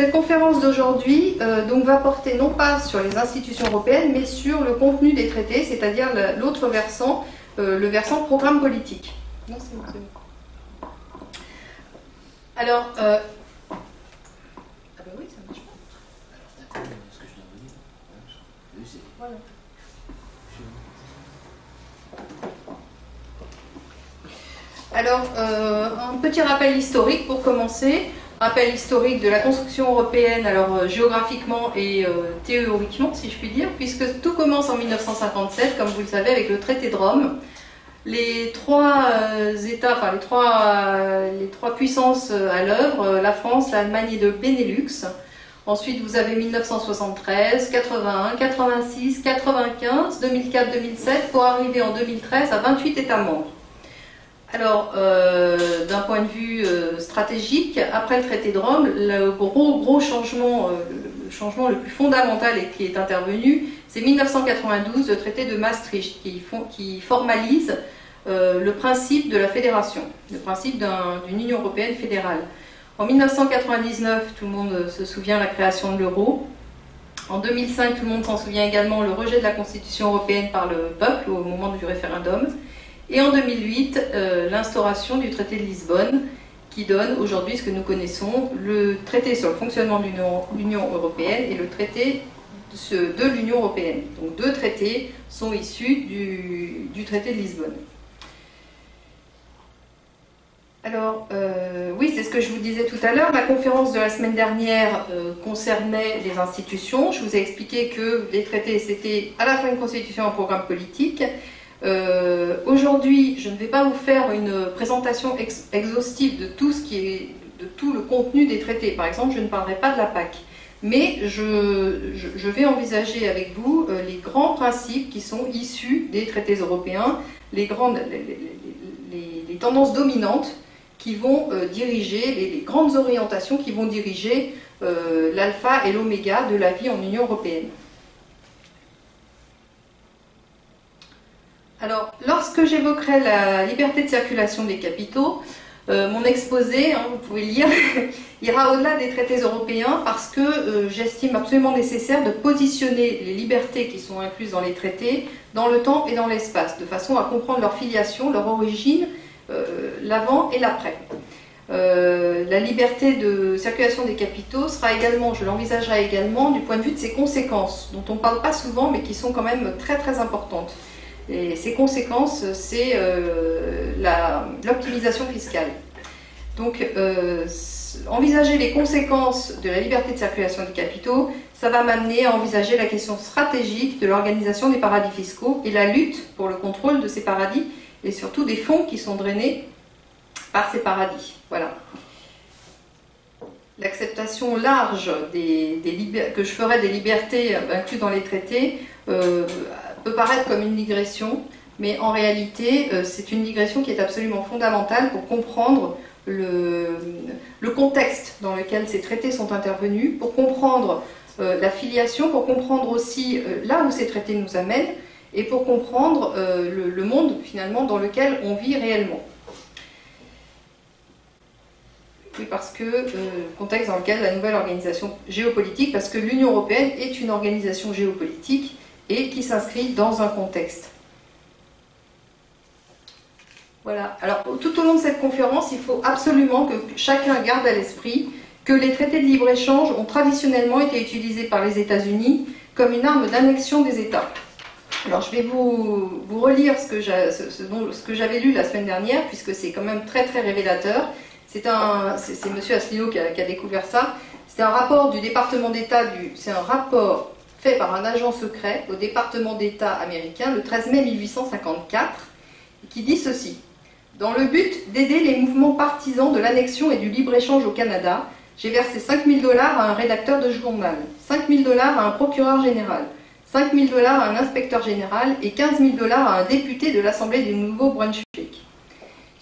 Cette conférence d'aujourd'hui donc va porter non pas sur les institutions européennes, mais sur le contenu des traités, c'est-à-dire l'autre versant, le versant programme politique. Non, c'est bon. Alors, ah ben oui, ça marche pas. Alors, d'accord, ce que je viens de dire. Oui, c'est. Voilà. Alors, un petit rappel historique pour commencer. Rappel historique de la construction européenne, alors géographiquement et théoriquement, si je puis dire, puisque tout commence en 1957, comme vous le savez, avec le traité de Rome. Les trois États, enfin les trois puissances à l'œuvre, la France, l'Allemagne et le Benelux. Ensuite, vous avez 1973, 81, 86, 95, 2004, 2007, pour arriver en 2013 à 28 États membres. Alors, d'un point de vue stratégique, après le traité de Rome, le gros changement, le changement le plus fondamental et qui est intervenu, c'est 1992, le traité de Maastricht, qui formalise le principe de la fédération, le principe d'une Union européenne fédérale. En 1999, tout le monde se souvient de la création de l'euro. En 2005, tout le monde s'en souvient également, le rejet de la Constitution européenne par le peuple au moment du référendum. Et en 2008, l'instauration du traité de Lisbonne, qui donne aujourd'hui ce que nous connaissons, le traité sur le fonctionnement de l'Union européenne et le traité de l'Union européenne. Donc deux traités sont issus du traité de Lisbonne. Alors, oui, c'est ce que je vous disais tout à l'heure. La conférence de la semaine dernière concernait les institutions. Je vous ai expliqué que les traités, c'était à la fois une constitution et un programme politique. Aujourd'hui, je ne vais pas vous faire une présentation exhaustive de tout le contenu des traités. Par exemple, je ne parlerai pas de la PAC. Mais je vais envisager avec vous les grands principes qui sont issus des traités européens, les tendances dominantes qui vont diriger, les grandes orientations qui vont diriger l'alpha et l'oméga de la vie en Union européenne. Alors, lorsque j'évoquerai la liberté de circulation des capitaux, mon exposé, vous pouvez lire, ira au-delà des traités européens parce que j'estime absolument nécessaire de positionner les libertés qui sont incluses dans les traités dans le temps et dans l'espace, de façon à comprendre leur filiation, leur origine, l'avant et l'après. La liberté de circulation des capitaux sera également, je l'envisagerai également, du point de vue de ses conséquences, dont on ne parle pas souvent mais qui sont quand même très très importantes. Et ces conséquences, c'est l'optimisation fiscale. Donc, envisager les conséquences de la liberté de circulation des capitaux, ça va m'amener à envisager la question stratégique de l'organisation des paradis fiscaux et la lutte pour le contrôle de ces paradis et surtout des fonds qui sont drainés par ces paradis. Voilà. L'acceptation large que je ferai des libertés incluses dans les traités peut paraître comme une digression, mais en réalité, c'est une digression qui est absolument fondamentale pour comprendre le contexte dans lequel ces traités sont intervenus, pour comprendre la filiation, pour comprendre aussi là où ces traités nous amènent, et pour comprendre le monde, finalement, dans lequel on vit réellement. Oui, parce que le contexte dans lequel la nouvelle organisation géopolitique, parce que l'Union européenne est une organisation géopolitique, et qui s'inscrit dans un contexte. Voilà. Alors, tout au long de cette conférence, il faut absolument que chacun garde à l'esprit que les traités de libre-échange ont traditionnellement été utilisés par les États-Unis comme une arme d'annexion des États. Alors, je vais vous relire ce que j'avais lu la semaine dernière, puisque c'est quand même très très révélateur. C'est M. Asselineau qui a découvert ça. C'est un rapport du département d'État, c'est un rapport fait par un agent secret au département d'État américain le 13 mai 1854, qui dit ceci. Dans le but d'aider les mouvements partisans de l'annexion et du libre-échange au Canada, j'ai versé 5 000 $ à un rédacteur de journal, 5 000 $ à un procureur général, 5 000 $ à un inspecteur général et 15 000 $ à un député de l'Assemblée du Nouveau-Brunswick.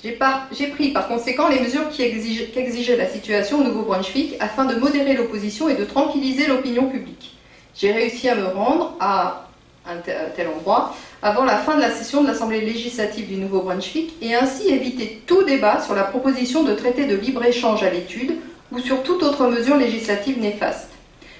J'ai pris par conséquent les mesures qu'exigeait la situation au Nouveau-Brunswick afin de modérer l'opposition et de tranquilliser l'opinion publique. J'ai réussi à me rendre à un tel endroit avant la fin de la session de l'Assemblée législative du Nouveau-Brunswick et ainsi éviter tout débat sur la proposition de traité de libre-échange à l'étude ou sur toute autre mesure législative néfaste.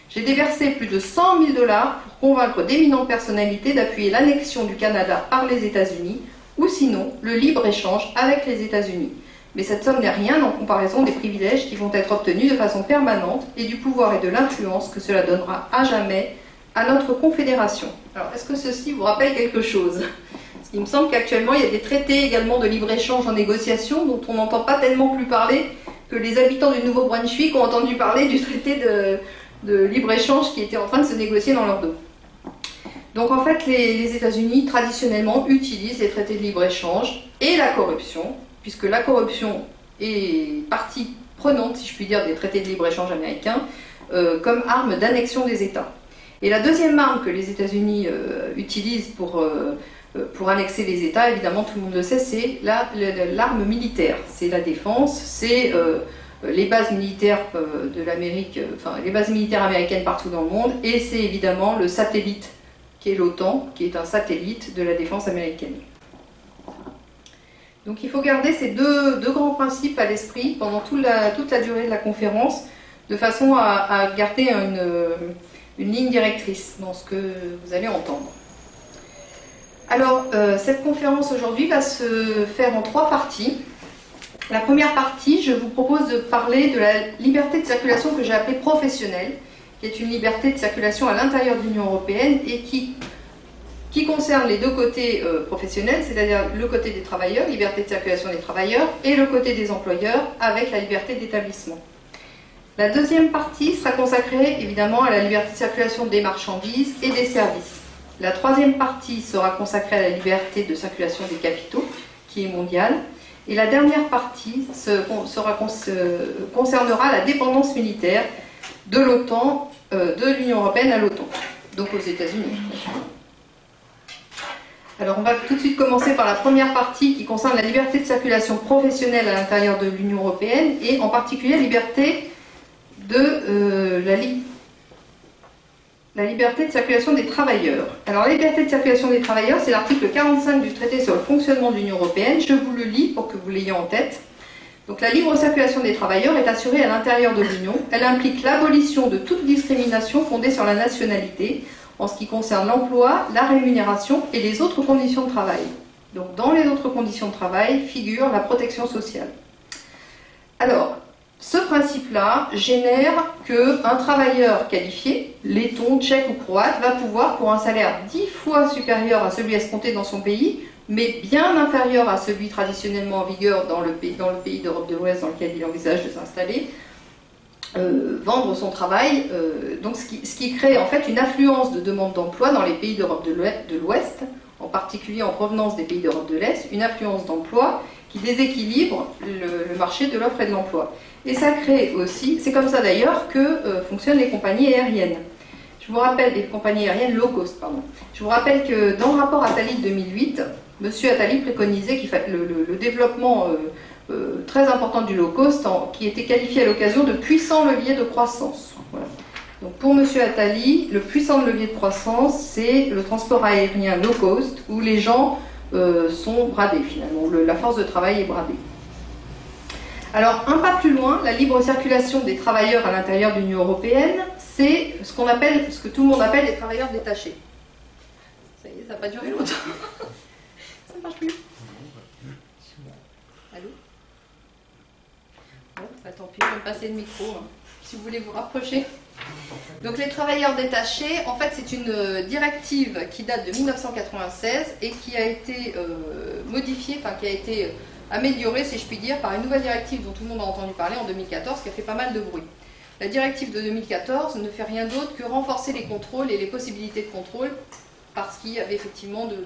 J'ai déversé plus de 100 000 $ pour convaincre d'éminentes personnalités d'appuyer l'annexion du Canada par les États-Unis, ou sinon le libre-échange avec les États-Unis. Mais cette somme n'est rien en comparaison des privilèges qui vont être obtenus de façon permanente et du pouvoir et de l'influence que cela donnera à jamais à notre confédération. Alors, est-ce que ceci vous rappelle quelque chose? Parce qu'il me semble qu'actuellement, il y a des traités également de libre-échange en négociation dont on n'entend pas tellement plus parler que les habitants du Nouveau-Brunswick ont entendu parler du traité de libre-échange qui était en train de se négocier dans leur dos. Donc en fait, les États-Unis, traditionnellement, utilisent les traités de libre-échange et la corruption, puisque la corruption est partie prenante, si je puis dire, des traités de libre-échange américains, comme arme d'annexion des États. Et la deuxième arme que les États-Unis utilisent pour annexer les États, évidemment, tout le monde le sait, c'est l'arme militaire. C'est la défense, c'est les bases militaires de l'Amérique, enfin les bases militaires américaines partout dans le monde, et c'est évidemment le satellite qui est l'OTAN, qui est un satellite de la défense américaine. Donc il faut garder ces deux grands principes à l'esprit pendant toute la durée de la conférence, de façon à garder une ligne directrice dans ce que vous allez entendre. Alors, cette conférence aujourd'hui va se faire en 3 parties. La première partie, je vous propose de parler de la liberté de circulation que j'ai appelée professionnelle, qui est une liberté de circulation à l'intérieur de l'Union européenne et qui concerne les deux côtés professionnels, c'est-à-dire le côté des travailleurs, liberté de circulation des travailleurs, et le côté des employeurs, avec la liberté d'établissement. La deuxième partie sera consacrée évidemment à la liberté de circulation des marchandises et des services. La troisième partie sera consacrée à la liberté de circulation des capitaux, qui est mondiale. Et la dernière partie concernera la dépendance militaire de l'OTAN, de l'Union européenne à l'OTAN, donc aux États-Unis. Alors on va tout de suite commencer par la première partie qui concerne la liberté de circulation professionnelle à l'intérieur de l'Union européenne et en particulier la liberté de la liberté de circulation des travailleurs. Alors la liberté de circulation des travailleurs, c'est l'article 45 du traité sur le fonctionnement de l'Union européenne. Je vous le lis pour que vous l'ayez en tête. Donc la libre circulation des travailleurs est assurée à l'intérieur de l'Union. Elle implique l'abolition de toute discrimination fondée sur la nationalité en ce qui concerne l'emploi, la rémunération et les autres conditions de travail. Donc dans les autres conditions de travail figure la protection sociale. Alors, ce principe-là génère qu'un travailleur qualifié, letton, tchèque ou croate, va pouvoir, pour un salaire 10 fois supérieur à celui escompté dans son pays, mais bien inférieur à celui traditionnellement en vigueur dans le pays d'Europe de l'Ouest dans lequel il envisage de s'installer, vendre son travail, donc ce qui crée en fait une affluence de demande d'emploi dans les pays d'Europe de l'Ouest, en particulier en provenance des pays d'Europe de l'Est, une affluence d'emploi qui déséquilibre le marché de l'offre et de l'emploi. Et ça crée aussi, c'est comme ça d'ailleurs que fonctionnent les compagnies aériennes. Je vous rappelle, les compagnies aériennes low cost, pardon. Je vous rappelle que dans le rapport Attali de 2008, M. Attali préconisait qu'il fallait le développement très important du low cost, qui était qualifié à l'occasion de puissant levier de croissance. Voilà. Donc pour M. Attali, le puissant levier de croissance, c'est le transport aérien low cost, où les gens sont bradés finalement, la force de travail est bradée. Alors, un pas plus loin, la libre circulation des travailleurs à l'intérieur de l'Union européenne, c'est ce que tout le monde appelle les travailleurs détachés. Ça y est, ça n'a pas duré longtemps. Ça ne marche plus. Allô? Bon, bah, tant pis, je vais me passer le micro, hein, si vous voulez vous rapprocher. Donc les travailleurs détachés, en fait, c'est une directive qui date de 1996 et qui a été modifiée, enfin qui a été améliorée, si je puis dire, par une nouvelle directive dont tout le monde a entendu parler en 2014, qui a fait pas mal de bruit. La directive de 2014 ne fait rien d'autre que renforcer les contrôles et les possibilités de contrôle, parce qu'il y avait effectivement de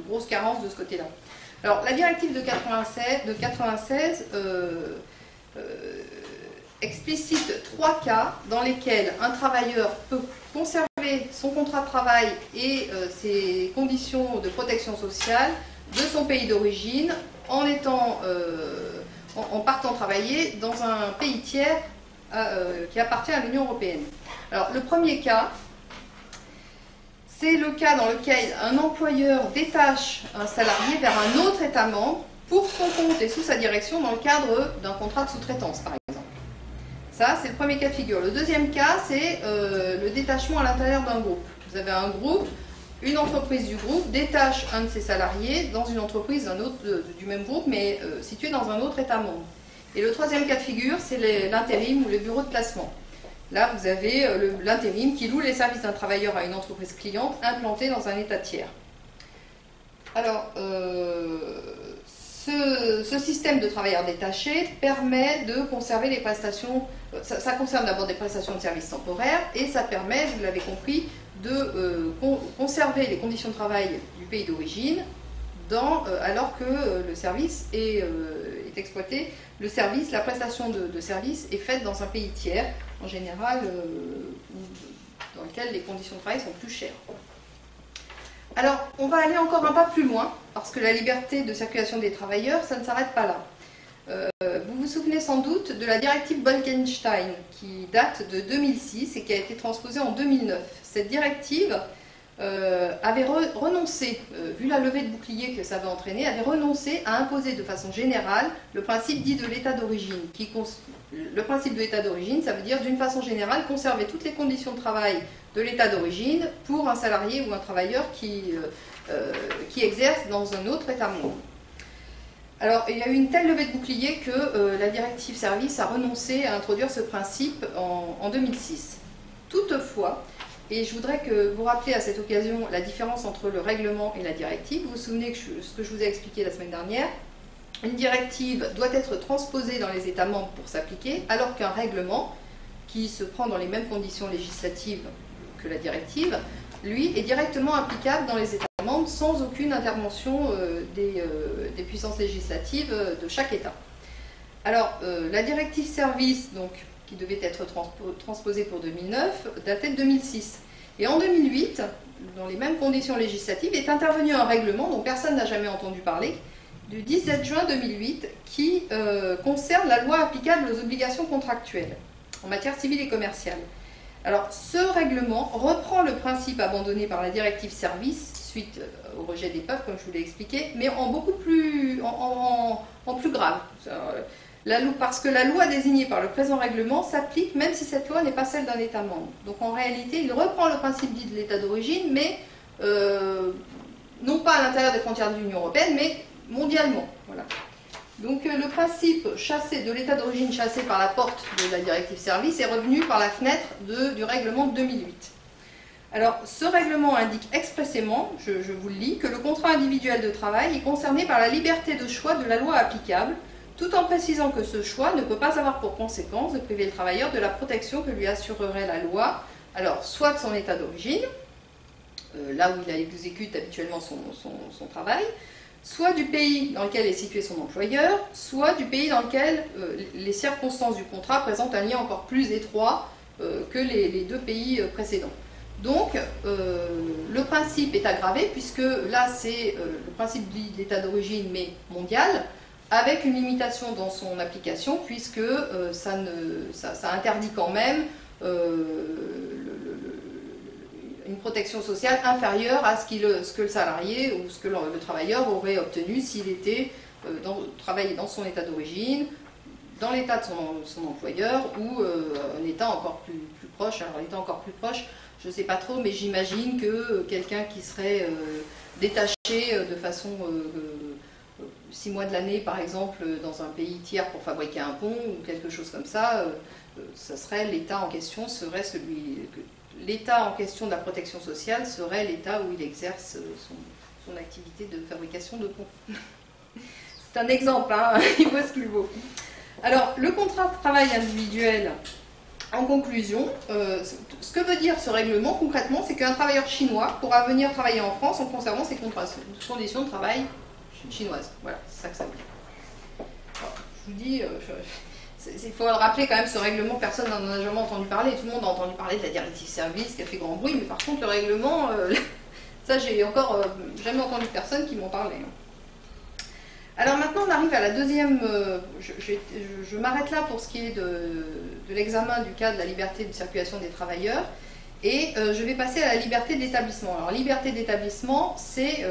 grosses carences de ce côté-là. Alors, la directive de 96 explicite 3 cas dans lesquels un travailleur peut conserver son contrat de travail et ses conditions de protection sociale de son pays d'origine en partant travailler dans un pays tiers qui appartient à l'Union européenne. Alors, le premier cas, c'est le cas dans lequel un employeur détache un salarié vers un autre État membre pour son compte et sous sa direction dans le cadre d'un contrat de sous-traitance, par exemple. Ça, c'est le premier cas de figure. Le deuxième cas, c'est le détachement à l'intérieur d'un groupe. Vous avez un groupe, une entreprise du groupe détache un de ses salariés dans une entreprise du même groupe, mais située dans un autre État membre. Et le troisième cas de figure, c'est l'intérim ou les bureaux de placement. Là, vous avez l'intérim qui loue les services d'un travailleur à une entreprise cliente implantée dans un État tiers. Alors, ce système de travailleurs détachés permet de conserver les prestations, ça concerne d'abord des prestations de services temporaires, et ça permet, vous l'avez compris, de conserver les conditions de travail du pays d'origine alors que le service est exploité. Le service, la prestation de service est faite dans un pays tiers, en général, dans lequel les conditions de travail sont plus chères. Alors, on va aller encore un pas plus loin, parce que la liberté de circulation des travailleurs, ça ne s'arrête pas là. Vous vous souvenez sans doute de la directive Bolkestein, qui date de 2006 et qui a été transposée en 2009. Cette directive avait renoncé, vu la levée de bouclier que ça avait entraîné, avait renoncé à imposer de façon générale le principe dit de l'état d'origine. Le principe de l'état d'origine, ça veut dire d'une façon générale conserver toutes les conditions de travail de l'état d'origine pour un salarié ou un travailleur qui exerce dans un autre État membre. Alors, il y a eu une telle levée de bouclier que la directive service a renoncé à introduire ce principe en 2006. Toutefois, et je voudrais que vous rappeliez à cette occasion la différence entre le règlement et la directive. Vous vous souvenez que ce que je vous ai expliqué la semaine dernière, une directive doit être transposée dans les États membres pour s'appliquer, alors qu'un règlement, qui se prend dans les mêmes conditions législatives que la directive, lui, est directement applicable dans les États membres sans aucune intervention des puissances législatives de chaque État. Alors, la directive service, donc, qui devait être transposée pour 2009, datait de 2006. Et en 2008, dans les mêmes conditions législatives, est intervenu un règlement dont personne n'a jamais entendu parler, du 17 juin 2008, qui concerne la loi applicable aux obligations contractuelles en matière civile et commerciale. Alors, ce règlement reprend le principe abandonné par la directive service suite au rejet des peuples, comme je vous l'ai expliqué, mais en beaucoup plus, en plus grave. Parce que la loi désignée par le présent règlement s'applique même si cette loi n'est pas celle d'un État membre. Donc en réalité, il reprend le principe dit de l'État d'origine, mais non pas à l'intérieur des frontières de l'Union européenne, mais mondialement. Voilà. Donc le principe de l'État d'origine chassé par la porte de la directive service est revenu par la fenêtre du règlement de 2008. Alors ce règlement indique expressément, je vous le lis, que le contrat individuel de travail est concerné par la liberté de choix de la loi applicable, tout en précisant que ce choix ne peut pas avoir pour conséquence de priver le travailleur de la protection que lui assurerait la loi, alors soit de son état d'origine, là où il exécute habituellement son travail, soit du pays dans lequel est situé son employeur, soit du pays dans lequel les circonstances du contrat présentent un lien encore plus étroit que les deux pays précédents. Donc, le principe est aggravé, puisque là, c'est le principe de l'état d'origine, mais mondial, avec une limitation dans son application, puisque ça interdit quand même une protection sociale inférieure à ce que le salarié ou ce que le travailleur aurait obtenu s'il était travaillé dans son état d'origine, dans l'état de son employeur, ou un état encore plus proche. Alors, l'état encore plus proche, je ne sais pas trop, mais j'imagine que quelqu'un qui serait détaché de façon 6 mois de l'année, par exemple, dans un pays tiers pour fabriquer un pont ou quelque chose comme ça, ça serait l'état en question serait l'état en question de la protection sociale serait l'état où il exerce son activité de fabrication de ponts. C'est un exemple, hein, il vaut ce qu'il vaut. Alors, le contrat de travail individuel, en conclusion, ce que veut dire ce règlement concrètement, c'est qu'un travailleur chinois pourra venir travailler en France en conservant ses conditions de travail chinoises. Voilà, c'est ça que ça veut dire. Alors, je vous dis, il faut le rappeler quand même, ce règlement, personne n'en a jamais entendu parler. Tout le monde a entendu parler de la directive service qui a fait grand bruit, mais par contre, le règlement, ça, j'ai encore jamais entendu personne qui m'en parlait. Alors maintenant, on arrive à la deuxième. Je m'arrête là pour ce qui est de l'examen du cas de la liberté de circulation des travailleurs. Et je vais passer à la liberté d'établissement. Alors, liberté d'établissement, c'est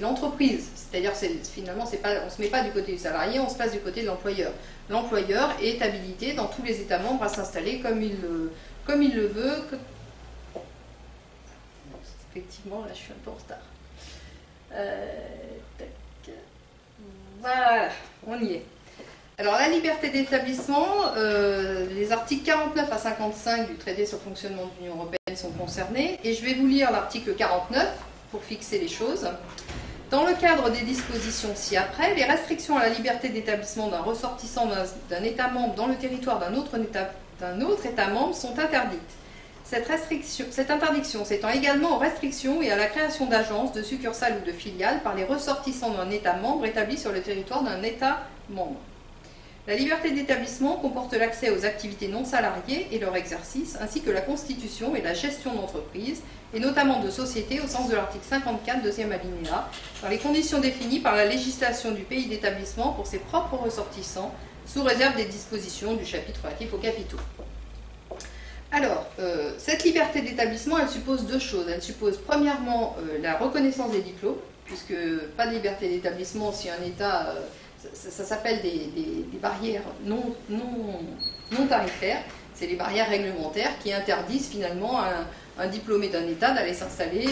l'entreprise. C'est-à-dire, finalement, on ne se met pas du côté du salarié, on se place du côté de l'employeur. L'employeur est habilité dans tous les États membres à s'installer comme il le veut. Effectivement, là, je suis un peu en retard. Tac. Voilà, on y est. Alors, la liberté d'établissement, les articles 49 à 55 du traité sur le fonctionnement de l'Union européenne sont concernés. Et je vais vous lire l'article 49 pour fixer les choses. Dans le cadre des dispositions ci-après, les restrictions à la liberté d'établissement d'un ressortissant d'un État membre dans le territoire d'un autre État membre sont interdites. Cette interdiction s'étend également aux restrictions et à la création d'agences, de succursales ou de filiales par les ressortissants d'un État membre établis sur le territoire d'un État membre. La liberté d'établissement comporte l'accès aux activités non salariées et leur exercice, ainsi que la constitution et la gestion d'entreprises, et notamment de sociétés au sens de l'article 54, deuxième alinéa, dans les conditions définies par la législation du pays d'établissement pour ses propres ressortissants, sous réserve des dispositions du chapitre relatif aux capitaux. Alors, cette liberté d'établissement, elle suppose deux choses. Elle suppose premièrement la reconnaissance des diplômes, puisque pas de liberté d'établissement si un État... ça s'appelle des barrières non tarifaires. C'est les barrières réglementaires qui interdisent finalement à un diplômé d'un État d'aller s'installer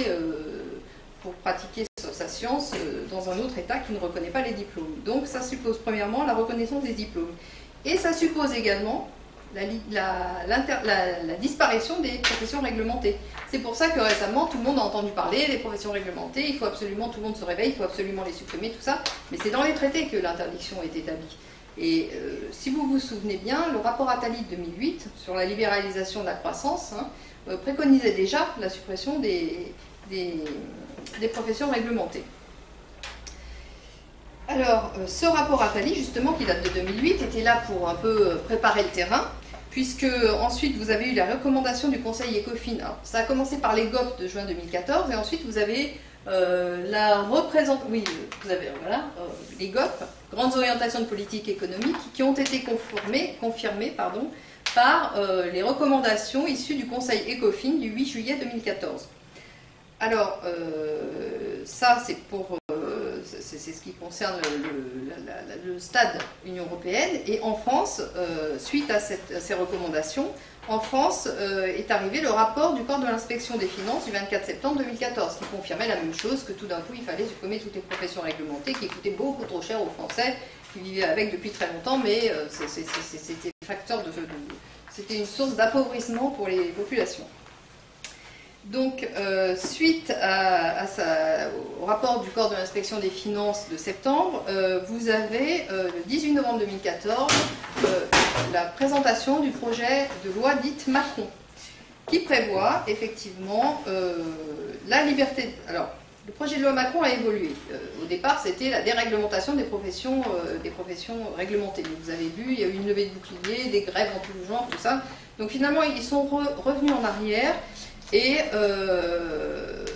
pour pratiquer sa science dans un autre État qui ne reconnaît pas les diplômes. Donc ça suppose premièrement la reconnaissance des diplômes. Et ça suppose également la disparition des professions réglementées. C'est pour ça que récemment, tout le monde a entendu parler des professions réglementées, il faut absolument, tout le monde se réveille, il faut absolument les supprimer, tout ça. Mais c'est dans les traités que l'interdiction est établie. Et si vous vous souvenez bien, le rapport Attali de 2008 sur la libéralisation de la croissance préconisait déjà la suppression des professions réglementées. Alors, ce rapport Attali, justement, qui date de 2008, était là pour un peu préparer le terrain, puisque ensuite vous avez eu la recommandation du Conseil ECOFIN. Alors, ça a commencé par les GOP de juin 2014, et ensuite vous avez les GOP, Grandes Orientations de Politique Économique, qui ont été confirmées par les recommandations issues du Conseil ECOFIN du 8 juillet 2014. Alors, ça c'est pour... c'est ce qui concerne le stade Union européenne. Et en France, suite à ces recommandations, en France est arrivé le rapport du corps de l'inspection des finances du 24 septembre 2014, qui confirmait la même chose, que tout d'un coup il fallait supprimer toutes les professions réglementées qui coûtaient beaucoup trop cher aux Français, qui vivaient avec depuis très longtemps, mais c'était une source d'appauvrissement pour les populations. Donc, suite au rapport du corps de l'inspection des finances de septembre, vous avez le 18 novembre 2014 la présentation du projet de loi dite Macron, qui prévoit effectivement la liberté... Alors, le projet de loi Macron a évolué. Au départ, c'était la déréglementation des professions réglementées. Donc, vous avez vu, il y a eu une levée de boucliers, des grèves en tout genre, tout ça. Donc finalement, ils sont revenus en arrière. Et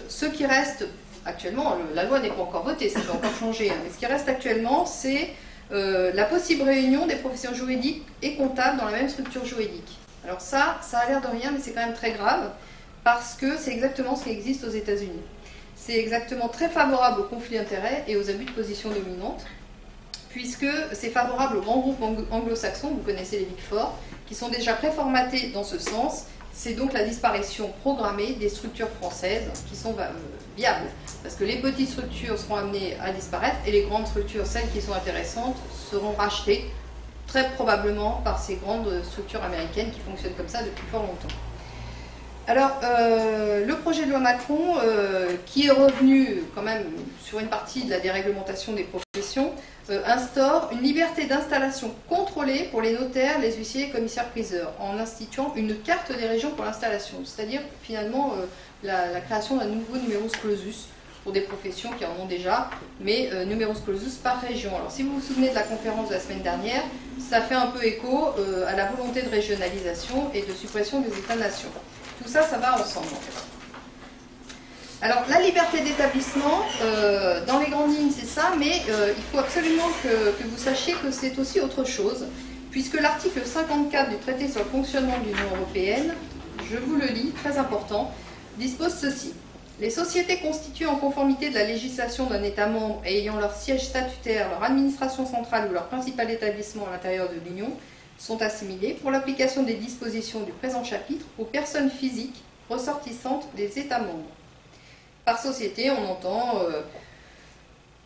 ce qui reste actuellement, la loi n'est pas encore votée, ça peut encore changer, mais ce qui reste actuellement, c'est la possible réunion des professions juridiques et comptables dans la même structure juridique. Alors ça a l'air de rien, mais c'est quand même très grave, parce que c'est exactement ce qui existe aux États-Unis. C'est exactement très favorable aux conflits d'intérêts et aux abus de position dominante, puisque c'est favorable aux grands groupes anglo-saxons, vous connaissez les Big Four, qui sont déjà préformatés dans ce sens. C'est donc la disparition programmée des structures françaises qui sont viables. Parce que les petites structures seront amenées à disparaître et les grandes structures, celles qui sont intéressantes, seront rachetées très probablement par ces grandes structures américaines qui fonctionnent comme ça depuis fort longtemps. Alors, le projet de loi Macron, qui est revenu quand même sur une partie de la déréglementation des professions, instaure une liberté d'installation contrôlée pour les notaires, les huissiers et commissaires-priseurs, en instituant une carte des régions pour l'installation, c'est-à-dire finalement la création d'un nouveau numerus clausus pour des professions qui en ont déjà, mais numerus clausus par région. Alors si vous vous souvenez de la conférence de la semaine dernière, ça fait un peu écho à la volonté de régionalisation et de suppression des États-nations. Tout ça, ça va ensemble en fait. Alors, la liberté d'établissement, dans les grandes lignes, c'est ça, mais il faut absolument que vous sachiez que c'est aussi autre chose, puisque l'article 54 du traité sur le fonctionnement de l'Union européenne, je vous le lis, très important, dispose ceci. Les sociétés constituées en conformité de la législation d'un État membre et ayant leur siège statutaire, leur administration centrale ou leur principal établissement à l'intérieur de l'Union sont assimilées, pour l'application des dispositions du présent chapitre, aux personnes physiques ressortissantes des États membres. Par société, on entend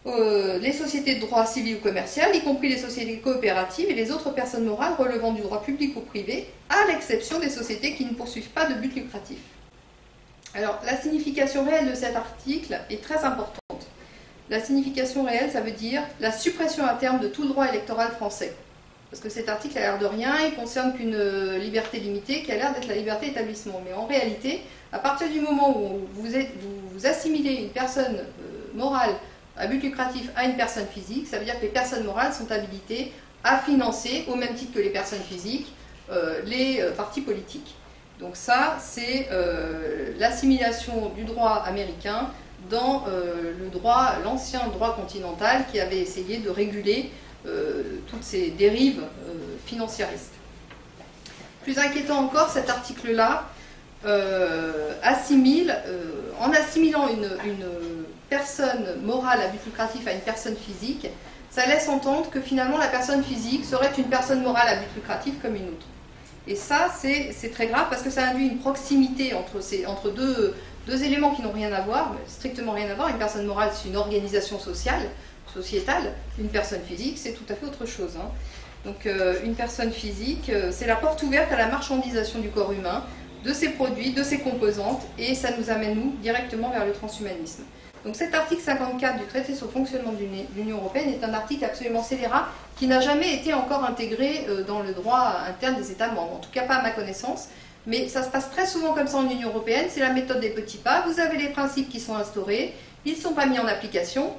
les sociétés de droit civil ou commercial, y compris les sociétés coopératives et les autres personnes morales relevant du droit public ou privé, à l'exception des sociétés qui ne poursuivent pas de but lucratif. Alors, la signification réelle de cet article est très importante. La signification réelle, ça veut dire la suppression à terme de tout le droit électoral français. Parce que cet article a l'air de rien, il concerne qu'une liberté limitée qui a l'air d'être la liberté d'établissement. Mais en réalité, à partir du moment où vous assimilez une personne morale à but lucratif à une personne physique, ça veut dire que les personnes morales sont habilitées à financer, au même titre que les personnes physiques, les partis politiques. Donc ça, c'est l'assimilation du droit américain dans l'ancien droit continental qui avait essayé de réguler toutes ces dérives financiaristes. Plus inquiétant encore, cet article-là assimile, en assimilant une personne morale à but lucratif à une personne physique, ça laisse entendre que finalement la personne physique serait une personne morale à but lucratif comme une autre. Et ça, c'est très grave parce que ça induit une proximité entre deux éléments qui n'ont rien à voir, strictement rien à voir. Une personne morale, c'est une organisation sociétale. Une personne physique, c'est tout à fait autre chose. Hein. Donc une personne physique, c'est la porte ouverte à la marchandisation du corps humain, de ses produits, de ses composantes, et ça nous amène, nous, directement vers le transhumanisme. Donc cet article 54 du traité sur le fonctionnement de l'Union européenne est un article absolument scélérat qui n'a jamais été encore intégré dans le droit interne des États membres, en tout cas pas à ma connaissance, mais ça se passe très souvent comme ça en Union européenne, c'est la méthode des petits pas, vous avez les principes qui sont instaurés, ils ne sont pas mis en application.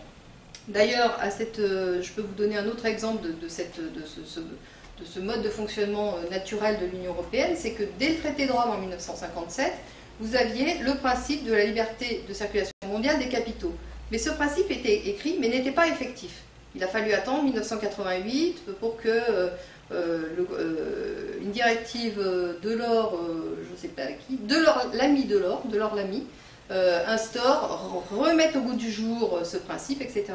D'ailleurs, je peux vous donner un autre exemple de ce mode de fonctionnement naturel de l'Union européenne, c'est que dès le traité de Rome en 1957, vous aviez le principe de la liberté de circulation mondiale des capitaux. Mais ce principe était écrit, mais n'était pas effectif. Il a fallu attendre 1988 pour que une directive Delors, je ne sais pas qui, Delors Lamy, remette au goût du jour ce principe, etc.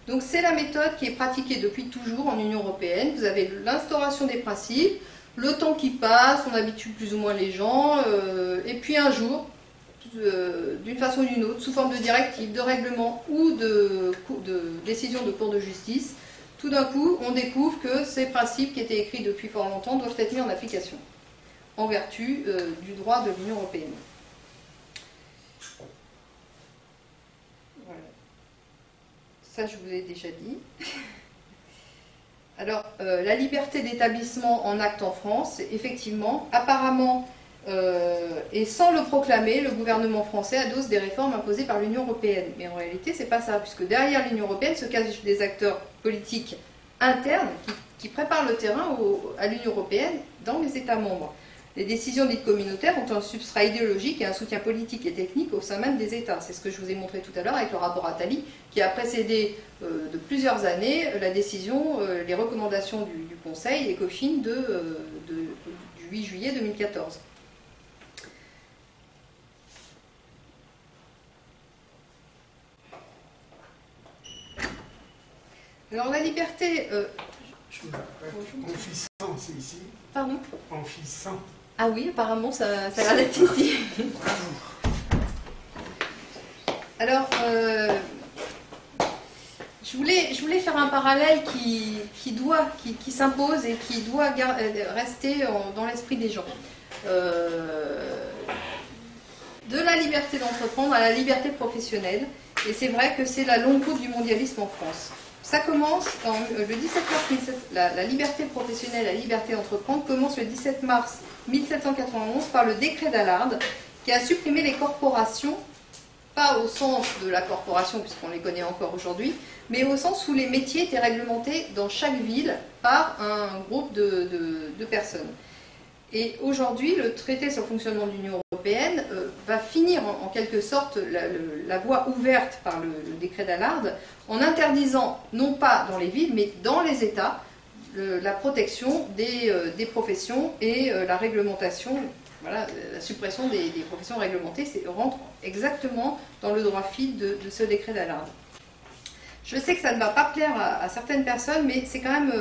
Donc c'est la méthode qui est pratiquée depuis toujours en Union européenne. Vous avez l'instauration des principes, le temps qui passe, on habitue plus ou moins les gens, et puis un jour, d'une façon ou d'une autre, sous forme de directive, de règlement ou de décision de cour de justice, tout d'un coup, on découvre que ces principes qui étaient écrits depuis fort longtemps doivent être mis en application, en vertu du droit de l'Union européenne. Voilà. Ça, je vous ai déjà dit. Alors, la liberté d'établissement en acte en France, effectivement, apparemment, et sans le proclamer, le gouvernement français adosse des réformes imposées par l'Union européenne. Mais en réalité, c'est pas ça, puisque derrière l'Union européenne se cachent des acteurs politiques internes qui préparent le terrain à l'Union européenne dans les États membres. Les décisions dites communautaires ont un substrat idéologique et un soutien politique et technique au sein même des États. C'est ce que je vous ai montré tout à l'heure avec le rapport Attali, qui a précédé de plusieurs années la décision, les recommandations du Conseil ECOFIN du 8 juillet 2014. Alors la liberté... Enfissant, c'est ici. Pardon? Enfissant. Ah oui, apparemment ça a l'air d'être ici. Alors, je voulais faire un parallèle qui s'impose et qui doit rester dans l'esprit des gens. De la liberté d'entreprendre à la liberté professionnelle, et c'est vrai que c'est la longue route du mondialisme en France. Ça commence le 17 mars, la liberté professionnelle, la liberté d'entreprendre commence le 17 mars 1791 par le décret d'Allard qui a supprimé les corporations, pas au sens de la corporation puisqu'on les connaît encore aujourd'hui, mais au sens où les métiers étaient réglementés dans chaque ville par un groupe de personnes. Et aujourd'hui, le traité sur le fonctionnement de l'Union européenne va finir en quelque sorte la voie ouverte par le décret d'Allard en interdisant, non pas dans les villes, mais dans les États, la protection des professions et la réglementation voilà, la suppression des professions réglementées rentre exactement dans le droit fil de ce décret d'Allard. Je sais que ça ne va pas plaire à certaines personnes, mais c'est quand même,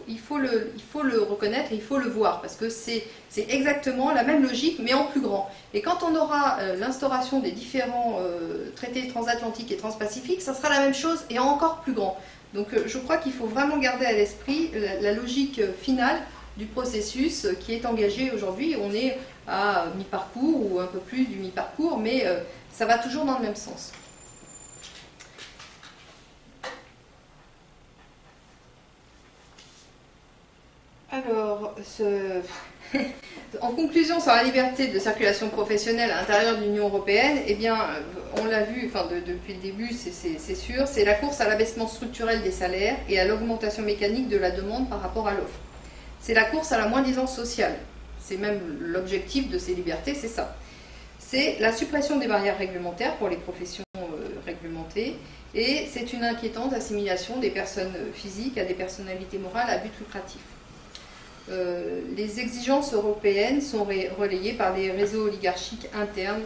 il faut le reconnaître et il faut le voir, parce que c'est exactement la même logique, mais en plus grand. Et quand on aura l'instauration des différents traités transatlantiques et transpacifiques, ça sera la même chose et encore plus grand. Donc je crois qu'il faut vraiment garder à l'esprit la logique finale du processus qui est engagé aujourd'hui. On est à mi-parcours ou un peu plus du mi-parcours, mais ça va toujours dans le même sens. Alors, en conclusion sur la liberté de circulation professionnelle à l'intérieur de l'Union européenne, eh bien, on l'a vu depuis le début, c'est sûr, c'est la course à l'abaissement structurel des salaires et à l'augmentation mécanique de la demande par rapport à l'offre. C'est la course à la moins-disance sociale. C'est même l'objectif de ces libertés, c'est ça. C'est la suppression des barrières réglementaires pour les professions réglementées, et c'est une inquiétante assimilation des personnes physiques à des personnalités morales à but lucratif. Les exigences européennes sont relayées par des réseaux oligarchiques internes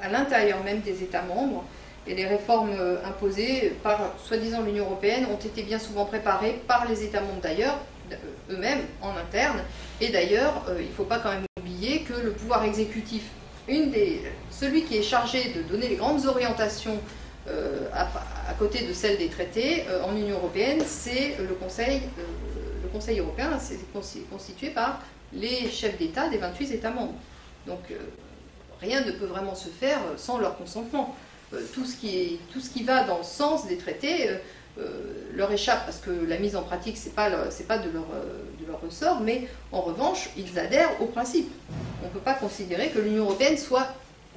à l'intérieur même des États membres, et les réformes imposées par soi-disant l'Union européenne ont été bien souvent préparées par les États membres d'ailleurs, eux-mêmes en interne, et d'ailleurs il ne faut pas quand même oublier que le pouvoir exécutif, celui qui est chargé de donner les grandes orientations à côté de celles des traités en Union européenne, c'est le Conseil européen, c'est constitué par les chefs d'État des 28 États membres. Donc rien ne peut vraiment se faire sans leur consentement. Tout ce qui va dans le sens des traités leur échappe, parce que la mise en pratique, c'est pas de leur ressort, mais en revanche, ils adhèrent au principe. On ne peut pas considérer que l'Union européenne soit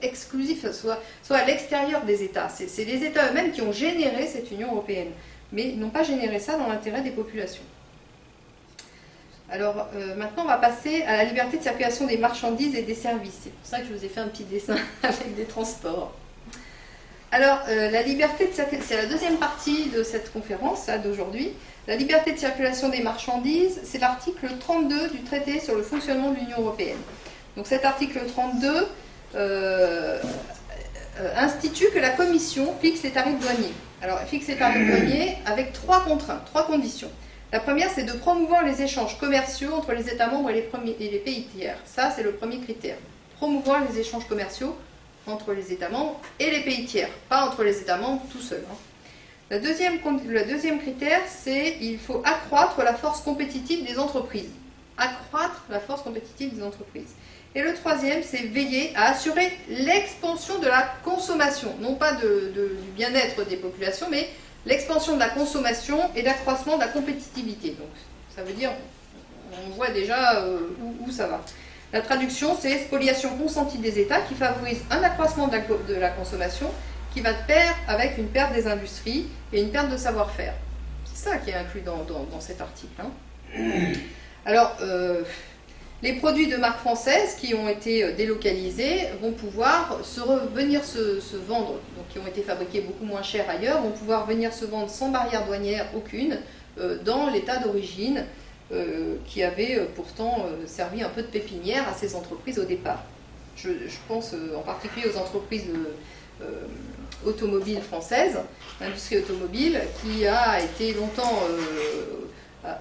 exclusive, soit à l'extérieur des États. C'est les États eux-mêmes qui ont généré cette Union européenne, mais n'ont pas généré ça dans l'intérêt des populations. Alors maintenant on va passer à la liberté de circulation des marchandises et des services. C'est pour ça que je vous ai fait un petit dessin avec des transports. Alors la liberté de circulation, c'est la deuxième partie de cette conférence d'aujourd'hui. La liberté de circulation des marchandises, c'est l'article 32 du traité sur le fonctionnement de l'Union européenne. Donc cet article 32 institue que la Commission fixe les tarifs douaniers. Alors elle fixe les tarifs douaniers avec trois contraintes, trois conditions. La première, c'est de promouvoir les échanges commerciaux entre les États membres et les pays tiers. Ça, c'est le premier critère. Promouvoir les échanges commerciaux entre les États membres et les pays tiers, pas entre les États membres tout seuls. Le deuxième critère, c'est qu'il faut accroître la force compétitive des entreprises. Accroître la force compétitive des entreprises. Et le troisième, c'est veiller à assurer l'expansion de la consommation, non pas du bien-être des populations, mais l'expansion de la consommation et l'accroissement de la compétitivité. Donc, ça veut dire, on voit déjà où ça va. La traduction, c'est spoliation consentie des États qui favorise un accroissement de la consommation qui va de pair avec une perte des industries et une perte de savoir-faire. C'est ça qui est inclus dans cet article. Alors, les produits de marque française qui ont été délocalisés vont pouvoir venir se vendre, donc qui ont été fabriqués beaucoup moins cher ailleurs, vont pouvoir venir se vendre sans barrière douanière aucune dans l'état d'origine qui avait pourtant servi un peu de pépinière à ces entreprises au départ. Je pense en particulier aux entreprises automobiles françaises, l'industrie automobile, qui a été longtemps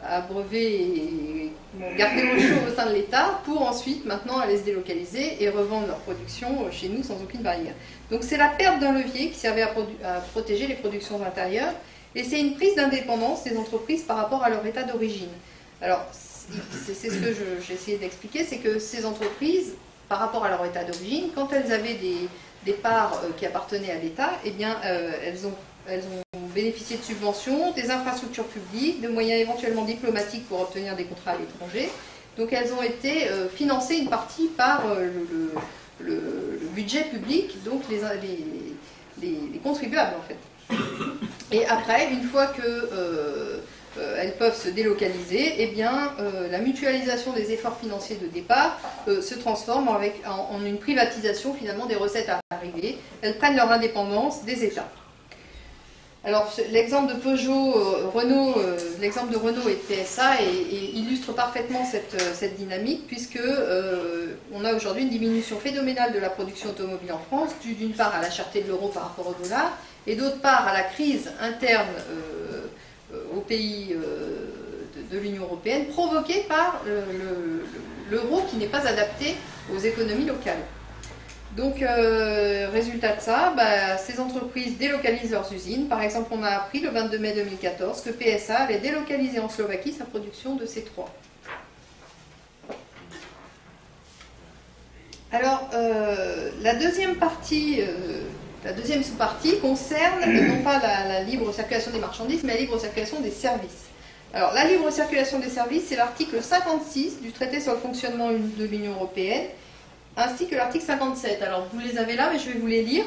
abreuvée et gardée au chaud au sein de l'État pour ensuite maintenant aller se délocaliser et revendre leur production chez nous sans aucune barrière. Donc c'est la perte d'un levier qui servait à protéger les productions intérieures et c'est une prise d'indépendance des entreprises par rapport à leur état d'origine. Alors c'est ce que j'ai essayé d'expliquer, c'est que ces entreprises, par rapport à leur état d'origine, quand elles avaient des parts qui appartenaient à l'État, eh bien elles ont bénéficié de subventions, des infrastructures publiques, de moyens éventuellement diplomatiques pour obtenir des contrats à l'étranger. Donc elles ont été financées une partie par le budget public, donc les contribuables en fait. Et après, une fois que elles peuvent se délocaliser, eh bien la mutualisation des efforts financiers de départ se transforme en une privatisation finalement des recettes à arriver. Elles prennent leur indépendance des États. Alors l'exemple de Peugeot, Renault, l'exemple de Renault et de PSA illustre parfaitement cette dynamique, puisque on a aujourd'hui une diminution phénoménale de la production automobile en France, due d'une part à la cherté de l'euro par rapport au dollar, et d'autre part à la crise interne aux pays de l'Union européenne, provoquée par l'euro qui n'est pas adapté aux économies locales. Donc, résultat de ça, ces entreprises délocalisent leurs usines. Par exemple, on a appris le 22 mai 2014 que PSA allait délocaliser en Slovaquie sa production de C3. Alors, la deuxième partie, la deuxième sous-partie concerne non pas la libre circulation des marchandises, mais la libre circulation des services. Alors, la libre circulation des services, c'est l'article 56 du traité sur le fonctionnement de l'Union européenne, ainsi que l'article 57. Alors, vous les avez là, mais je vais vous les lire.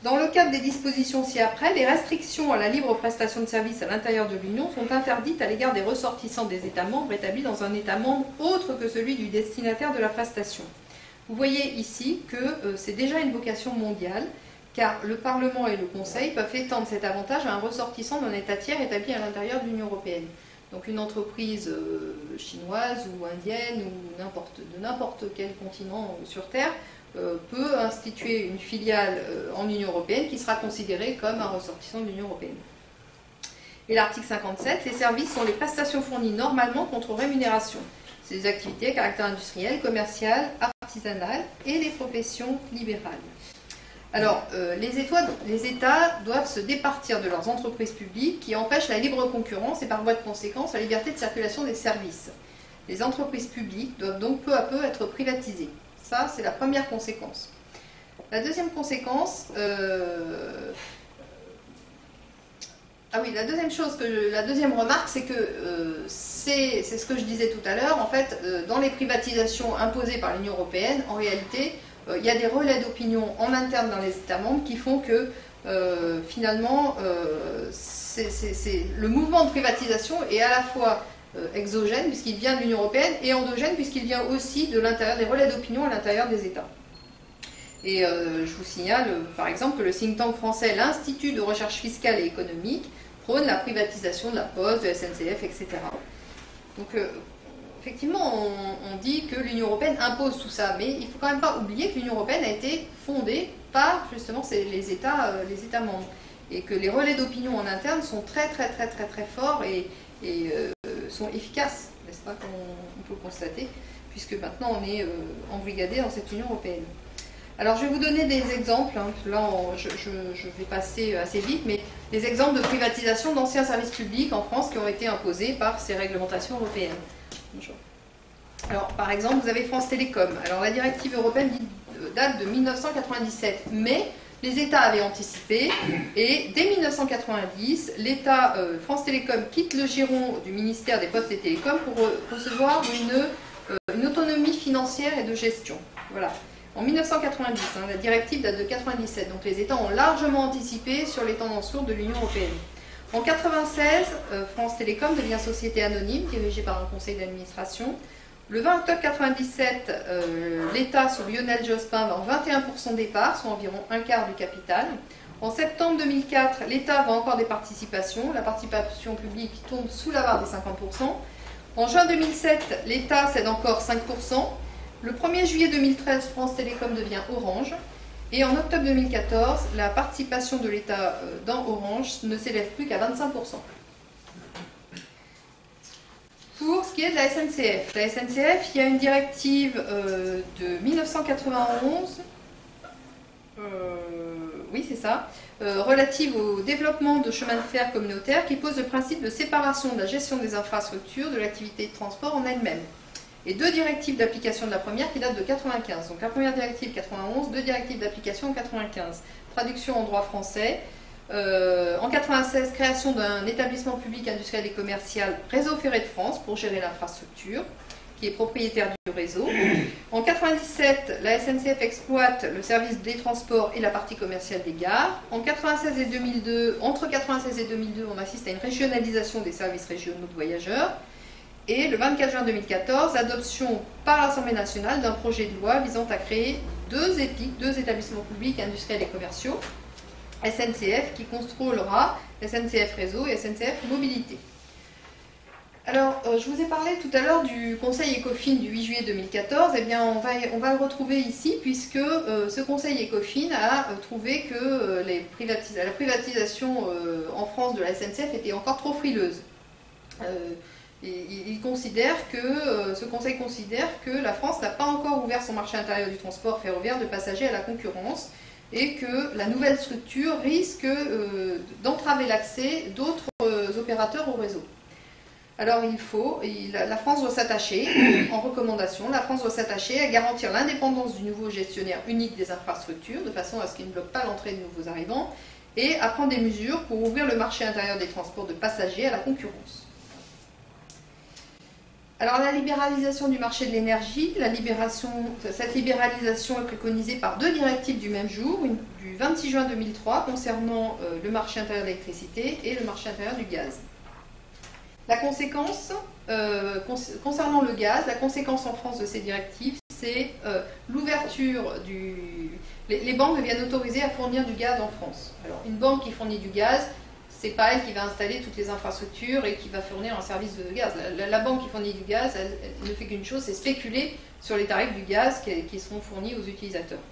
Dans le cadre des dispositions ci-après, les restrictions à la libre prestation de services à l'intérieur de l'Union sont interdites à l'égard des ressortissants des États membres établis dans un État membre autre que celui du destinataire de la prestation. Vous voyez ici que c'est déjà une vocation mondiale, car le Parlement et le Conseil peuvent étendre cet avantage à un ressortissant d'un État tiers établi à l'intérieur de l'Union européenne. Donc une entreprise chinoise ou indienne ou de n'importe quel continent sur Terre peut instituer une filiale en Union européenne qui sera considérée comme un ressortissant de l'Union européenne. Et l'article 57, les services sont les prestations fournies normalement contre rémunération. C'est des activités à caractère industriel, commercial, artisanal et les professions libérales. Alors, les États doivent se départir de leurs entreprises publiques qui empêchent la libre concurrence et par voie de conséquence la liberté de circulation des services. Les entreprises publiques doivent donc peu à peu être privatisées. Ça, c'est la première conséquence. La deuxième conséquence... la deuxième remarque, c'est que c'est ce que je disais tout à l'heure. En fait, dans les privatisations imposées par l'Union européenne, en réalité... il y a des relais d'opinion en interne dans les États membres qui font que finalement le mouvement de privatisation est à la fois exogène puisqu'il vient de l'Union européenne et endogène puisqu'il vient aussi de l'intérieur des relais d'opinion à l'intérieur des États. Et je vous signale par exemple que le think tank français, l'Institut de recherche fiscale et économique, prône la privatisation de la Poste, de la SNCF, etc. Donc effectivement, on dit que l'Union européenne impose tout ça, mais il ne faut quand même pas oublier que l'Union européenne a été fondée par justement les États membres, et que les relais d'opinion en interne sont très forts et sont efficaces, n'est-ce pas, comme on peut le constater, puisque maintenant on est embrigadé dans cette Union européenne. Alors je vais vous donner des exemples, hein. Là je vais passer assez vite, mais des exemples de privatisation d'anciens services publics en France qui ont été imposés par ces réglementations européennes. Alors, par exemple, vous avez France Télécom. Alors, la directive européenne date de 1997, mais les États avaient anticipé, et dès 1990, l'État France Télécom quitte le giron du ministère des Postes et Télécoms pour recevoir une autonomie financière et de gestion. Voilà. En 1990, hein, la directive date de 1997, donc les États ont largement anticipé sur les tendances lourdes de l'Union européenne. En 1996, France Télécom devient société anonyme, dirigée par un conseil d'administration. Le 20 octobre 1997, l'État, sous Lionel Jospin, vend 21% des parts, soit environ un quart du capital. En septembre 2004, l'État vend encore des participations. La participation publique tombe sous la barre des 50%. En juin 2007, l'État cède encore 5%. Le 1er juillet 2013, France Télécom devient Orange. Et en octobre 2014, la participation de l'État dans Orange ne s'élève plus qu'à 25%. Pour ce qui est de la SNCF, il y a une directive de 1991, oui c'est ça, relative au développement de chemins de fer communautaires qui pose le principe de séparation de la gestion des infrastructures de l'activité de transport en elle-même. Et deux directives d'application de la première qui datent de 1995. Donc la première directive 91, deux directives d'application en 1995. Traduction en droit français. En 1996, création d'un établissement public industriel et commercial, Réseau Ferré de France, pour gérer l'infrastructure, qui est propriétaire du réseau. En 1997, la SNCF exploite le service des transports et la partie commerciale des gares. En 1996 et 2002, entre 1996 et 2002, on assiste à une régionalisation des services régionaux de voyageurs. Et le 24 juin 2014, adoption par l'Assemblée nationale d'un projet de loi visant à créer deux EPIC, deux établissements publics industriels et commerciaux, SNCF qui contrôlera SNCF Réseau et SNCF Mobilité. Alors, je vous ai parlé tout à l'heure du Conseil ECOFIN du 8 juillet 2014. Eh bien, on va le retrouver ici, puisque ce Conseil ECOFIN a trouvé que la privatisation en France de la SNCF était encore trop frileuse. Ce Conseil considère que la France n'a pas encore ouvert son marché intérieur du transport ferroviaire de passagers à la concurrence et que la nouvelle structure risque d'entraver l'accès d'autres opérateurs au réseau. Alors la France doit s'attacher, en recommandation, la France doit s'attacher à garantir l'indépendance du nouveau gestionnaire unique des infrastructures, de façon à ce qu'il ne bloque pas l'entrée de nouveaux arrivants, et à prendre des mesures pour ouvrir le marché intérieur des transports de passagers à la concurrence. Alors la libéralisation du marché de l'énergie, cette libéralisation est préconisée par deux directives du même jour, une du 26 juin 2003 concernant le marché intérieur de l'électricité et le marché intérieur du gaz. La conséquence, concernant le gaz, la conséquence en France de ces directives, c'est l'ouverture les banques deviennent autorisées à fournir du gaz en France. Alors, une banque qui fournit du gaz, c'est pas elle qui va installer toutes les infrastructures et qui va fournir un service de gaz. La banque qui fournit du gaz, elle ne fait qu'une chose, c'est spéculer sur les tarifs du gaz qui seront fournis aux utilisateurs.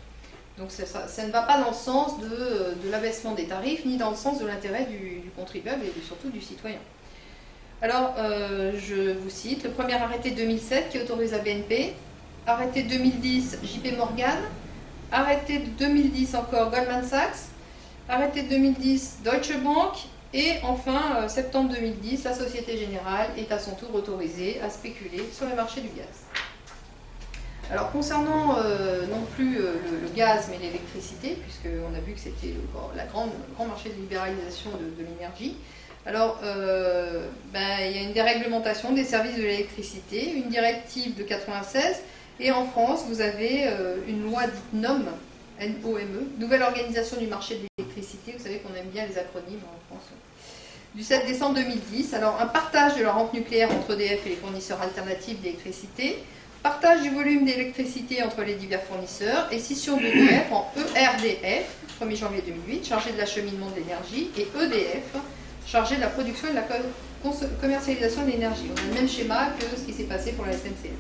Donc ça ne va pas dans le sens de l'abaissement des tarifs, ni dans le sens de l'intérêt du contribuable et surtout du citoyen. Alors, je vous cite le premier arrêté 2007 qui autorise la BNP, arrêté 2010 JP Morgan, arrêté de 2010 encore Goldman Sachs, arrêté de 2010 Deutsche Bank et enfin, septembre 2010, la Société Générale est à son tour autorisée à spéculer sur le marché du gaz. Alors, concernant non plus le gaz mais l'électricité, puisqu'on a vu que c'était le grand marché de libéralisation de l'énergie, alors, il y a une déréglementation des services de l'électricité, une directive de 96, et en France, vous avez une loi dite NOM, N-O-M-E, Nouvelle Organisation du Marché de l'électricité, vous savez qu'on aime bien les acronymes en France, du 7 décembre 2010. Alors, un partage de la rente nucléaire entre EDF et les fournisseurs alternatifs d'électricité, partage du volume d'électricité entre les divers fournisseurs, et scission d'EDF en ERDF, 1er janvier 2008, chargé de l'acheminement de l'énergie, et EDF, chargé de la production et de la commercialisation de l'énergie. On a le même schéma que ce qui s'est passé pour la SNCF.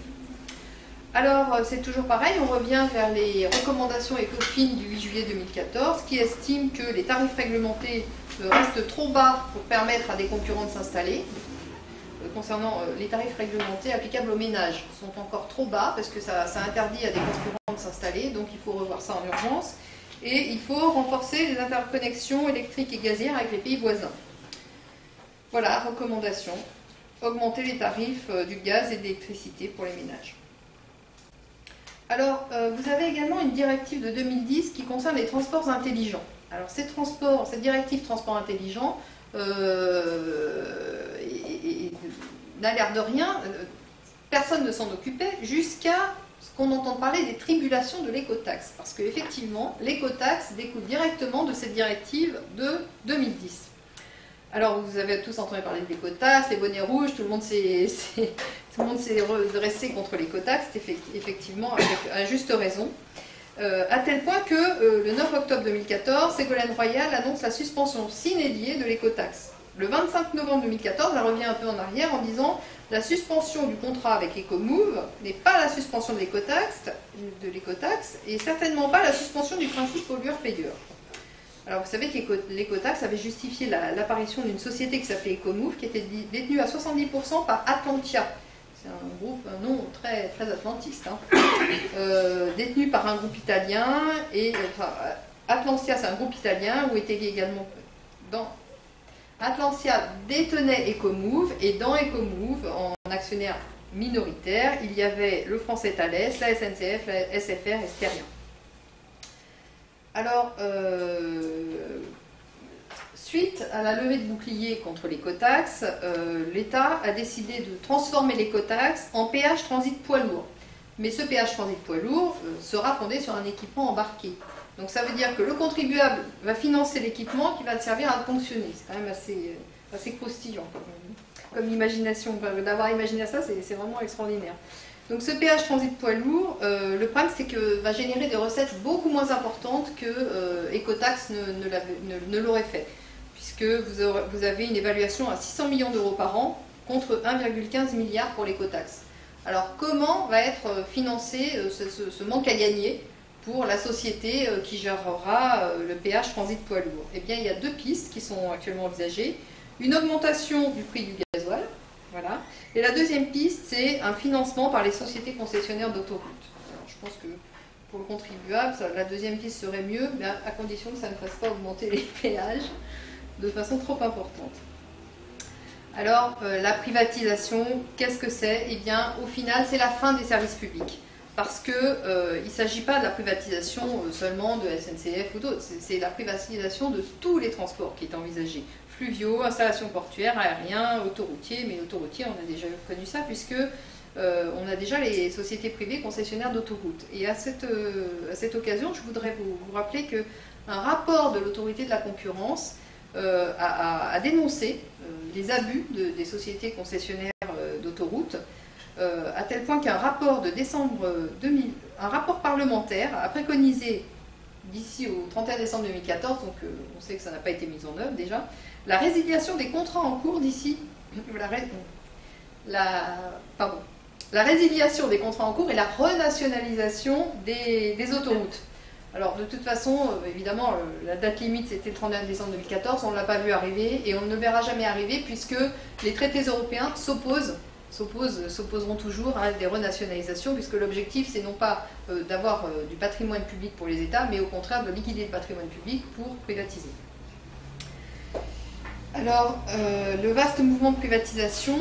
Alors, c'est toujours pareil, on revient vers les recommandations ECOFIN du 8 juillet 2014 qui estiment que les tarifs réglementés restent trop bas pour permettre à des concurrents de s'installer. Concernant les tarifs réglementés applicables aux ménages, sont encore trop bas parce que ça interdit à des concurrents de s'installer, donc il faut revoir ça en urgence. Et il faut renforcer les interconnexions électriques et gazières avec les pays voisins. Voilà, recommandation, augmenter les tarifs du gaz et de l'électricité pour les ménages. Alors, vous avez également une directive de 2010 qui concerne les transports intelligents. Alors, cette directive transport intelligent n'a l'air de rien, personne ne s'en occupait jusqu'à ce qu'on entende parler des tribulations de l'écotaxe. Parce qu'effectivement, l'écotaxe découle directement de cette directive de 2010. Alors, vous avez tous entendu parler de l'écotaxe, les bonnets rouges, tout le monde s'est dressé contre l'écotaxe, effectivement, avec à juste raison. À tel point que le 9 octobre 2014, Ségolène Royal annonce la suspension sine die de l'écotaxe. Le 25 novembre 2014, elle revient un peu en arrière en disant la suspension du contrat avec Ecomove n'est pas la suspension de l'écotaxe et certainement pas la suspension du principe pollueur-payeur. Alors vous savez que l'écotaxe avait justifié l'apparition d'une société qui s'appelait Ecomove, qui était détenue à 70% par Atlantia. C'est un nom très, très atlantiste, hein. Détenu par un groupe italien, et Atlantia c'est un groupe italien où était également Atlantia détenait Ecomove, et dans Ecomove, en actionnaire minoritaire, il y avait le français Thales, la SNCF, la SFR et Steria. Alors, suite à la levée de bouclier contre l'écotaxe, l'État a décidé de transformer l'écotaxe en péage transit poids lourd. Mais ce péage transit poids lourd sera fondé sur un équipement embarqué. Donc ça veut dire que le contribuable va financer l'équipement qui va le servir à fonctionner. C'est quand même assez croustillant comme imagination. D'avoir imaginé ça, c'est vraiment extraordinaire. Donc ce péage transit poids lourd, le problème c'est que va générer des recettes beaucoup moins importantes que Ecotax ne l'aurait fait, puisque vous avez une évaluation à 600 millions d'euros par an contre 1,15 milliard pour l'Ecotax. Alors comment va être financé ce manque à gagner pour la société qui gérera le péage transit poids lourd? Eh bien il y a deux pistes qui sont actuellement envisagées. Une augmentation du prix du gasoil. Voilà. Et la deuxième piste, c'est un financement par les sociétés concessionnaires d'autoroutes. Je pense que pour le contribuable, la deuxième piste serait mieux, mais à condition que ça ne fasse pas augmenter les péages de façon trop importante. Alors, la privatisation, qu'est-ce que c'est? Eh bien, au final, c'est la fin des services publics. Parce qu'il ne s'agit pas de la privatisation seulement de SNCF ou d'autres, c'est la privatisation de tous les transports qui est envisagée. Fluviaux, installations portuaires, aériens, autoroutiers, mais autoroutiers, on a déjà connu ça puisque on a déjà les sociétés privées concessionnaires d'autoroutes. Et à cette occasion, je voudrais vous rappeler qu'un rapport de l'autorité de la concurrence a dénoncé les abus des sociétés concessionnaires d'autoroutes, à tel point qu'un rapport de décembre 2000, un rapport parlementaire a préconisé d'ici au 31 décembre 2014, donc on sait que ça n'a pas été mis en œuvre déjà, la résiliation des contrats en cours d'ici, la résiliation des contrats en cours et la renationalisation des autoroutes. Alors de toute façon, évidemment, la date limite c'était le 31 décembre 2014, on ne l'a pas vu arriver et on ne le verra jamais arriver puisque les traités européens s'opposeront toujours à des renationalisations, puisque l'objectif c'est non pas d'avoir du patrimoine public pour les États, mais au contraire de liquider le patrimoine public pour privatiser. Alors, le vaste mouvement de privatisation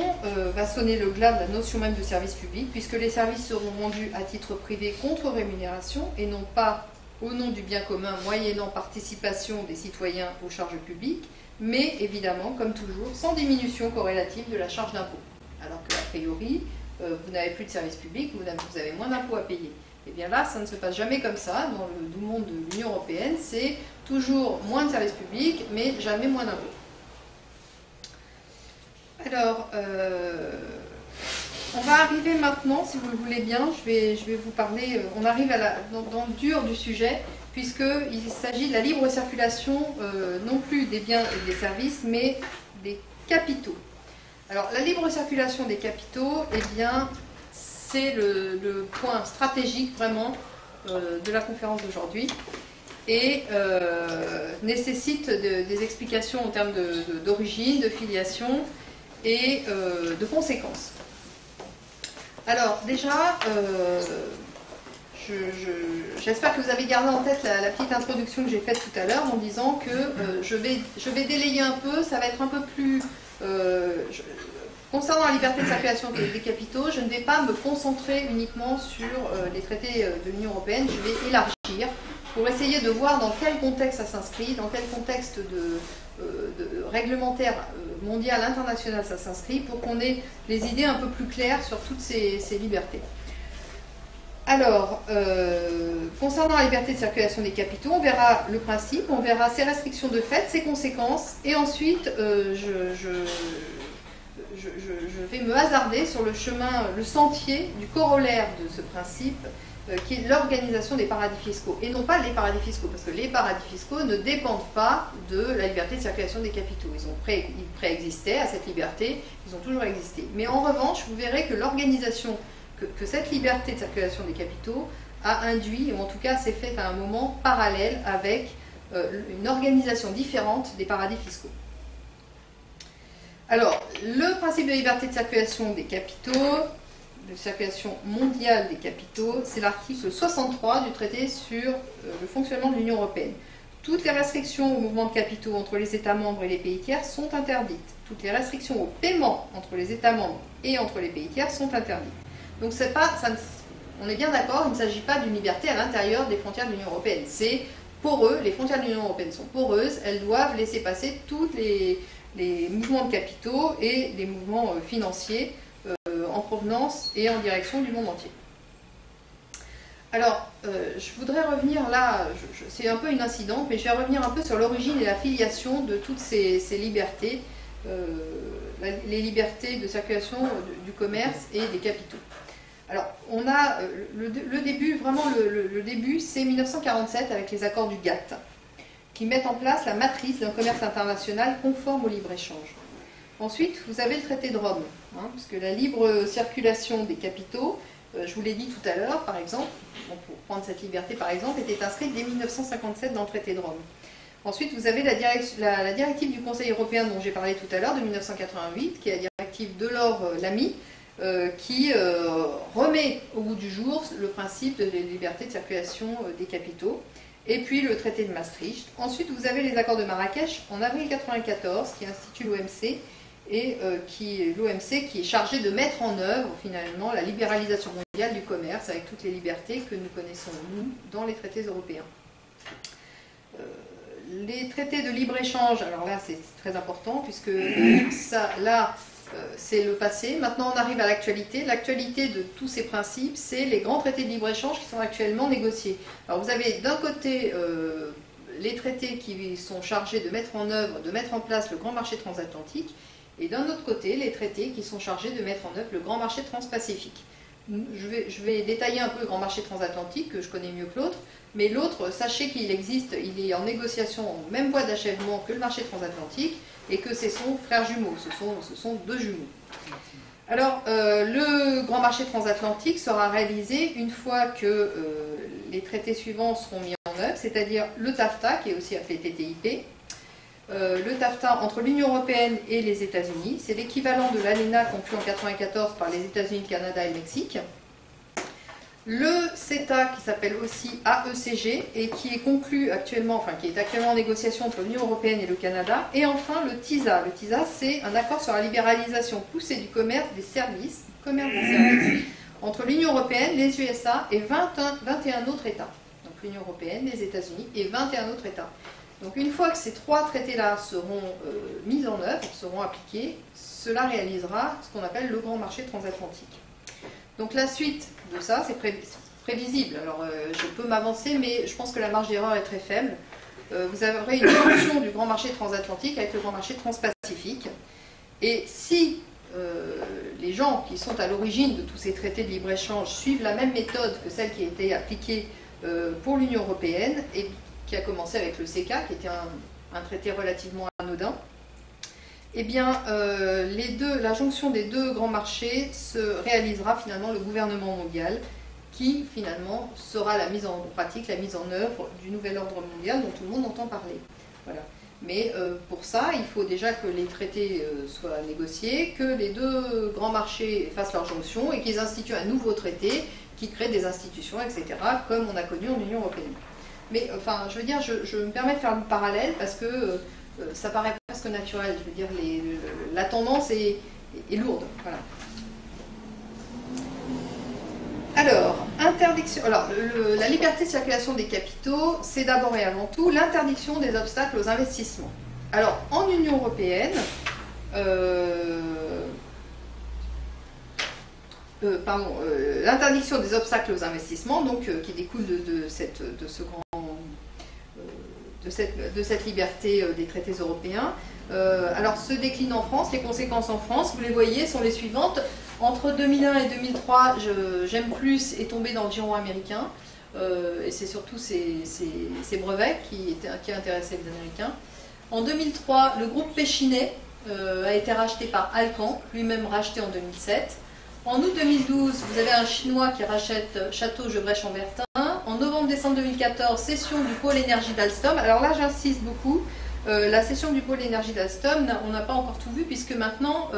va sonner le glas de la notion même de service public, puisque les services seront rendus à titre privé contre rémunération et non pas au nom du bien commun moyennant participation des citoyens aux charges publiques, mais évidemment, comme toujours, sans diminution corrélative de la charge d'impôt. Alors qu'a priori, vous n'avez plus de service public, vous avez moins d'impôts à payer. Et bien là, ça ne se passe jamais comme ça dans le doux monde de l'Union européenne, c'est toujours moins de services publics, mais jamais moins d'impôts. Alors, on va arriver maintenant, si vous le voulez bien, je vais vous parler, on arrive dans le dur du sujet, puisqu'il s'agit de la libre circulation, non plus des biens et des services, mais des capitaux. Alors, la libre circulation des capitaux, eh bien, c'est le point stratégique vraiment de la conférence d'aujourd'hui et nécessite des explications en termes d'origine, de filiation et de conséquences. Alors, déjà, j'espère que vous avez gardé en tête la petite introduction que j'ai faite tout à l'heure en disant que je vais délayer un peu, ça va être un peu plus... concernant la liberté de circulation des capitaux, je ne vais pas me concentrer uniquement sur les traités de l'Union européenne, je vais élargir pour essayer de voir dans quel contexte ça s'inscrit, dans quel contexte réglementaire mondial, international ça s'inscrit, pour qu'on ait les idées un peu plus claires sur toutes ces libertés. Alors, concernant la liberté de circulation des capitaux, on verra le principe, on verra ses restrictions de fait, ses conséquences, et ensuite je vais me hasarder sur le sentier du corollaire de ce principe, qui est l'organisation des paradis fiscaux, et non pas les paradis fiscaux, parce que les paradis fiscaux ne dépendent pas de la liberté de circulation des capitaux. Ils préexistaient à cette liberté, ils ont toujours existé. Mais en revanche, vous verrez que l'organisation, que cette liberté de circulation des capitaux a induit, ou en tout cas s'est faite à un moment parallèle avec une organisation différente des paradis fiscaux. Alors, le principe de liberté de circulation des capitaux, de circulation mondiale des capitaux, c'est l'article 63 du traité sur le fonctionnement de l'Union européenne. Toutes les restrictions au mouvement de capitaux entre les États membres et les pays tiers sont interdites. Toutes les restrictions au paiement entre les États membres et entre les pays tiers sont interdites. Donc on est bien d'accord, il ne s'agit pas d'une liberté à l'intérieur des frontières de l'Union européenne. C'est poreux, les frontières de l'Union européenne sont poreuses, elles doivent laisser passer tous les mouvements de capitaux et les mouvements financiers en provenance et en direction du monde entier. Alors, je voudrais revenir là, c'est un peu une incidente, mais je vais revenir un peu sur l'origine et la filiation de toutes ces libertés, les libertés de circulation du commerce et des capitaux. Alors, on a le début, vraiment le début, c'est 1947 avec les accords du GATT, qui mettent en place la matrice d'un commerce international conforme au libre-échange. Ensuite, vous avez le traité de Rome, puisque la libre circulation des capitaux, je vous l'ai dit tout à l'heure, par exemple, pour prendre cette liberté par exemple, était inscrite dès 1957 dans le traité de Rome. Ensuite, vous avez la directive du Conseil européen dont j'ai parlé tout à l'heure, de 1988, qui est la directive Delors-Lamy, qui remet au goût du jour le principe de la liberté de circulation des capitaux. Et puis le traité de Maastricht. Ensuite, vous avez les accords de Marrakech en avril 1994, qui institue l'OMC, et l'OMC qui est chargé de mettre en œuvre finalement la libéralisation mondiale du commerce avec toutes les libertés que nous connaissons, nous, dans les traités européens. Les traités de libre-échange, alors là c'est très important puisque ça, là c'est le passé. Maintenant on arrive à l'actualité. L'actualité de tous ces principes, c'est les grands traités de libre-échange qui sont actuellement négociés. Alors vous avez d'un côté les traités qui sont chargés de mettre en œuvre, de mettre en place le grand marché transatlantique, et d'un autre côté les traités qui sont chargés de mettre en œuvre le grand marché transpacifique. Je vais détailler un peu le grand marché transatlantique, que je connais mieux que l'autre, mais l'autre, sachez qu'il existe, il est en négociation, en même voie d'achèvement que le marché transatlantique, et que c'est son frère jumeau, ce sont deux jumeaux. Alors, le grand marché transatlantique sera réalisé une fois que les traités suivants seront mis en œuvre, c'est-à-dire le TAFTA, qui est aussi appelé TTIP, le TAFTA entre l'Union européenne et les États-Unis, c'est l'équivalent de l'ALENA conclu en 1994 par les États-Unis, le Canada et le Mexique. Le CETA, qui s'appelle aussi AECG, et qui est conclu actuellement, enfin qui est actuellement en négociation entre l'Union européenne et le Canada. Et enfin le TISA. Le TISA, c'est un accord sur la libéralisation poussée du commerce des services, entre l'Union européenne, les USA et 21 autres États. Donc l'Union européenne, les États-Unis et 21 autres États. Donc une fois que ces trois traités-là seront mis en œuvre, seront appliqués, cela réalisera ce qu'on appelle le grand marché transatlantique. Donc la suite de ça, c'est prévisible. Alors je peux m'avancer, mais je pense que la marge d'erreur est très faible. Vous aurez une jonction du grand marché transatlantique avec le grand marché transpacifique. Et si les gens qui sont à l'origine de tous ces traités de libre-échange suivent la même méthode que celle qui a été appliquée pour l'Union européenne, et qui a commencé avec le CECA, qui était un traité relativement anodin, eh bien, la jonction des deux grands marchés se réalisera finalement le gouvernement mondial, qui finalement sera la mise en pratique, la mise en œuvre du nouvel ordre mondial dont tout le monde entend parler. Voilà. Mais pour ça, il faut déjà que les traités soient négociés, que les deux grands marchés fassent leur jonction et qu'ils instituent un nouveau traité qui crée des institutions, etc., comme on a connu en Union européenne. Mais enfin, je veux dire, je me permets de faire le parallèle parce que ça paraît presque naturel. Je veux dire, la tendance est lourde. Voilà. Alors, interdiction. Alors, la liberté de circulation des capitaux, c'est d'abord et avant tout l'interdiction des obstacles aux investissements. Alors, en Union européenne, l'interdiction des obstacles aux investissements, donc qui découle de cette liberté des traités européens. Alors se décline en France, les conséquences en France, vous les voyez, sont les suivantes. Entre 2001 et 2003, J'aime plus est tombé dans le giron américain, et c'est surtout ces brevets qui intéressaient les Américains. En 2003, le groupe Péchinet a été racheté par Alcan, lui-même racheté en 2007. En août 2012, vous avez un Chinois qui rachète Château Gevrey-Chambertin. En novembre-décembre 2014, cession du pôle énergie d'Alstom. Alors là, j'insiste beaucoup. La cession du pôle énergie d'Alstom, on n'a pas encore tout vu, puisque maintenant,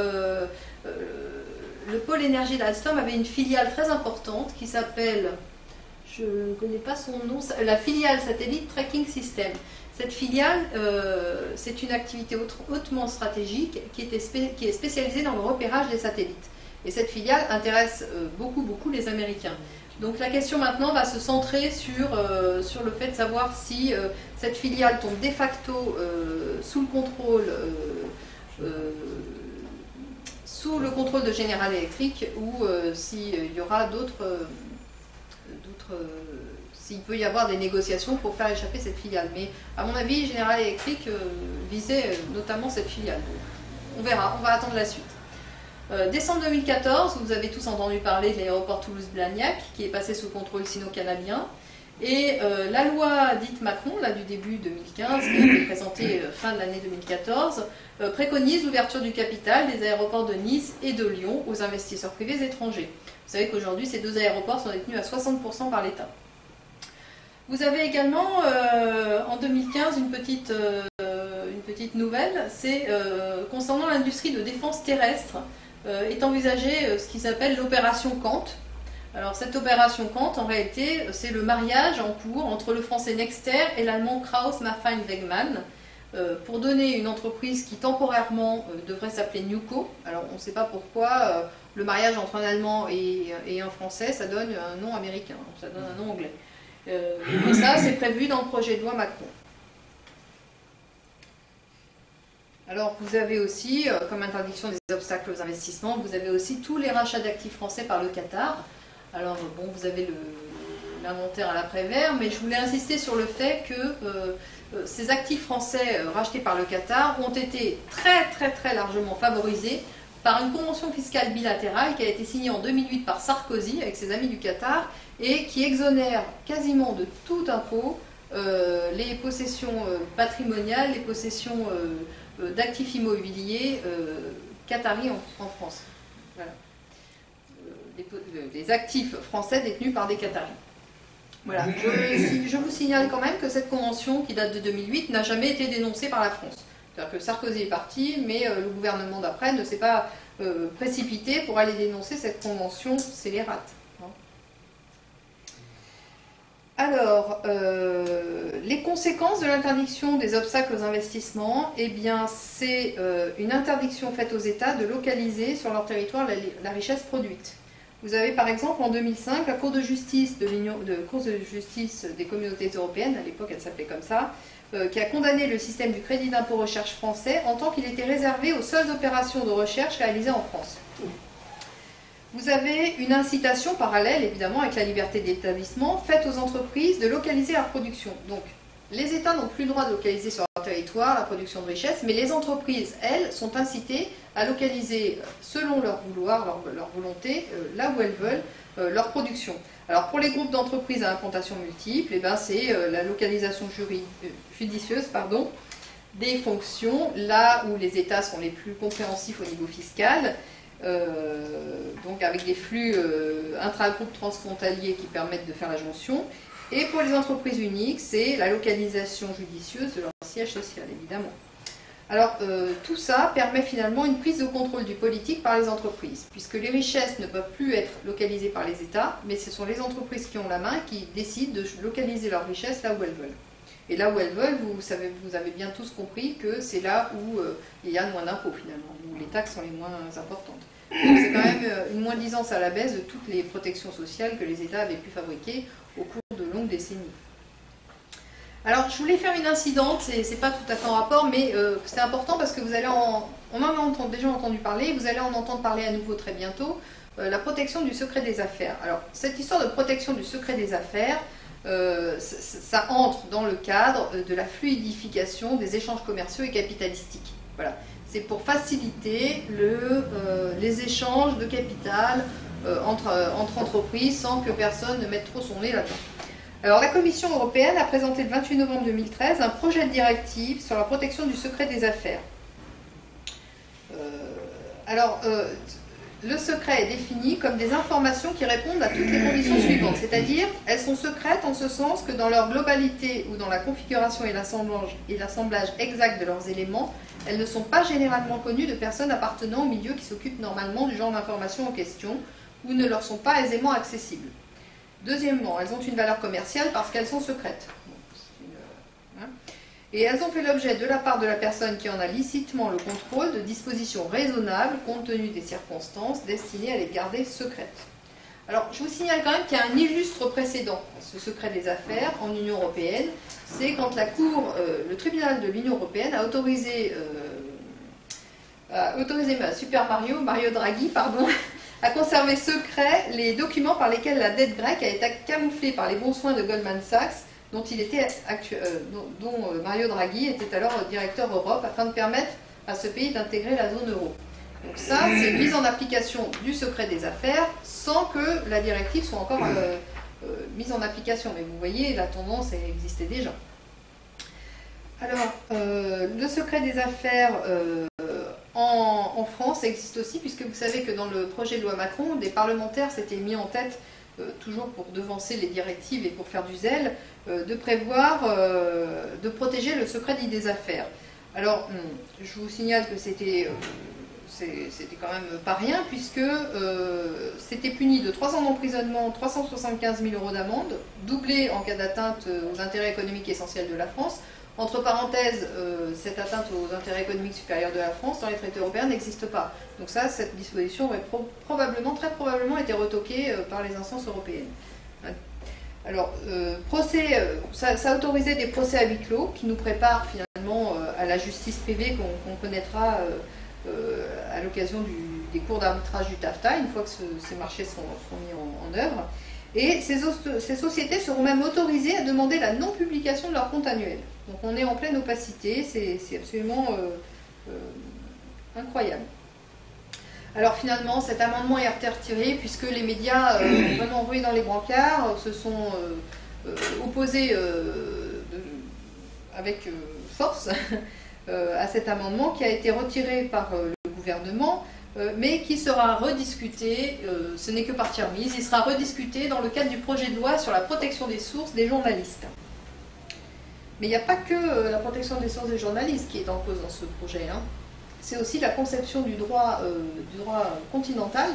le pôle énergie d'Alstom avait une filiale très importante qui s'appelle, je ne connais pas son nom, la filiale Satellite Tracking System. Cette filiale, c'est une activité hautement stratégique qui est spécialisée dans le repérage des satellites. Et cette filiale intéresse beaucoup les Américains. Donc la question maintenant va se centrer sur le fait de savoir si cette filiale tombe de facto sous le contrôle de General Electric, ou s'il y aura s'il peut y avoir des négociations pour faire échapper cette filiale. Mais à mon avis, General Electric visait notamment cette filiale. Donc, on verra, on va attendre la suite. Décembre 2014, vous avez tous entendu parler de l'aéroport Toulouse-Blagnac, qui est passé sous contrôle sino-canadien. Et la loi dite Macron, là du début 2015, qui a été présentée fin de l'année 2014, préconise l'ouverture du capital des aéroports de Nice et de Lyon aux investisseurs privés étrangers. Vous savez qu'aujourd'hui, ces deux aéroports sont détenus à 60% par l'État. Vous avez également, en 2015, une petite nouvelle, c'est concernant l'industrie de défense terrestre, est envisagée ce qui s'appelle l'opération Kant. Alors cette opération Kant, en réalité, c'est le mariage en cours entre le français Nexter et l'allemand Krauss Maffei Wegmann, pour donner une entreprise qui temporairement devrait s'appeler Newco. Alors on ne sait pas pourquoi le mariage entre un allemand et un français, ça donne un nom américain, ça donne un nom anglais. Et ça, c'est prévu dans le projet de loi Macron. Alors vous avez aussi, comme interdiction des obstacles aux investissements, vous avez aussi tous les rachats d'actifs français par le Qatar. Alors bon, vous avez l'inventaire à l'après-vert, mais je voulais insister sur le fait que ces actifs français rachetés par le Qatar ont été très largement favorisés par une convention fiscale bilatérale qui a été signée en 2008 par Sarkozy avec ses amis du Qatar et qui exonère quasiment de tout impôt les possessions patrimoniales, les possessions d'actifs immobiliers qataris en France. Voilà. Les actifs français détenus par des Qataris. Voilà. Je vous signale quand même que cette convention, qui date de 2008, n'a jamais été dénoncée par la France. C'est-à-dire que Sarkozy est parti, mais le gouvernement d'après ne s'est pas précipité pour aller dénoncer cette convention scélérate. Alors, les conséquences de l'interdiction des obstacles aux investissements, eh bien, c'est une interdiction faite aux États de localiser sur leur territoire la richesse produite. Vous avez par exemple en 2005 la Cour de justice des communautés européennes, à l'époque elle s'appelait comme ça, qui a condamné le système du crédit d'impôt recherche français en tant qu'il était réservé aux seules opérations de recherche réalisées en France. Vous avez une incitation parallèle, évidemment, avec la liberté d'établissement, faite aux entreprises de localiser leur production. Donc, les États n'ont plus le droit de localiser sur leur territoire la production de richesse, mais les entreprises, elles, sont incitées à localiser, selon leur vouloir, leur volonté, là où elles veulent, leur production. Alors, pour les groupes d'entreprises à implantation multiple, eh ben, c'est la localisation judicieuse des fonctions, là où les États sont les plus compréhensifs au niveau fiscal, donc avec des flux intragroupes transfrontaliers qui permettent de faire la jonction. Et pour les entreprises uniques, c'est la localisation judicieuse de leur siège social, évidemment. Alors, tout ça permet finalement une prise de contrôle du politique par les entreprises, puisque les richesses ne peuvent plus être localisées par les États, mais ce sont les entreprises qui ont la main qui décident de localiser leurs richesses là où elles veulent. Et là où elles veulent, vous avez bien tous compris que c'est là où il y a moins d'impôts finalement, où les taxes sont les moins importantes. Donc c'est quand même une moins-disance à la baisse de toutes les protections sociales que les États avaient pu fabriquer au cours de longues décennies. Alors je voulais faire une incidente, c'est pas tout à fait en rapport, mais c'est important parce que on en a déjà entendu parler, vous allez en entendre parler à nouveau très bientôt, la protection du secret des affaires. Alors cette histoire de protection du secret des affaires, ça entre dans le cadre de la fluidification des échanges commerciaux et capitalistiques. Voilà. C'est pour faciliter les échanges de capital entre entreprises sans que personne ne mette trop son nez là-dedans. Alors la Commission européenne a présenté le 28 novembre 2013 un projet de directive sur la protection du secret des affaires. Le secret est défini comme des informations qui répondent à toutes les conditions suivantes, c'est-à-dire elles sont secrètes en ce sens que dans leur globalité ou dans la configuration et l'assemblage exact de leurs éléments, elles ne sont pas généralement connues de personnes appartenant au milieu qui s'occupent normalement du genre d'information en question ou ne leur sont pas aisément accessibles. Deuxièmement, elles ont une valeur commerciale parce qu'elles sont secrètes. Et elles ont fait l'objet de la part de la personne qui en a licitement le contrôle de dispositions raisonnables compte tenu des circonstances destinées à les garder secrètes. Alors, je vous signale quand même qu'il y a un illustre précédent à ce secret des affaires en Union européenne. C'est quand le tribunal de l'Union européenne a autorisé Super Mario Draghi, à conserver secret les documents par lesquels la dette grecque a été camouflée par les bons soins de Goldman Sachs, dont Mario Draghi était alors directeur Europe, afin de permettre à ce pays d'intégrer la zone euro. Donc ça, c'est une mise en application du secret des affaires sans que la directive soit encore mise en application. Mais vous voyez, la tendance elle existait déjà. Alors, le secret des affaires en France existe aussi, puisque vous savez que dans le projet de loi Macron, des parlementaires s'étaient mis en tête, toujours pour devancer les directives et pour faire du zèle, de prévoir, de protéger le secret des affaires. Alors, je vous signale que c'était quand même pas rien, puisque c'était puni de 3 ans d'emprisonnement, 375 000 € d'amende, doublé en cas d'atteinte aux intérêts économiques essentiels de la France. Entre parenthèses, cette atteinte aux intérêts économiques supérieurs de la France dans les traités européens n'existe pas. Donc ça, cette disposition aurait très probablement été retoquée par les instances européennes. Alors, ça autorisait des procès à huis clos qui nous préparent finalement à la justice privée qu'on connaîtra à l'occasion des cours d'arbitrage du TAFTA, une fois que ces marchés seront mis en œuvre. Et ces sociétés seront même autorisées à demander la non-publication de leur compte annuel. Donc on est en pleine opacité, c'est absolument incroyable. Alors finalement, cet amendement est retiré puisque les médias, vraiment rués dans les brancards, se sont opposés avec force à cet amendement qui a été retiré par le gouvernement, mais qui sera rediscuté, ce n'est que partie remise, il sera rediscuté dans le cadre du projet de loi sur la protection des sources des journalistes. Mais il n'y a pas que la protection des sources des journalistes qui est en cause dans ce projet, hein. C'est aussi la conception du droit continental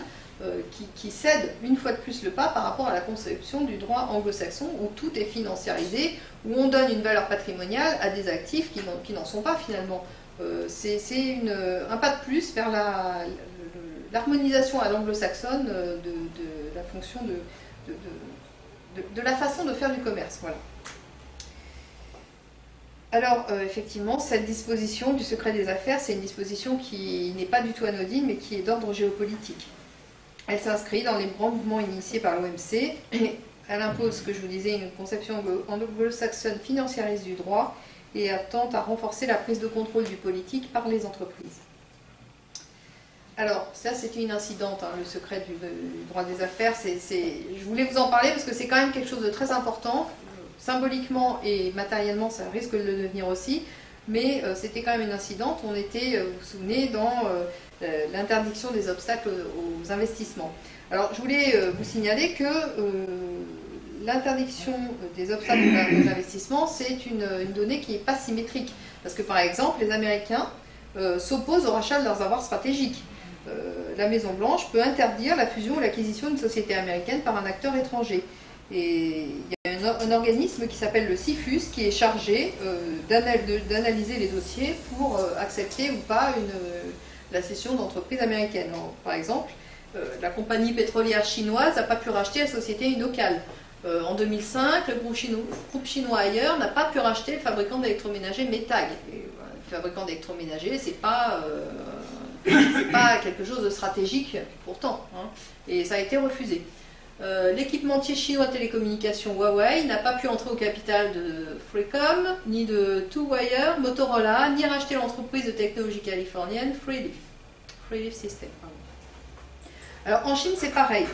qui cède une fois de plus le pas par rapport à la conception du droit anglo-saxon où tout est financiarisé, où on donne une valeur patrimoniale à des actifs qui n'en sont pas finalement. C'est un pas de plus vers l'harmonisation à l'anglo-saxonne de la fonction de la façon de faire du commerce. Voilà. Alors, effectivement, cette disposition du secret des affaires, c'est une disposition qui n'est pas du tout anodine, mais qui est d'ordre géopolitique. Elle s'inscrit dans les grands mouvements initiés par l'OMC, et elle impose, ce que je vous disais, une conception anglo-saxonne financiariste du droit, et elle tente à renforcer la prise de contrôle du politique par les entreprises. Alors, ça c'était une incidente, hein, le secret du droit des affaires. Je voulais vous en parler parce que c'est quand même quelque chose de très important. Symboliquement et matériellement, ça risque de le devenir aussi, mais c'était quand même une incidente. On était, vous vous souvenez, dans l'interdiction des obstacles aux investissements. Alors, je voulais vous signaler que l'interdiction des obstacles aux investissements, c'est une donnée qui n'est pas symétrique. Parce que, par exemple, les Américains s'opposent au rachat de leurs avoirs stratégiques. La Maison-Blanche peut interdire la fusion ou l'acquisition d'une société américaine par un acteur étranger. Et il y a un organisme qui s'appelle le CIFUS qui est chargé d'analyser les dossiers pour accepter ou pas la cession d'entreprises américaines. Alors, par exemple, la compagnie pétrolière chinoise n'a pas pu racheter la société Innocal. En 2005, le groupe chinois ailleurs n'a pas pu racheter le fabricant d'électroménager Metag. Le fabricant d'électroménager, c'est pas quelque chose de stratégique pourtant, hein, et ça a été refusé. L'équipementier chinois de télécommunications Huawei n'a pas pu entrer au capital de Freecom, ni de Two-Wire, Motorola, ni racheter l'entreprise de technologie californienne Freelift System. Alors en Chine c'est pareil,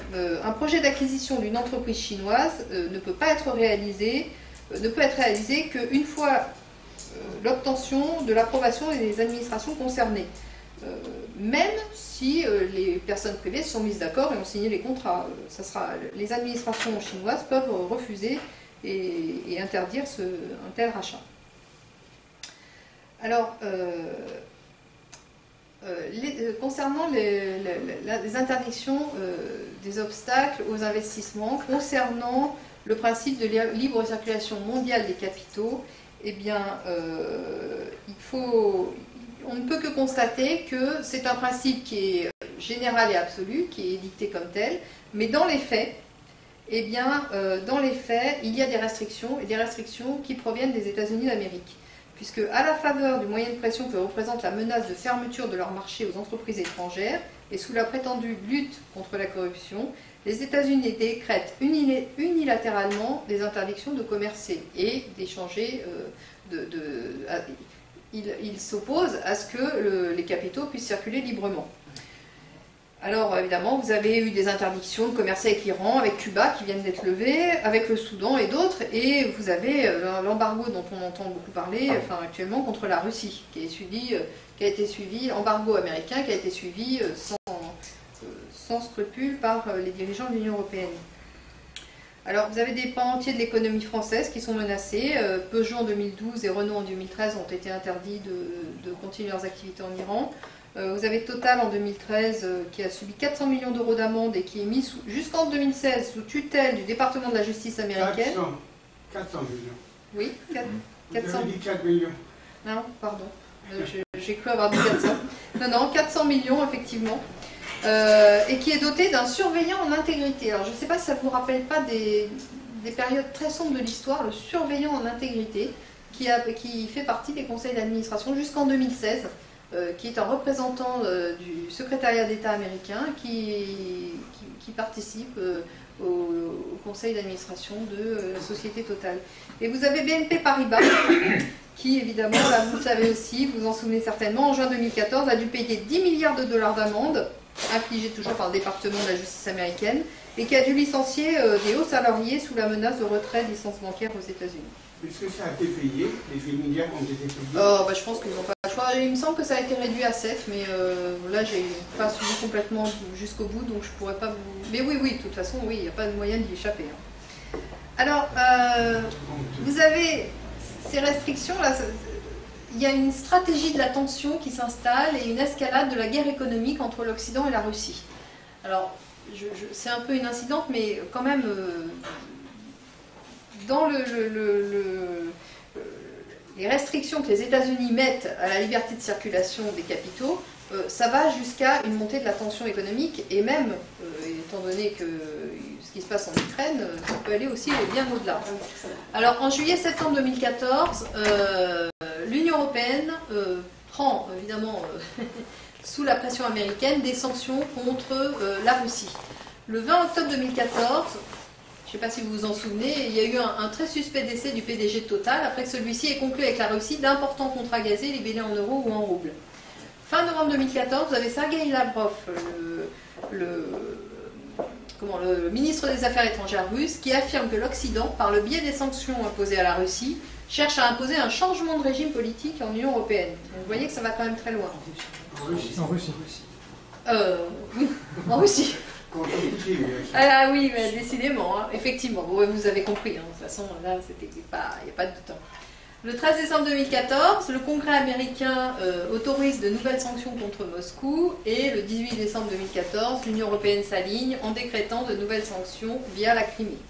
un projet d'acquisition d'une entreprise chinoise ne peut être réalisé qu'une fois l'obtention de l'approbation des administrations concernées. Même si les personnes privées se sont mises d'accord et ont signé les contrats. Les administrations chinoises peuvent refuser et interdire un tel rachat. Alors, concernant les interdictions des obstacles aux investissements, concernant le principe de libre circulation mondiale des capitaux, eh bien, on ne peut que constater que c'est un principe qui est général et absolu, qui est édicté comme tel, mais dans les faits, eh bien, il y a des restrictions, et des restrictions qui proviennent des États-Unis d'Amérique. Puisque, à la faveur du moyen de pression que représente la menace de fermeture de leur marché aux entreprises étrangères, et sous la prétendue lutte contre la corruption, les États-Unis décrètent unilatéralement des interdictions de commercer et d'échanger ils s'opposent à ce que les capitaux puissent circuler librement. Alors évidemment, vous avez eu des interdictions de commercer avec l'Iran, avec Cuba qui viennent d'être levées, avec le Soudan et d'autres, et vous avez l'embargo dont on entend beaucoup parler actuellement contre la Russie, qui a été suivi, embargo américain qui a été suivi sans scrupule par les dirigeants de l'Union européenne. Alors vous avez des pans entiers de l'économie française qui sont menacés. Peugeot en 2012 et Renault en 2013 ont été interdits de continuer leurs activités en Iran. Vous avez Total en 2013 qui a subi 400 millions d'euros d'amende et qui est mis jusqu'en 2016 sous tutelle du département de la justice américaine. 400 millions. Oui, 400. Vous avez dit 4 millions. Non, pardon. J'ai cru avoir dit 400. Non, 400 millions effectivement. Et qui est doté d'un surveillant en intégrité. Alors je ne sais pas si ça ne vous rappelle pas des périodes très sombres de l'histoire, le surveillant en intégrité, qui fait partie des conseils d'administration jusqu'en 2016. Qui est un représentant du secrétariat d'État américain qui participe au conseil d'administration de la société Total. Et vous avez BNP Paribas, qui évidemment, là vous le savez aussi, vous vous en souvenez certainement, en juin 2014 a dû payer 10 milliards de dollars d'amende, infligée toujours par le département de la justice américaine, et qui a dû licencier des hauts salariés sous la menace de retrait de licences bancaires aux États-Unis. Est-ce que ça a été payé? Les 10 milliards ont été payés? Je pense qu'ils n'ont pas le choix. Il me semble que ça a été réduit à 7, mais là, j'ai pas suivi complètement jusqu'au bout, donc je pourrais pas vous... Mais oui, de toute façon, oui, il n'y a pas de moyen d'y échapper. Hein. Alors, vous avez ces restrictions, là, il y a une stratégie de la tension qui s'installe et une escalade de la guerre économique entre l'Occident et la Russie. Alors, c'est un peu une incidente, mais quand même... dans les restrictions que les États-Unis mettent à la liberté de circulation des capitaux, ça va jusqu'à une montée de la tension économique et même, étant donné que ce qui se passe en Ukraine, ça peut aller aussi bien au-delà. Alors en juillet-septembre 2014, l'Union européenne prend évidemment sous la pression américaine des sanctions contre la Russie. Le 20 octobre 2014, je ne sais pas si vous vous en souvenez, il y a eu un très suspect décès du PDG de Total après que celui-ci ait conclu avec la Russie d'importants contrats gazés libellés en euros ou en roubles. Fin novembre 2014, vous avez Sergueï Lavrov, le ministre des Affaires étrangères russe, qui affirme que l'Occident, par le biais des sanctions imposées à la Russie, cherche à imposer un changement de régime politique en Union européenne. Donc vous voyez que ça va quand même très loin. En Russie. Oui, en Russie. Ah oui, mais décidément, hein, effectivement, vous avez compris, hein, de toute façon, là, il n'y a pas de doute. Le 13 décembre 2014, le Congrès américain autorise de nouvelles sanctions contre Moscou et le 18 décembre 2014, l'Union européenne s'aligne en décrétant de nouvelles sanctions via la Crimée.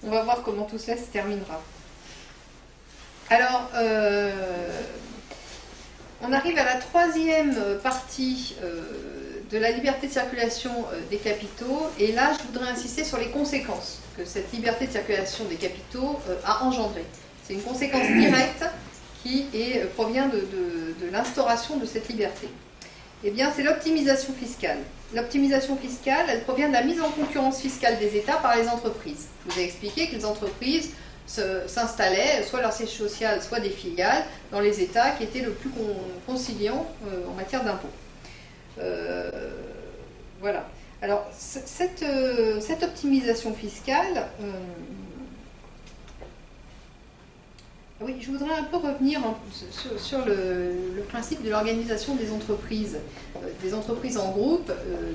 On va voir comment tout ça se terminera. Alors, on arrive à la troisième partie de la liberté de circulation des capitaux, et là je voudrais insister sur les conséquences que cette liberté de circulation des capitaux a engendré. C'est une conséquence directe qui provient de l'instauration de cette liberté. Eh bien, c'est l'optimisation fiscale. L'optimisation fiscale, elle provient de la mise en concurrence fiscale des États par les entreprises. Je vous ai expliqué que les entreprises s'installaient, soit leur siège social, soit des filiales, dans les États qui étaient le plus conciliants en matière d'impôts. Voilà. Alors, cette optimisation fiscale, oui, je voudrais un peu revenir sur le principe de l'organisation des entreprises en groupe,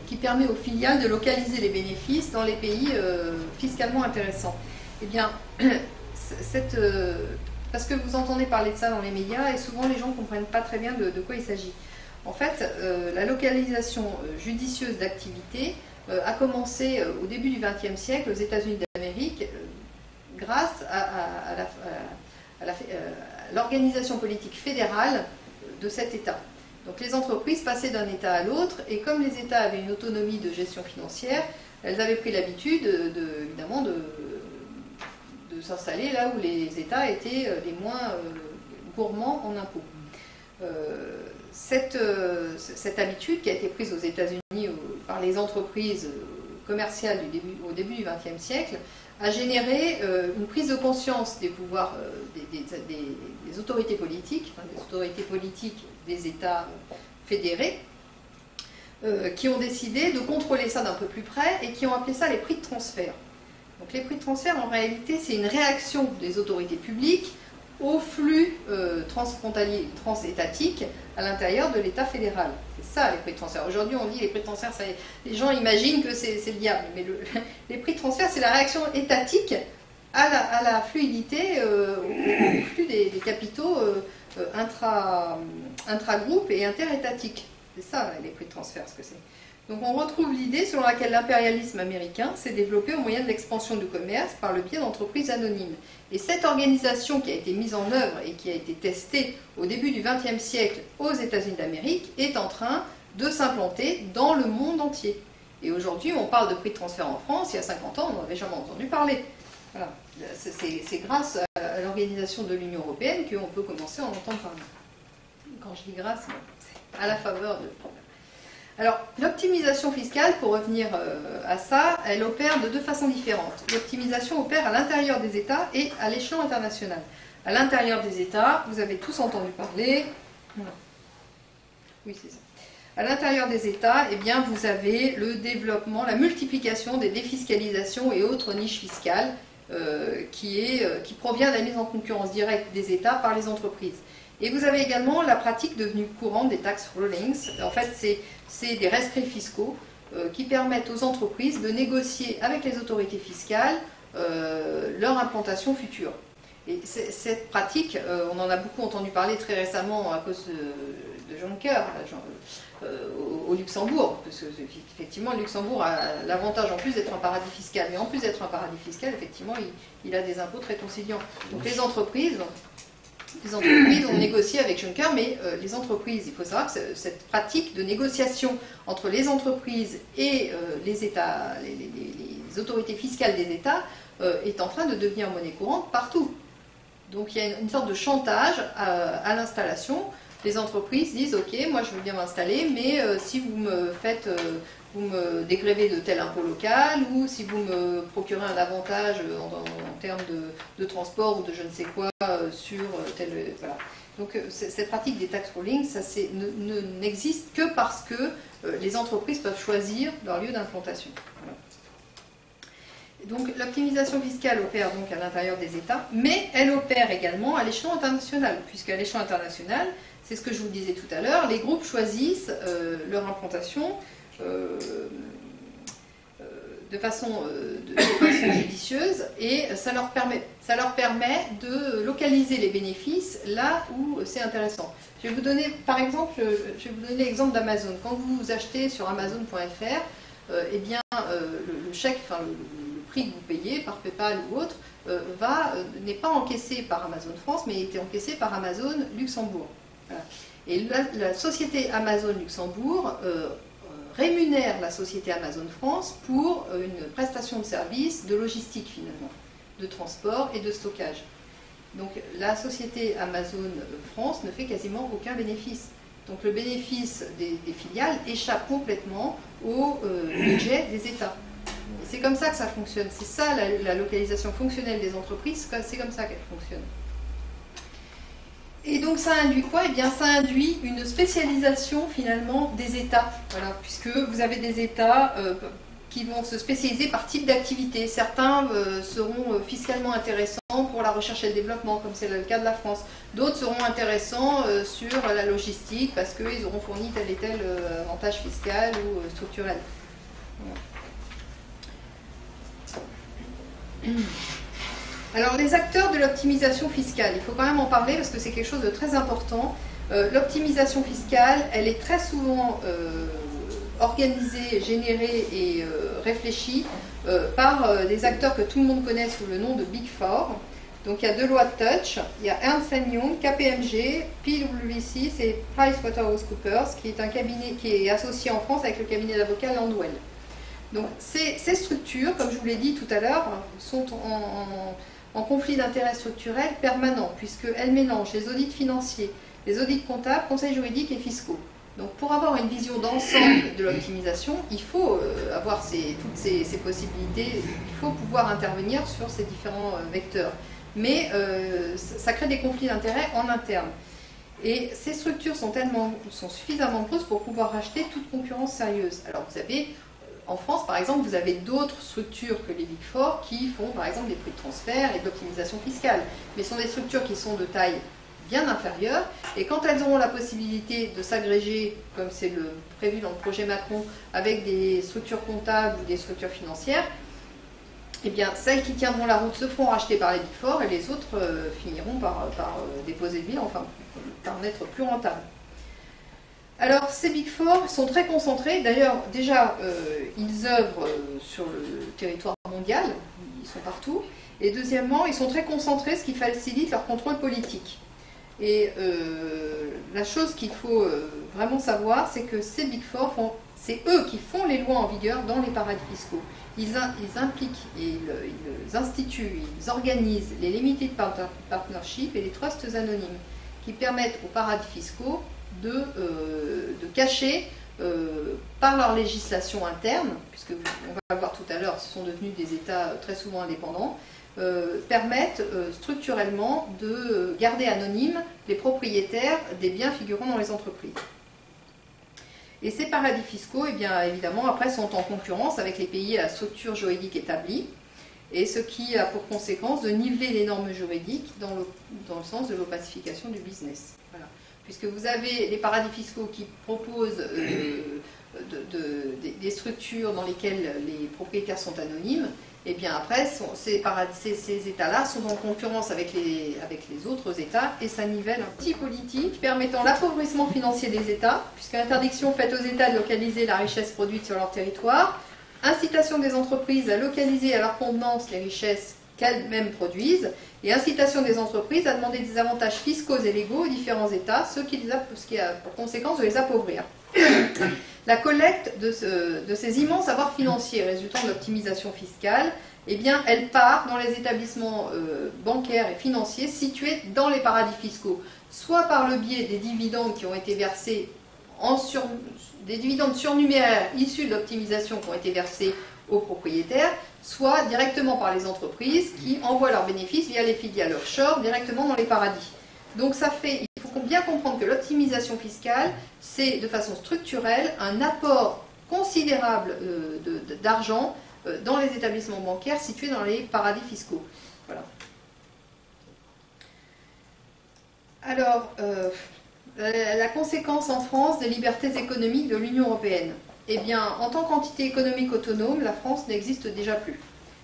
qui permet aux filiales de localiser les bénéfices dans les pays fiscalement intéressants. Eh bien, parce que vous entendez parler de ça dans les médias, et souvent les gens ne comprennent pas très bien de quoi il s'agit. En fait, la localisation judicieuse d'activités a commencé au début du XXe siècle aux États-Unis d'Amérique grâce à l'organisation politique fédérale de cet État. Donc les entreprises passaient d'un État à l'autre, et comme les États avaient une autonomie de gestion financière, elles avaient pris l'habitude évidemment de s'installer là où les États étaient les moins gourmands en impôts. Cette habitude qui a été prise aux États-Unis par les entreprises commerciales au début du XXe siècle a généré une prise de conscience des pouvoirs des autorités politiques, des autorités politiques des États fédérés, qui ont décidé de contrôler ça d'un peu plus près et qui ont appelé ça les prix de transfert. Donc les prix de transfert, en réalité, c'est une réaction des autorités publiques au flux transfrontalier, transétatique à l'intérieur de l'État fédéral. C'est ça les prix de transfert. Aujourd'hui, on dit les prix de transfert, ça, les gens imaginent que c'est le diable, mais les prix de transfert, c'est la réaction étatique à la fluidité, au flux des capitaux intra-groupes et interétatiques. C'est ça les prix de transfert, ce que c'est. Donc on retrouve l'idée selon laquelle l'impérialisme américain s'est développé au moyen de l'expansion du commerce par le biais d'entreprises anonymes. Et cette organisation qui a été mise en œuvre et qui a été testée au début du XXe siècle aux États-Unis d'Amérique est en train de s'implanter dans le monde entier. Et aujourd'hui, on parle de prix de transfert en France. Il y a 50 ans, on n'en avait jamais entendu parler. Voilà. C'est grâce à l'organisation de l'Union européenne qu'on peut commencer à en entendre parler. Quand je dis grâce, c'est à la faveur de problèmes. Alors, l'optimisation fiscale, pour revenir à ça, elle opère de deux façons différentes. L'optimisation opère à l'intérieur des États et à l'échelon international. À l'intérieur des États, vous avez tous entendu parler... Oui, c'est ça. À l'intérieur des États, eh bien, vous avez le développement, la multiplication des défiscalisations et autres niches fiscales qui provient de la mise en concurrence directe des États par les entreprises. Et vous avez également la pratique devenue courante des tax rulings. En fait, c'est des rescrits fiscaux qui permettent aux entreprises de négocier avec les autorités fiscales leur implantation future. Et cette pratique, on en a beaucoup entendu parler très récemment à cause de Juncker au Luxembourg, parce que effectivement le Luxembourg a l'avantage en plus d'être un paradis fiscal, mais en plus d'être un paradis fiscal, effectivement, il a des impôts très conciliants. Donc les entreprises ont négocié avec Juncker, mais les entreprises, il faut savoir que cette pratique de négociation entre les entreprises et les États, les autorités fiscales des États est en train de devenir monnaie courante partout. Donc il y a une sorte de chantage à l'installation. Les entreprises disent ok, moi je veux bien m'installer, mais si vous me dégrevez de tel impôt local, ou si vous me procurez un avantage en termes de transport ou de je ne sais quoi sur tel... Voilà. Donc cette pratique des tax rulings, ça n'existe que parce que les entreprises peuvent choisir leur lieu d'implantation. Voilà. Donc l'optimisation fiscale opère donc à l'intérieur des États, mais elle opère également à l'échelon international, puisqu'à l'échelon international, c'est ce que je vous disais tout à l'heure, les groupes choisissent leur implantation de façon judicieuse, et ça leur permet de localiser les bénéfices là où c'est intéressant. Je vais vous donner, par exemple, l'exemple d'Amazon. Quand vous achetez sur Amazon.fr, eh bien, le chèque, enfin le prix que vous payez par PayPal ou autre, n'est pas encaissé par Amazon France, mais est encaissé par Amazon Luxembourg. Voilà. Et la société Amazon Luxembourg rémunère la société Amazon France pour une prestation de service de logistique finalement, de transport et de stockage. Donc la société Amazon France ne fait quasiment aucun bénéfice. Donc le bénéfice des filiales échappe complètement au budget des États. C'est comme ça que ça fonctionne. C'est ça la localisation fonctionnelle des entreprises, c'est comme ça qu'elle fonctionne. Et donc ça induit quoi? Eh bien ça induit une spécialisation finalement des États, voilà, puisque vous avez des États qui vont se spécialiser par type d'activité. Certains seront fiscalement intéressants pour la recherche et le développement, comme c'est le cas de la France. D'autres seront intéressants sur la logistique, parce qu'ils auront fourni tel et tel avantage fiscal ou structurel. Voilà. Alors les acteurs de l'optimisation fiscale, il faut quand même en parler parce que c'est quelque chose de très important. L'optimisation fiscale, elle est très souvent organisée, générée et réfléchie par des acteurs que tout le monde connaît sous le nom de Big Four. Donc il y a Deloitte Touch, il y a Ernst & Young, KPMG, PwC, c'est PricewaterhouseCoopers, qui est un cabinet qui est associé en France avec le cabinet d'avocats Landwell. Donc ces structures, comme je vous l'ai dit tout à l'heure, sont en conflit d'intérêts structurel permanent, puisqu'elles mélangent les audits financiers, les audits comptables, conseils juridiques et fiscaux. Donc pour avoir une vision d'ensemble de l'optimisation, il faut avoir toutes ces possibilités, il faut pouvoir intervenir sur ces différents vecteurs. Mais ça crée des conflits d'intérêts en interne. Et ces structures sont suffisamment nombreuses pour pouvoir racheter toute concurrence sérieuse. Alors vous avez, en France par exemple, vous avez d'autres structures que les Big Four qui font par exemple des prix de transfert et de l'optimisation fiscale. Mais ce sont des structures qui sont de taille bien inférieure, et quand elles auront la possibilité de s'agréger, comme c'est prévu dans le projet Macron, avec des structures comptables ou des structures financières, eh bien, celles qui tiendront la route se feront racheter par les Big Four et les autres finiront par déposer le bilan, enfin, par en être plus rentables. Alors, ces Big Four sont très concentrés. D'ailleurs, déjà, ils œuvrent sur le territoire mondial, ils sont partout. Et deuxièmement, ils sont très concentrés, ce qui facilite leur contrôle politique. Et la chose qu'il faut vraiment savoir, c'est que ces Big Four, c'est eux qui font les lois en vigueur dans les paradis fiscaux. Ils impliquent, ils instituent, ils organisent les limited partnership et les trusts anonymes qui permettent aux paradis fiscaux de cacher, par leur législation interne, puisque on va voir tout à l'heure, ce sont devenus des États très souvent indépendants, permettent structurellement de garder anonymes les propriétaires des biens figurant dans les entreprises. Et ces paradis fiscaux, eh bien, évidemment, après sont en concurrence avec les pays à la structure juridique établie, et ce qui a pour conséquence de niveler les normes juridiques dans le sens de l'opacification du business. Voilà. Puisque vous avez les paradis fiscaux qui proposent des structures dans lesquelles les propriétaires sont anonymes, et bien après, ces États-là sont en concurrence avec les autres États, et ça nivelle un petit politique permettant l'appauvrissement financier des États, puisque l'interdiction faite aux États de localiser la richesse produite sur leur territoire, incitation des entreprises à localiser à leur convenance les richesses qu'elles-mêmes produisent, et incitation des entreprises à demander des avantages fiscaux et légaux aux différents États, ce qui a pour conséquence de les appauvrir. La collecte de ces immenses avoirs financiers résultant de l'optimisation fiscale, eh bien, elle part dans les établissements bancaires et financiers situés dans les paradis fiscaux, soit par le biais des dividendes qui ont été versés des dividendes surnuméraires issus de l'optimisation qui ont été versés aux propriétaires, soit directement par les entreprises qui envoient leurs bénéfices via les filiales offshore directement dans les paradis. Donc il faut bien comprendre que l'optimisation fiscale, c'est de façon structurelle un apport considérable d'argent dans les établissements bancaires situés dans les paradis fiscaux. Voilà. Alors, la conséquence en France des libertés économiques de l'Union européenne. Eh bien, en tant qu'entité économique autonome, la France n'existe déjà plus.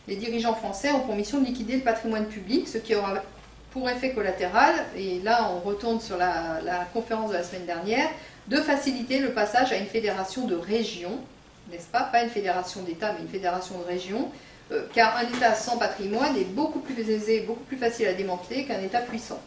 Les dirigeants français ont pour mission de liquider le patrimoine public, ce qui aura pour effet collatéral, et là on retourne sur la conférence de la semaine dernière, de faciliter le passage à une fédération de régions, n'est-ce pas? Pas une fédération d'États, mais une fédération de régions, car un État sans patrimoine est beaucoup plus aisé, beaucoup plus facile à démanteler qu'un État puissant.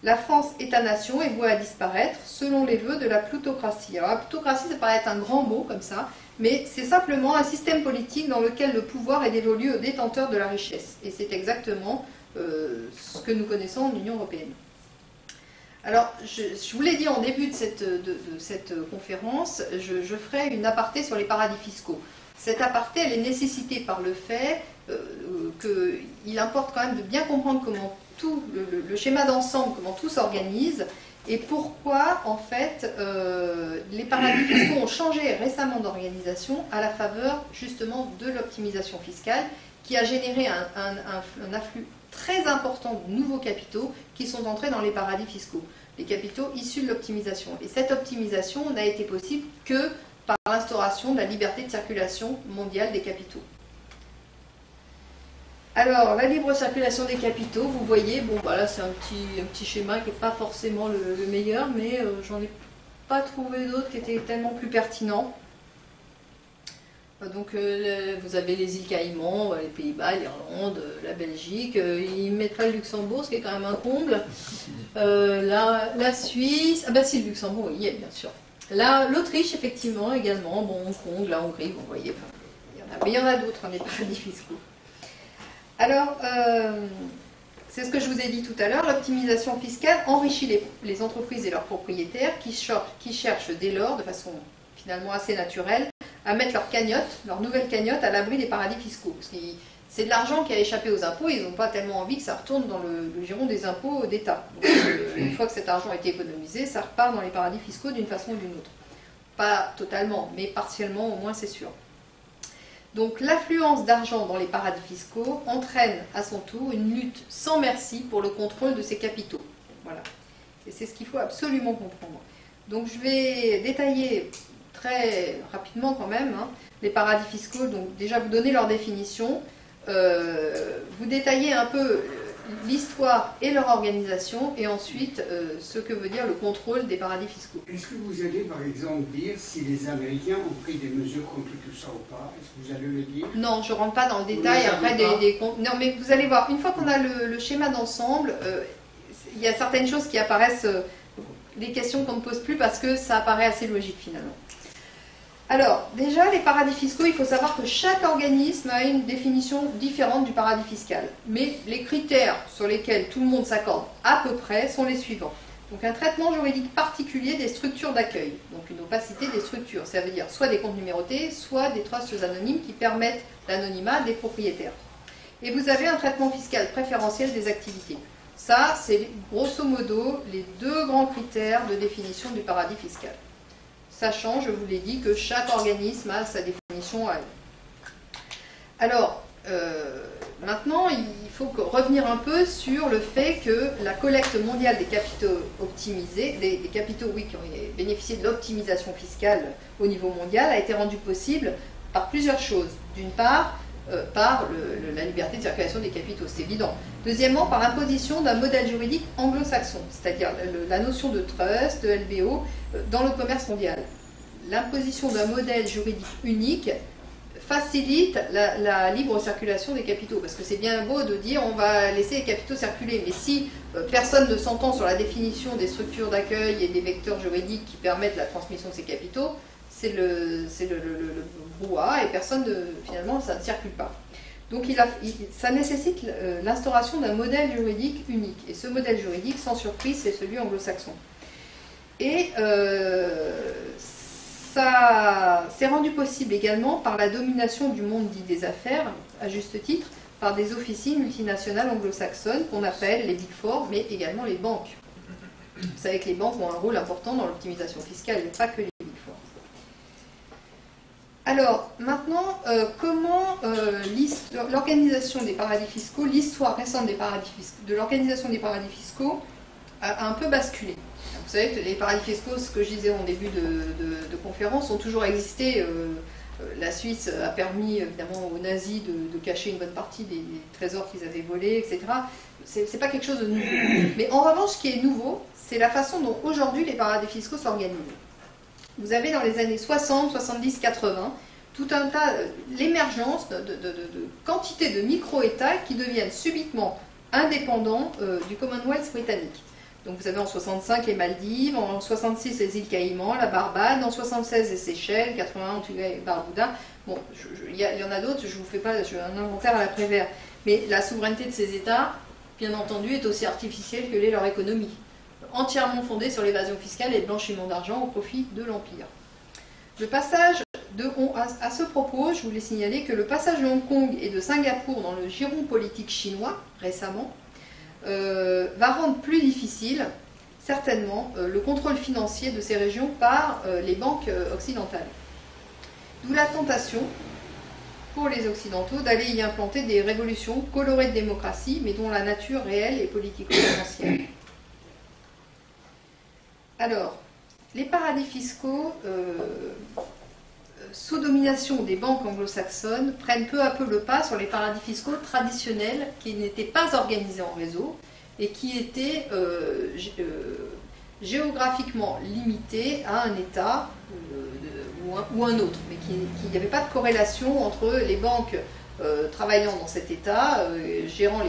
La France, État-nation, est vouée à disparaître selon les vœux de la plutocratie. Alors la plutocratie, ça paraît être un grand mot comme ça, mais c'est simplement un système politique dans lequel le pouvoir est dévolu aux détenteurs de la richesse. Et c'est exactement ce que nous connaissons en Union européenne. Alors, je vous l'ai dit en début de cette conférence, je ferai une aparté sur les paradis fiscaux. Cette aparté, elle est nécessitée par le fait qu'il importe quand même de bien comprendre comment tout, le schéma d'ensemble, comment tout s'organise, et pourquoi, en fait, les paradis fiscaux ont changé récemment d'organisation à la faveur, justement, de l'optimisation fiscale, qui a généré un afflux très important de nouveaux capitaux qui sont entrés dans les paradis fiscaux, les capitaux issus de l'optimisation. Et cette optimisation n'a été possible que par l'instauration de la liberté de circulation mondiale des capitaux. Alors, la libre circulation des capitaux, vous voyez, bon, voilà, c'est un petit schéma qui n'est pas forcément le meilleur, mais j'en ai pas trouvé d'autres qui étaient tellement plus pertinents. Donc, vous avez les îles Caïmans, les Pays-Bas, l'Irlande, la Belgique, ils mettraient le Luxembourg, ce qui est quand même un comble. La Suisse, ah ben si, le Luxembourg, il y est, bien sûr. L'Autriche, effectivement, également, bon, Hong Kong, la Hongrie, vous voyez, mais il y en a d'autres, des paradis fiscaux. Alors, c'est ce que je vous ai dit tout à l'heure, l'optimisation fiscale enrichit les entreprises et leurs propriétaires qui cherchent dès lors, de façon finalement assez naturelle, à mettre leur nouvelle cagnotte à l'abri des paradis fiscaux. Parce que c'est de l'argent qui a échappé aux impôts, ils n'ont pas tellement envie que ça retourne dans le giron des impôts d'État. Une fois que cet argent a été économisé, ça repart dans les paradis fiscaux d'une façon ou d'une autre. Pas totalement, mais partiellement au moins c'est sûr. Donc l'affluence d'argent dans les paradis fiscaux entraîne à son tour une lutte sans merci pour le contrôle de ces capitaux. Voilà. Et c'est ce qu'il faut absolument comprendre. Donc je vais détailler très rapidement quand même les paradis fiscaux. Donc déjà vous donner leur définition, vous détaillez un peu l'histoire et leur organisation, et ensuite ce que veut dire le contrôle des paradis fiscaux. Est-ce que vous allez par exemple dire si les Américains ont pris des mesures contre tout ça ou pas? Est-ce que vous allez le dire? Non, je ne rentre pas dans le détail. Après non, mais vous allez voir, une fois qu'on a le schéma d'ensemble, il y a certaines choses qui apparaissent, des questions qu'on ne pose plus parce que ça apparaît assez logique finalement. Alors, déjà, les paradis fiscaux, il faut savoir que chaque organisme a une définition différente du paradis fiscal. Mais les critères sur lesquels tout le monde s'accorde à peu près sont les suivants. Donc, un traitement juridique particulier des structures d'accueil. Donc, une opacité des structures. Ça veut dire soit des comptes numérotés, soit des trusts anonymes qui permettent l'anonymat des propriétaires. Et vous avez un traitement fiscal préférentiel des activités. Ça, c'est grosso modo les deux grands critères de définition du paradis fiscal. Sachant, je vous l'ai dit, que chaque organisme a sa définition à elle. Alors, maintenant, il faut revenir un peu sur le fait que la collecte mondiale des capitaux optimisés, des capitaux qui ont bénéficié de l'optimisation fiscale au niveau mondial, a été rendue possible par plusieurs choses. D'une part, par la liberté de circulation des capitaux, c'est évident. Deuxièmement, par l'imposition d'un modèle juridique anglo-saxon, c'est-à-dire la notion de trust, de LBO, dans le commerce mondial. L'imposition d'un modèle juridique unique facilite la libre circulation des capitaux, parce que c'est bien beau de dire on va laisser les capitaux circuler, mais si personne ne s'entend sur la définition des structures d'accueil et des vecteurs juridiques qui permettent la transmission de ces capitaux, c'est le brouhaha et personne, finalement, ça ne circule pas. Donc ça nécessite l'instauration d'un modèle juridique unique. Et ce modèle juridique, sans surprise, c'est celui anglo-saxon. Et ça s'est rendu possible également par la domination du monde dit des affaires, à juste titre, par des officines multinationales anglo-saxonnes qu'on appelle les Big Four, mais également les banques. Vous savez que les banques ont un rôle important dans l'optimisation fiscale, et pas que les Big Four. Alors, maintenant, comment l'organisation des paradis fiscaux, l'histoire récente de l'organisation des paradis fiscaux a un peu basculé. Vous savez que les paradis fiscaux, ce que je disais en début de conférence, ont toujours existé. La Suisse a permis évidemment aux nazis de cacher une bonne partie des trésors qu'ils avaient volés, etc. C'est pas quelque chose de nouveau. Mais en revanche, ce qui est nouveau, c'est la façon dont aujourd'hui les paradis fiscaux s'organisent. Vous avez dans les années 60, 70, 80, tout un tas, l'émergence de quantité de micro-États qui deviennent subitement indépendants du Commonwealth britannique. Donc vous avez en 65 les Maldives, en 66 les îles Caïmans, la Barbade, en 76 les Seychelles, 81 Antigua et Barbuda. Bon, il y en a d'autres, je ne vous fais pas un inventaire à la Prévert. Mais la souveraineté de ces États, bien entendu, est aussi artificielle que l'est leur économie. Entièrement fondée sur l'évasion fiscale et le blanchiment d'argent au profit de l'Empire. Le passage à ce propos, je voulais signaler que le passage de Hong Kong et de Singapour dans le giron politique chinois, récemment, va rendre plus difficile, certainement, le contrôle financier de ces régions par les banques occidentales. D'où la tentation, pour les Occidentaux, d'aller y implanter des révolutions colorées de démocratie, mais dont la nature réelle est politico-financière. Alors, les paradis fiscaux, sous domination des banques anglo-saxonnes, prennent peu à peu le pas sur les paradis fiscaux traditionnels qui n'étaient pas organisés en réseau et qui étaient géographiquement limités à un État ou un autre, mais qu'il n'y avait pas de corrélation entre les banques travaillant dans cet État, gérant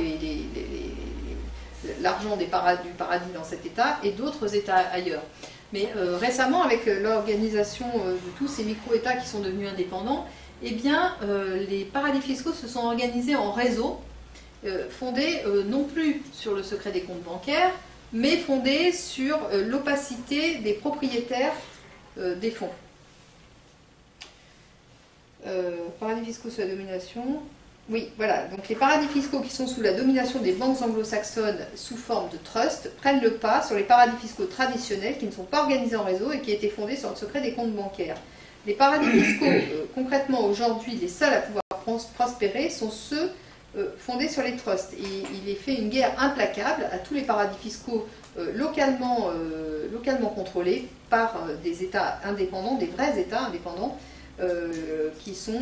l'argent du paradis dans cet État et d'autres États ailleurs. Mais récemment, avec l'organisation de tous ces micro-États qui sont devenus indépendants, eh bien, les paradis fiscaux se sont organisés en réseau, fondés non plus sur le secret des comptes bancaires, mais fondés sur l'opacité des propriétaires des fonds. Paradis fiscaux sous la domination. Oui, voilà. Donc les paradis fiscaux qui sont sous la domination des banques anglo-saxonnes sous forme de trust prennent le pas sur les paradis fiscaux traditionnels qui ne sont pas organisés en réseau et qui étaient fondés sur le secret des comptes bancaires. Les paradis fiscaux, concrètement aujourd'hui, les seuls à pouvoir prospérer sont ceux fondés sur les trusts. Et il est fait une guerre implacable à tous les paradis fiscaux localement contrôlés par des États indépendants, des vrais États indépendants, qui sont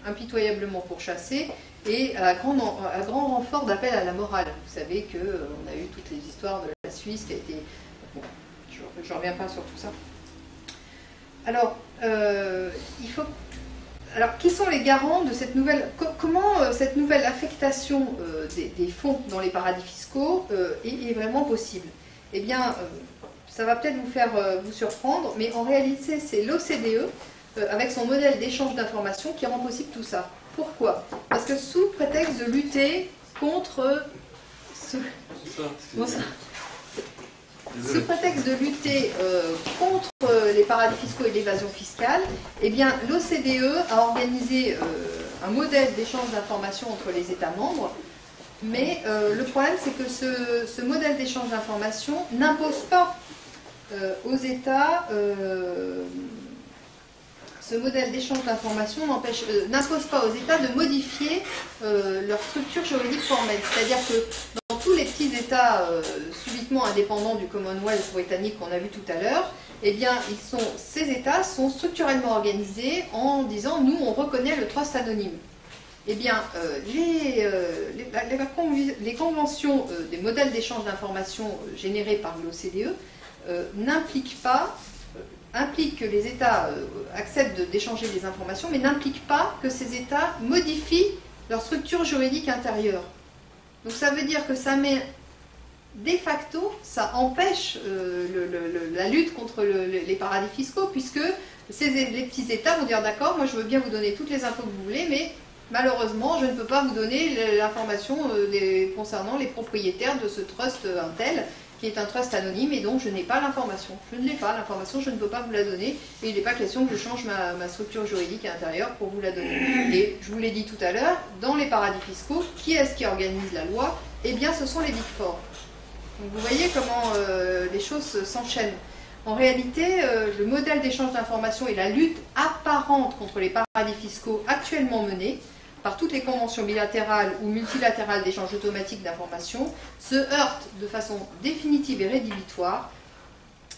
impitoyablement pourchassés et à grand renfort d'appel à la morale. Vous savez qu'on a eu toutes les histoires de la Suisse qui a été... Bon, je ne reviens pas sur tout ça. Alors, Alors, qui sont les garants de cette nouvelle... Comment cette nouvelle affectation des fonds dans les paradis fiscaux est vraiment possible? Eh bien, ça va peut-être vous surprendre, mais en réalité, c'est l'OCDE, avec son modèle d'échange d'informations, qui rend possible tout ça. Pourquoi? Parce que sous prétexte de lutter contre... Sous prétexte de lutter contre les paradis fiscaux et l'évasion fiscale, eh bien, l'OCDE a organisé un modèle d'échange d'informations entre les États membres, mais le problème, c'est que ce modèle d'échange d'informations n'impose pas aux États... ce modèle d'échange d'informations n'impose pas aux États de modifier leur structure juridique formelle. C'est-à-dire que dans tous les petits États subitement indépendants du Commonwealth britannique qu'on a vu tout à l'heure, eh bien, ces États sont structurellement organisés en disant « nous, on reconnaît le trust anonyme ». Eh bien, les conventions des modèles d'échange d'informations générés par l'OCDE implique que les États acceptent d'échanger des informations, mais n'implique pas que ces États modifient leur structure juridique intérieure. Donc ça veut dire que ça met, de facto, ça empêche la lutte contre les paradis fiscaux, puisque les petits États vont dire d'accord, moi je veux bien vous donner toutes les infos que vous voulez, mais malheureusement je ne peux pas vous donner l'information concernant les propriétaires de ce trust Intel, qui est un trust anonyme, et donc je n'ai pas l'information. Je ne l'ai pas, l'information, je ne peux pas vous la donner, et il n'est pas question que je change ma structure juridique intérieure pour vous la donner. Et je vous l'ai dit tout à l'heure, dans les paradis fiscaux, qui est-ce qui organise la loi? Eh bien, ce sont les Big Four. Donc vous voyez comment les choses s'enchaînent. En réalité, le modèle d'échange d'informations et la lutte apparente contre les paradis fiscaux actuellement menée par toutes les conventions bilatérales ou multilatérales d'échange automatique d'informations, se heurte de façon définitive et rédhibitoire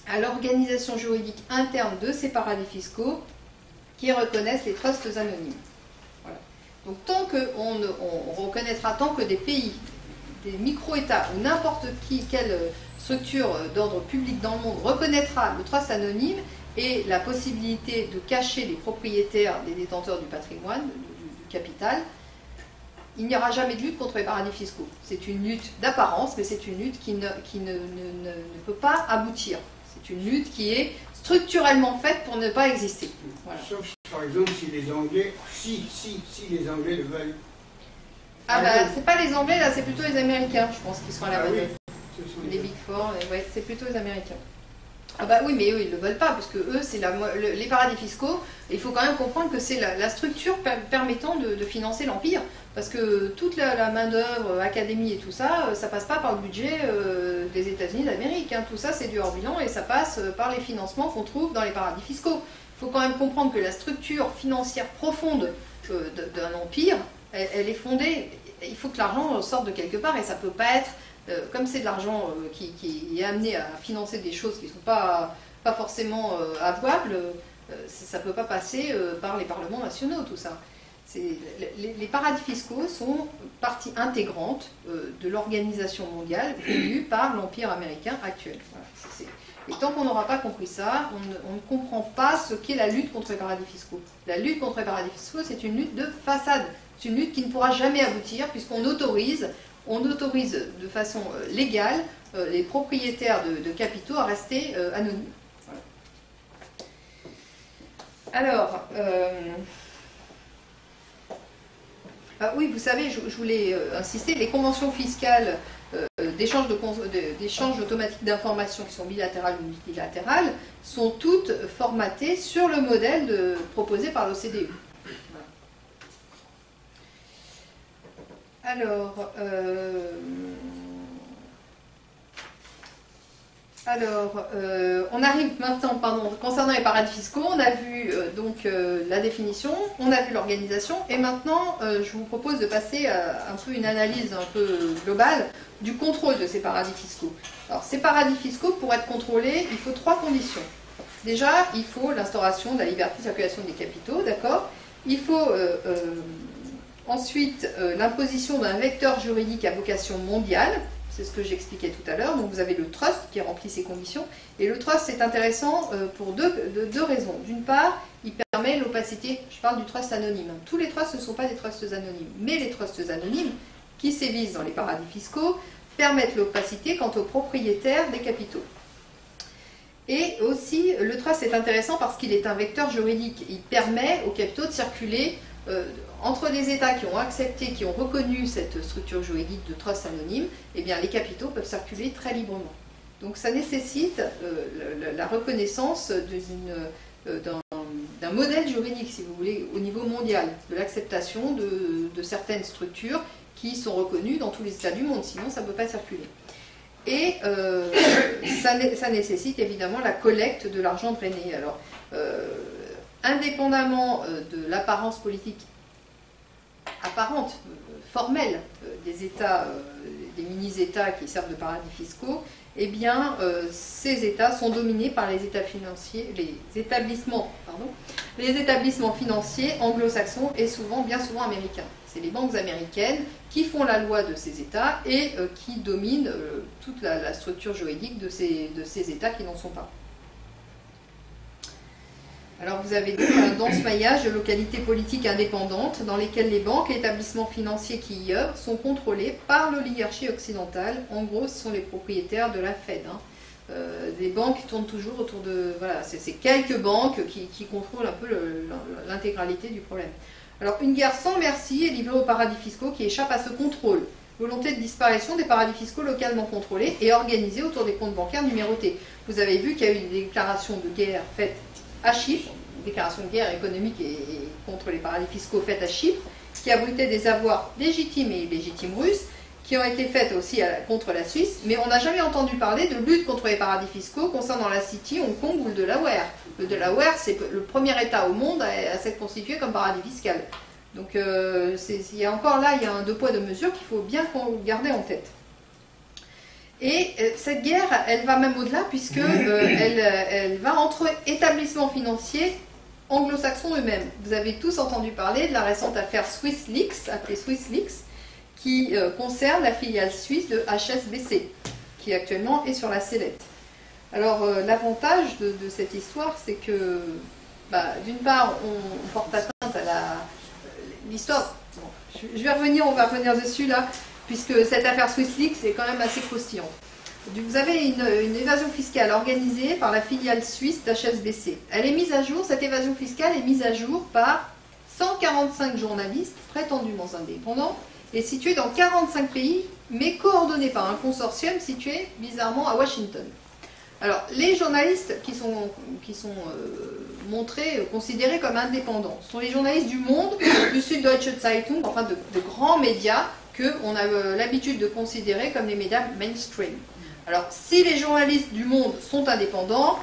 à l'organisation juridique interne de ces paradis fiscaux qui reconnaissent les trusts anonymes. Voilà. Donc tant qu'on reconnaîtra, tant que des pays, des micro-États ou n'importe quelle structure d'ordre public dans le monde reconnaîtra le trust anonyme et la possibilité de cacher les propriétaires des détenteurs du patrimoine, capital, il n'y aura jamais de lutte contre les paradis fiscaux. C'est une lutte d'apparence, mais c'est une lutte qui ne peut pas aboutir. C'est une lutte qui est structurellement faite pour ne pas exister. Voilà. Sauf, par exemple, si les Anglais, si les Anglais le veulent. Ah bah, c'est pas les Anglais, là, c'est plutôt les Américains, je pense, qui sont à la manœuvre. Oui, les Big Four, ouais, c'est plutôt les Américains. Ah bah oui, mais eux, ils ne le veulent pas, parce que eux, c'est les paradis fiscaux. Il faut quand même comprendre que c'est la structure permettant de financer l'Empire, parce que toute la main-d'œuvre, académie et tout ça, ça passe pas par le budget des États-Unis d'Amérique. Hein. Tout ça, c'est du hors-bilan, et ça passe par les financements qu'on trouve dans les paradis fiscaux. Il faut quand même comprendre que la structure financière profonde d'un empire, elle est fondée. Il faut que l'argent sorte de quelque part, et ça peut pas être... comme c'est de l'argent qui est amené à financer des choses qui ne sont pas forcément avouables, ça ne peut pas passer par les parlements nationaux, tout ça. Les paradis fiscaux sont partie intégrante de l'organisation mondiale voulue par l'Empire américain actuel. Voilà, et tant qu'on n'aura pas compris ça, on ne comprend pas ce qu'est la lutte contre les paradis fiscaux. La lutte contre les paradis fiscaux, c'est une lutte de façade. C'est une lutte qui ne pourra jamais aboutir, puisqu'on autorise de façon légale les propriétaires de capitaux à rester anonymes. Voilà. Alors, oui, vous savez, je voulais insister, les conventions fiscales d'échange automatique d'informations qui sont bilatérales ou multilatérales sont toutes formatées sur le modèle proposé par l'OCDE. Alors, on arrive maintenant, pardon, concernant les paradis fiscaux, on a vu la définition, on a vu l'organisation, et maintenant je vous propose de passer à un peu une analyse un peu globale du contrôle de ces paradis fiscaux. Alors, ces paradis fiscaux, pour être contrôlés, il faut 3 conditions. Déjà, il faut l'instauration de la liberté de circulation des capitaux, d'accord? Il faut ensuite l'imposition d'un vecteur juridique à vocation mondiale. C'est ce que j'expliquais tout à l'heure. Donc vous avez le trust qui remplit ces conditions. Et le trust, c'est intéressant pour deux raisons. D'une part, il permet l'opacité. Je parle du trust anonyme. Tous les trusts ne sont pas des trusts anonymes. Mais les trusts anonymes, qui sévissent dans les paradis fiscaux, permettent l'opacité quant aux propriétaires des capitaux. Et aussi, le trust est intéressant parce qu'il est un vecteur juridique. Il permet aux capitaux de circuler entre des États qui ont accepté, qui ont reconnu cette structure juridique de trust anonyme. Eh bien, les capitaux peuvent circuler très librement. Donc ça nécessite la reconnaissance d'un modèle juridique, si vous voulez, au niveau mondial, de l'acceptation de certaines structures qui sont reconnues dans tous les États du monde, sinon ça ne peut pas circuler. Et ça nécessite évidemment la collecte de l'argent drainé. Alors, indépendamment de l'apparence politique apparente, formelle des États, des mini-États qui servent de paradis fiscaux, eh bien, ces États sont dominés par les États financiers, les établissements financiers anglo-saxons et bien souvent américains. C'est les banques américaines qui font la loi de ces États et qui dominent toute la structure juridique de ces États qui n'en sont pas. Alors vous avez donc un dense maillage de localités politiques indépendantes dans lesquelles les banques et établissements financiers qui y œuvrent sont contrôlés par l'oligarchie occidentale. En gros, ce sont les propriétaires de la Fed. Des banques qui tournent toujours autour de... Voilà, c'est quelques banques qui contrôlent un peu l'intégralité du problème. Alors une guerre sans merci est livrée aux paradis fiscaux qui échappent à ce contrôle. Volonté de disparition des paradis fiscaux localement contrôlés et organisés autour des comptes bancaires numérotés. Vous avez vu qu'il y a eu des déclarations de guerre faites à Chypre, une déclaration de guerre économique et contre les paradis fiscaux faites à Chypre, qui abritaient des avoirs légitimes et illégitimes russes, qui ont été faites aussi contre la Suisse, mais on n'a jamais entendu parler de lutte contre les paradis fiscaux concernant la City, Hong Kong ou le Delaware. Le Delaware, c'est le premier État au monde à s'être constitué comme paradis fiscal. Donc il y a un deux poids deux mesures qu'il faut bien garder en tête. Et cette guerre, elle va même au-delà, puisque elle va entre établissements financiers anglo-saxons eux-mêmes. Vous avez tous entendu parler de la récente affaire SwissLeaks, appelée SwissLeaks, qui concerne la filiale suisse de HSBC, qui actuellement est sur la sellette. Alors l'avantage de cette histoire, c'est que d'une part, on porte atteinte à l'histoire. Bon, on va revenir dessus là, puisque cette affaire SwissLeaks est quand même assez croustillante. Vous avez une évasion fiscale organisée par la filiale suisse d'HSBC. Elle est mise à jour, cette évasion fiscale est mise à jour par 145 journalistes prétendument indépendants et situés dans 45 pays, mais coordonnés par un consortium situé bizarrement à Washington. Alors, les journalistes qui sont montrés, considérés comme indépendants, sont les journalistes du Monde, du Süddeutsche Zeitung, enfin de grands médias qu'on a l'habitude de considérer comme les médias mainstream. Alors, si les journalistes du Monde sont indépendants,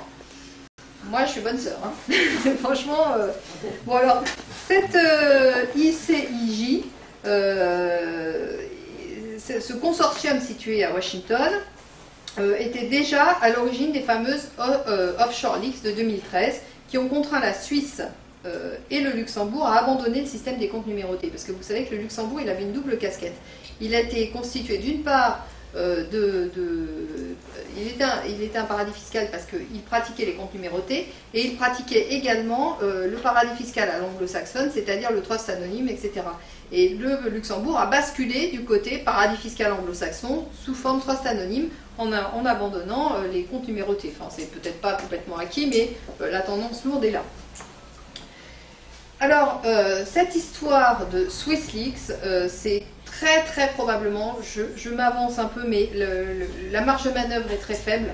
moi je suis bonne sœur. Hein. Franchement, bon alors, cette ICIJ, ce consortium situé à Washington, était déjà à l'origine des fameuses Offshore Leaks de 2013, qui ont contraint la Suisse et le Luxembourg à abandonner le système des comptes numérotés. Parce que vous savez que le Luxembourg, il avait une double casquette. Il a été constitué d'une part il était un paradis fiscal parce qu'il pratiquait les comptes numérotés et il pratiquait également le paradis fiscal à l'anglo-saxonne, c'est-à-dire le trust anonyme, etc. Et le Luxembourg a basculé du côté paradis fiscal anglo-saxon sous forme trust anonyme en abandonnant les comptes numérotés. Enfin, c'est peut-être pas complètement acquis, mais la tendance lourde est là. Alors, cette histoire de SwissLeaks, c'est très très probablement, je m'avance un peu, mais la marge de manœuvre est très faible,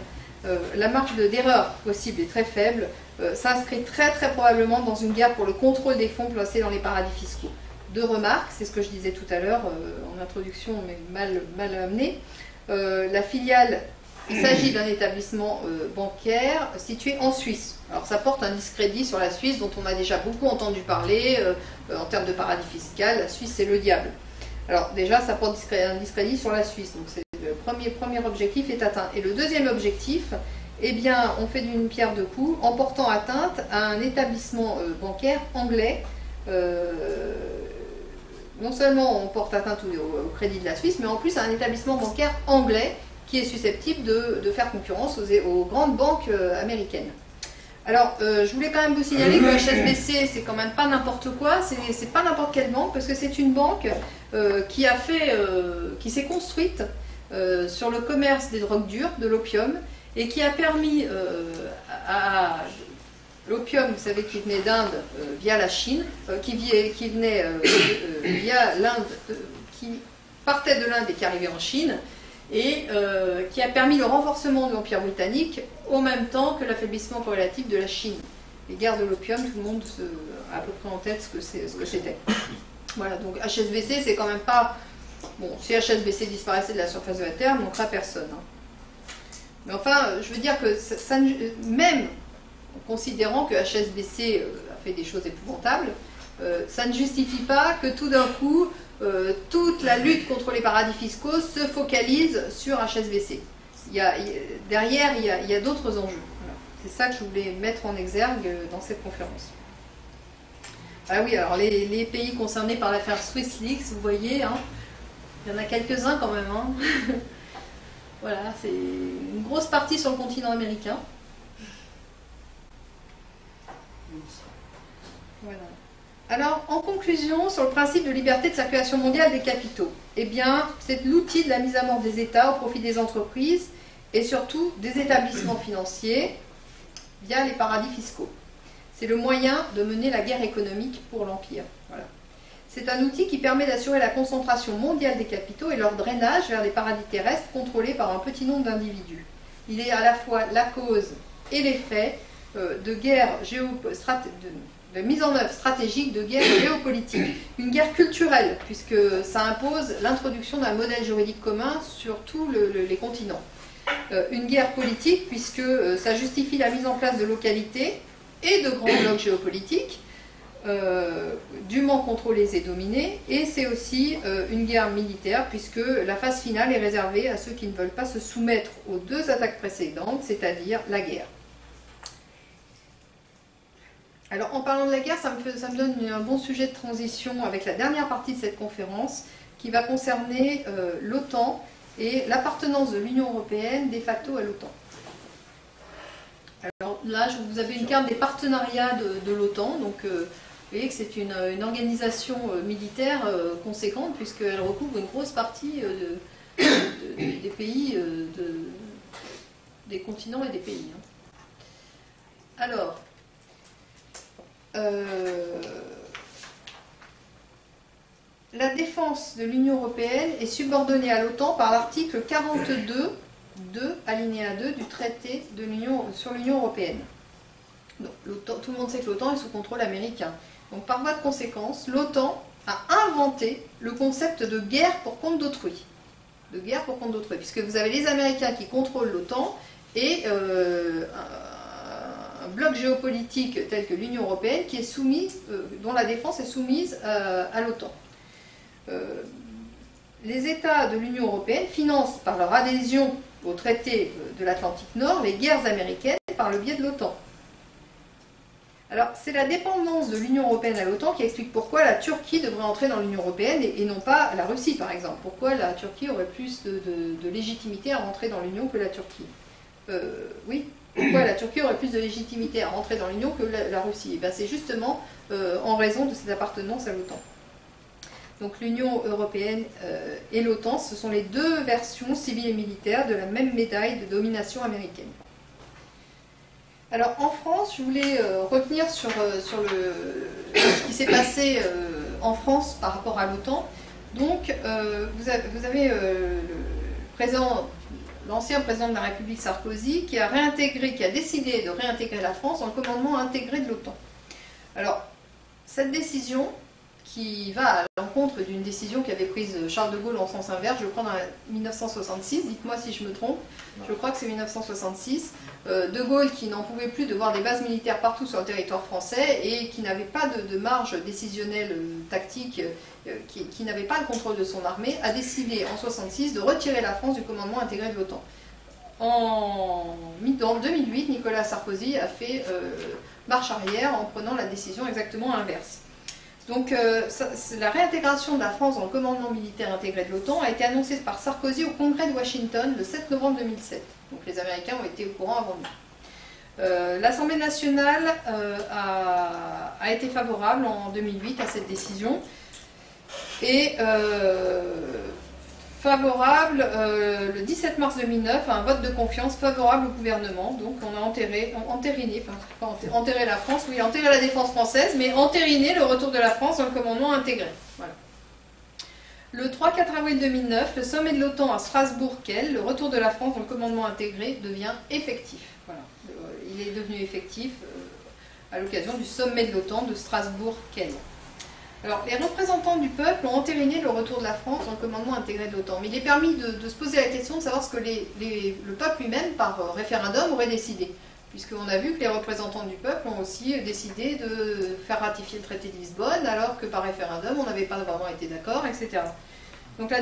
la marge d'erreur possible est très faible, s'inscrit très très probablement dans une guerre pour le contrôle des fonds placés dans les paradis fiscaux. Deux remarques, c'est ce que je disais tout à l'heure en introduction, mais mal amené. La filiale, il s'agit d'un établissement bancaire situé en Suisse. Alors ça porte un discrédit sur la Suisse dont on a déjà beaucoup entendu parler en termes de paradis fiscal. La Suisse, c'est le diable. Alors déjà, ça porte un discrédit sur la Suisse. Donc c'est le premier objectif est atteint. Et le deuxième objectif, eh bien, on fait d'une pierre deux coups en portant atteinte à un établissement bancaire anglais. Non seulement on porte atteinte au crédit de la Suisse, mais en plus à un établissement bancaire anglais qui est susceptible de faire concurrence aux grandes banques américaines. Alors, je voulais quand même vous signaler que HSBC, c'est quand même pas n'importe quoi, c'est pas n'importe quelle banque, parce que c'est une banque qui s'est construite sur le commerce des drogues dures, de l'opium, et qui a permis à l'opium, vous savez, qui venait d'Inde via la Chine, qui venait via l'Inde, qui partait de l'Inde et qui arrivait en Chine, et qui a permis le renforcement de l'Empire britannique au même temps que l'affaiblissement corrélatif de la Chine. Les guerres de l'opium, tout le monde a à peu près en tête ce que c'était. Voilà, donc HSBC, c'est quand même pas... Bon, si HSBC disparaissait de la surface de la Terre, il manquera personne. Hein. Mais enfin, je veux dire que même en considérant que HSBC a fait des choses épouvantables, ça ne justifie pas que tout d'un coup, toute la lutte contre les paradis fiscaux se focalise sur HSBC. Derrière, il y a d'autres enjeux. Voilà. C'est ça que je voulais mettre en exergue dans cette conférence. Ah oui, alors les pays concernés par l'affaire SwissLeaks, vous voyez, hein, il y en a quelques-uns quand même. Hein. Voilà, c'est une grosse partie sur le continent américain. Voilà. Alors, en conclusion, sur le principe de liberté de circulation mondiale des capitaux, eh bien, c'est l'outil de la mise à mort des États au profit des entreprises et surtout des établissements financiers via les paradis fiscaux. C'est le moyen de mener la guerre économique pour l'Empire. Voilà. C'est un outil qui permet d'assurer la concentration mondiale des capitaux et leur drainage vers des paradis terrestres contrôlés par un petit nombre d'individus. Il est à la fois la cause et l'effet de guerres de mise en œuvre stratégique de guerre géopolitique. Une guerre culturelle, puisque ça impose l'introduction d'un modèle juridique commun sur tous les continents. Une guerre politique, puisque ça justifie la mise en place de localités et de grands blocs géopolitiques, dûment contrôlés et dominés, et c'est aussi une guerre militaire, puisque la phase finale est réservée à ceux qui ne veulent pas se soumettre aux deux attaques précédentes, c'est-à-dire la guerre. Alors, en parlant de la guerre, ça me donne un bon sujet de transition avec la dernière partie de cette conférence, qui va concerner l'OTAN et l'appartenance de l'Union européenne de facto à l'OTAN. Alors là, vous avez une carte des partenariats de l'OTAN, donc vous voyez que c'est une organisation militaire conséquente, puisqu'elle recouvre une grosse partie des pays, des continents et des pays. Alors, la défense de l'Union européenne est subordonnée à l'OTAN par l'article 42, alinéa 2 du traité sur l'Union européenne. Donc, tout le monde sait que l'OTAN est sous contrôle américain. Donc par voie de conséquence, l'OTAN a inventé le concept de guerre pour compte d'autrui. De guerre pour compte d'autrui, puisque vous avez les Américains qui contrôlent l'OTAN et un bloc géopolitique tel que l'Union européenne qui est soumise, dont la défense est soumise à l'OTAN. Les États de l'Union européenne financent par leur adhésion au traité de l'Atlantique Nord les guerres américaines par le biais de l'OTAN. Alors, c'est la dépendance de l'Union européenne à l'OTAN qui explique pourquoi la Turquie devrait entrer dans l'Union européenne et non pas la Russie, par exemple. Pourquoi la Turquie aurait plus de légitimité à rentrer dans l'Union que la Turquie. Oui, pourquoi la Turquie aurait plus de légitimité à rentrer dans l'Union que la Russie. Et c'est justement en raison de cette appartenance à l'OTAN. Donc l'Union européenne et l'OTAN, ce sont les deux versions civiles et militaires de la même médaille de domination américaine. Alors en France, je voulais retenir sur ce qui s'est passé en France par rapport à l'OTAN. Donc vous avez l'ancien président de la République Sarkozy qui a décidé de réintégrer la France dans le commandement intégré de l'OTAN. Alors cette décision qui va à l'encontre l'encontre d'une décision qu'avait prise Charles de Gaulle en sens inverse, je crois dans 1966, dites-moi si je me trompe, je crois que c'est 1966, de Gaulle qui n'en pouvait plus de voir des bases militaires partout sur le territoire français et qui n'avait pas de marge décisionnelle tactique, qui n'avait pas le contrôle de son armée, a décidé en 1966 de retirer la France du commandement intégré de l'OTAN. En 2008, Nicolas Sarkozy a fait marche arrière en prenant la décision exactement inverse. Donc la réintégration de la France dans le commandement militaire intégré de l'OTAN a été annoncée par Sarkozy au congrès de Washington le 7 novembre 2007. Donc les Américains ont été au courant avant nous. L'Assemblée nationale a été favorable en 2008 à cette décision. Et favorable le 17 mars 2009 à un vote de confiance favorable au gouvernement. Donc on a enterré la France, oui, enterré la défense française, mais entériné le retour de la France dans le commandement intégré. Voilà. Le 3-4 avril 2009, le sommet de l'OTAN à Strasbourg-Kiel, le retour de la France dans le commandement intégré devient effectif. Voilà. Il est devenu effectif à l'occasion du sommet de l'OTAN de Strasbourg-Kiel. Alors, les représentants du peuple ont entériné le retour de la France dans le commandement intégré de l'OTAN. Mais il est permis de se poser la question de savoir ce que le peuple lui-même, par référendum, aurait décidé. Puisqu'on a vu que les représentants du peuple ont aussi décidé de faire ratifier le traité de Lisbonne, alors que par référendum, on n'avait pas vraiment été d'accord, etc. Donc,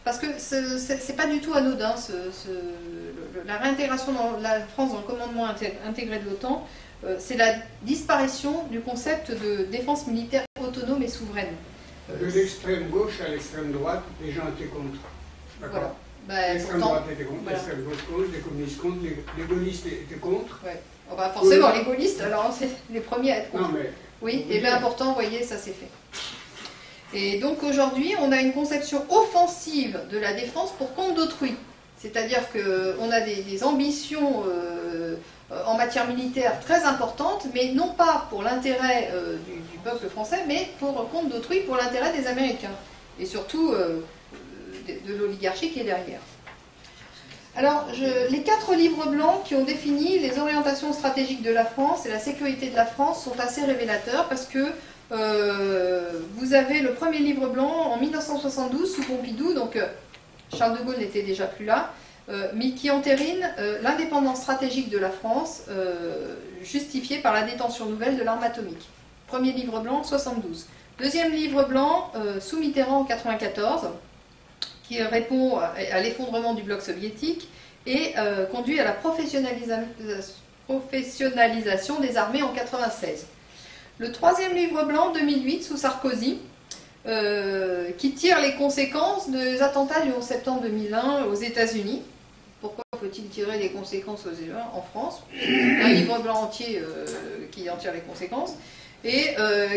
parce que c'est pas du tout anodin, la réintégration de la France dans le commandement intégré de l'OTAN. C'est la disparition du concept de défense militaire autonome et souveraine. De l'extrême gauche à l'extrême droite, les gens étaient contre. D'accord. Voilà. L'extrême droite était contre, voilà. L'extrême gauche contre, les communistes contre, les gaullistes étaient contre. Ouais. Oh, bah forcément, les gaullistes, alors c'est les premiers à être contre. Non, mais, oui, et bien important, vous voyez, ça s'est fait. Et donc aujourd'hui, on a une conception offensive de la défense pour compte d'autrui. C'est-à-dire qu'on a des ambitions en matière militaire très importantes, mais non pas pour l'intérêt du peuple français, mais pour compte d'autrui, pour l'intérêt des Américains. Et surtout de l'oligarchie qui est derrière. Alors, les 4 livres blancs qui ont défini les orientations stratégiques de la France et la sécurité de la France sont assez révélateurs parce que vous avez le premier livre blanc en 1972 sous Pompidou, donc Charles de Gaulle n'était déjà plus là, mais qui entérine l'indépendance stratégique de la France justifiée par la détention nouvelle de l'arme atomique. Premier livre blanc, 72. Deuxième livre blanc, sous Mitterrand en 94, qui répond à l'effondrement du bloc soviétique et conduit à la professionnalisation des armées en 96. Le troisième livre blanc, 2008, sous Sarkozy, qui tire les conséquences des attentats du 11 septembre 2001 aux États-Unis. Pourquoi faut-il tirer des conséquences en France? Un livre blanc entier qui en tire les conséquences et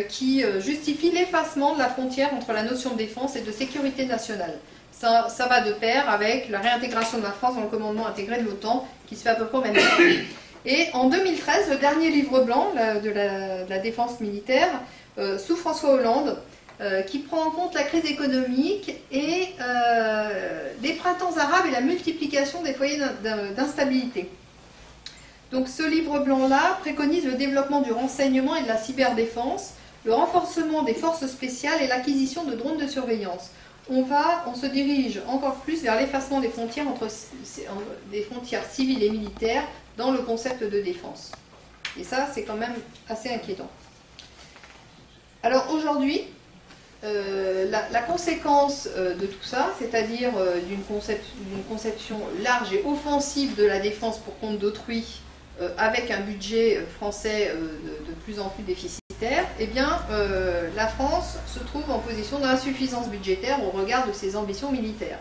qui justifie l'effacement de la frontière entre la notion de défense et de sécurité nationale. Ça va de pair avec la réintégration de la France dans le commandement intégré de l'OTAN qui se fait à peu près au même temps. Et en 2013, le dernier livre blanc de la défense militaire, sous François Hollande, qui prend en compte la crise économique et les printemps arabes et la multiplication des foyers d'instabilité. Donc ce livre blanc-là préconise le développement du renseignement et de la cyberdéfense, le renforcement des forces spéciales et l'acquisition de drones de surveillance. On se dirige encore plus vers l'effacement des frontières des frontières civiles et militaires dans le concept de défense. Et ça, c'est quand même assez inquiétant. Alors aujourd'hui, la conséquence de tout ça, c'est-à-dire d'une conception large et offensive de la défense pour compte d'autrui, avec un budget français de plus en plus déficitaire, eh bien, la France se trouve en position d'insuffisance budgétaire au regard de ses ambitions militaires.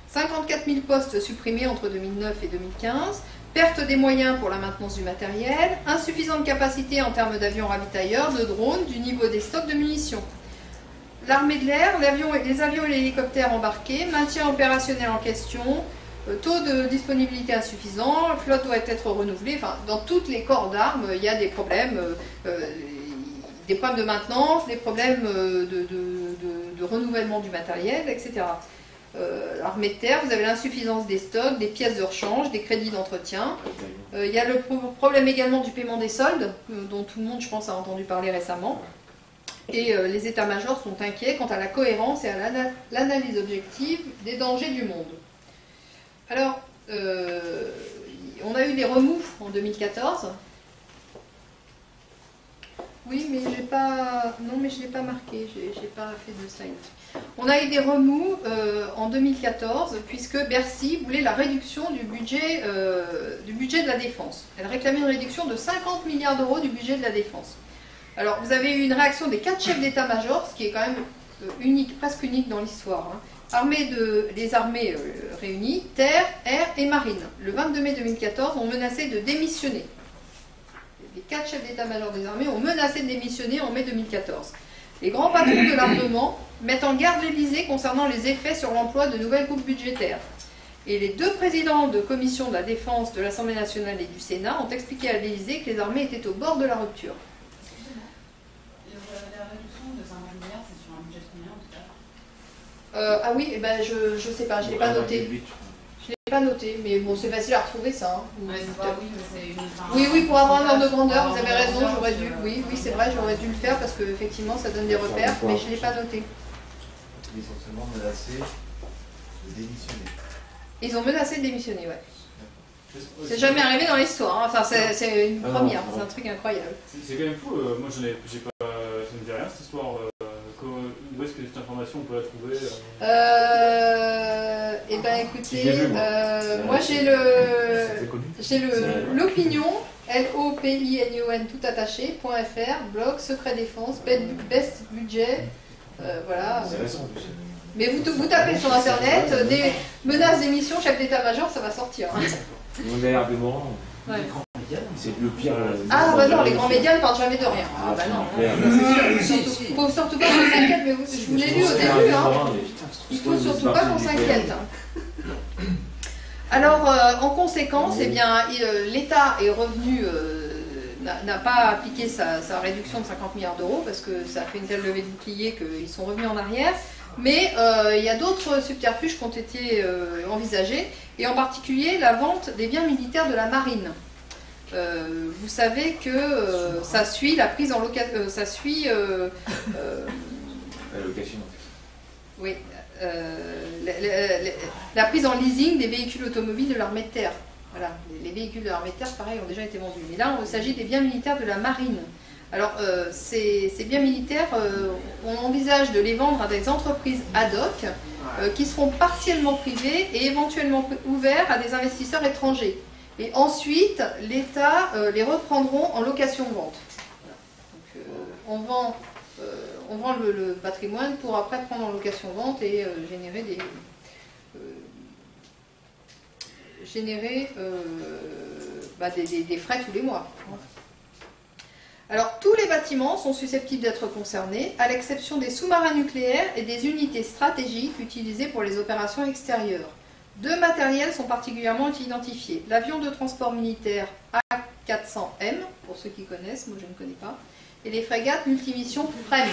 54 000 postes supprimés entre 2009 et 2015, perte des moyens pour la maintenance du matériel, insuffisante capacité en termes d'avions ravitailleurs, de drones, du niveau des stocks de munitions. L'armée de l'air, les avions et les hélicoptères embarqués, maintien opérationnel en question, taux de disponibilité insuffisant, la flotte doit être renouvelée. Enfin, dans toutes les corps d'armes, il y a des problèmes de maintenance, des problèmes de renouvellement du matériel, etc. L'armée de terre, vous avez l'insuffisance des stocks, des pièces de rechange, des crédits d'entretien. Il y a le problème également du paiement des soldes, dont tout le monde, je pense, a entendu parler récemment. Et les états-majors sont inquiets quant à la cohérence et à l'analyse objective des dangers du monde. Alors, on a eu des remous en 2014. Oui, mais j'ai pas. Non, mais je ne l'ai pas marqué, j'ai pas fait de slide. On a eu des remous en 2014, puisque Bercy voulait la réduction du budget de la défense. Elle réclamait une réduction de 50 milliards d'euros du budget de la défense. Alors, vous avez eu une réaction des 4 chefs d'état-major, ce qui est quand même unique, presque unique dans l'histoire. Les armées réunies, terre, air et marine, le 22 mai 2014, ont menacé de démissionner. Les 4 chefs d'état-major des armées ont menacé de démissionner en mai 2014. Les grands patrons de l'armement mettent en garde l'Élysée concernant les effets sur l'emploi de nouvelles coupes budgétaires. Et les 2 présidents de commission de la défense de l'Assemblée nationale et du Sénat ont expliqué à l'Élysée que les armées étaient au bord de la rupture. La réduction de 50 milliards, c'est sur un budget de combien en tout cas? Ah oui, eh ben je sais pas, je ne l'ai pas noté. Je ne l'ai pas noté, mais bon, c'est facile à retrouver ça. Hein. Ouais, c'est pas, oui, mais c'est une... Oui, oui, pour avoir un ordre de grandeur, vous avez raison, j'aurais dû. Oui, oui, c'est vrai, j'aurais dû le faire parce qu'effectivement, ça donne des repères, mais je ne l'ai pas noté. Essentiellement menacé de démissionner. Ils ont menacé de démissionner, ouais. C'est jamais arrivé dans l'histoire, hein. Enfin, c'est une première, c'est un truc incroyable. C'est quand même fou, moi j'ai pas, ça me dit rien cette histoire. Où est-ce que cette information on peut la trouver Eh ben écoutez, moi j'ai l'opinion, LOPINION tout attaché, .fr, blog, secret défense, best budget, voilà. C'est récent en plus. Mais vous tapez sur internet, des menaces d'émission, chef d'état-major, ça va sortir. Hein. On a l'argument. Ouais. C'est le pire. Ah bah non, les grands médias ne parlent jamais de rien. Ah bah non. Faut surtout pas qu'on s'inquiète, mais je vous l'ai lu au début. Hein. Il faut surtout pas qu'on s'inquiète. Hein. Alors, en conséquence, eh bien, l'État est revenu, n'a pas appliqué sa réduction de 50 milliards d'euros parce que ça a fait une telle levée de bouclier qu'ils sont revenus en arrière. Mais il y a d'autres subterfuges qui ont été envisagés, et en particulier la vente des biens militaires de la marine. Vous savez que ça suit la prise en location. Ça suit. La location. Oui. La prise en leasing des véhicules automobiles de l'armée de terre. Voilà. Les véhicules de l'armée de terre, pareil, ont déjà été vendus. Mais là, il s'agit des biens militaires de la marine. Alors, ces biens militaires, on envisage de les vendre à des entreprises ad hoc qui seront partiellement privées et éventuellement ouverts à des investisseurs étrangers. Et ensuite, l'État les reprendront en location-vente. Donc, on vend le patrimoine pour après prendre en location-vente et générer des frais tous les mois. Alors, tous les bâtiments sont susceptibles d'être concernés, à l'exception des sous-marins nucléaires et des unités stratégiques utilisées pour les opérations extérieures. 2 matériels sont particulièrement identifiés. L'avion de transport militaire A400M, pour ceux qui connaissent, moi je ne connais pas, et les frégates multimissions FREM.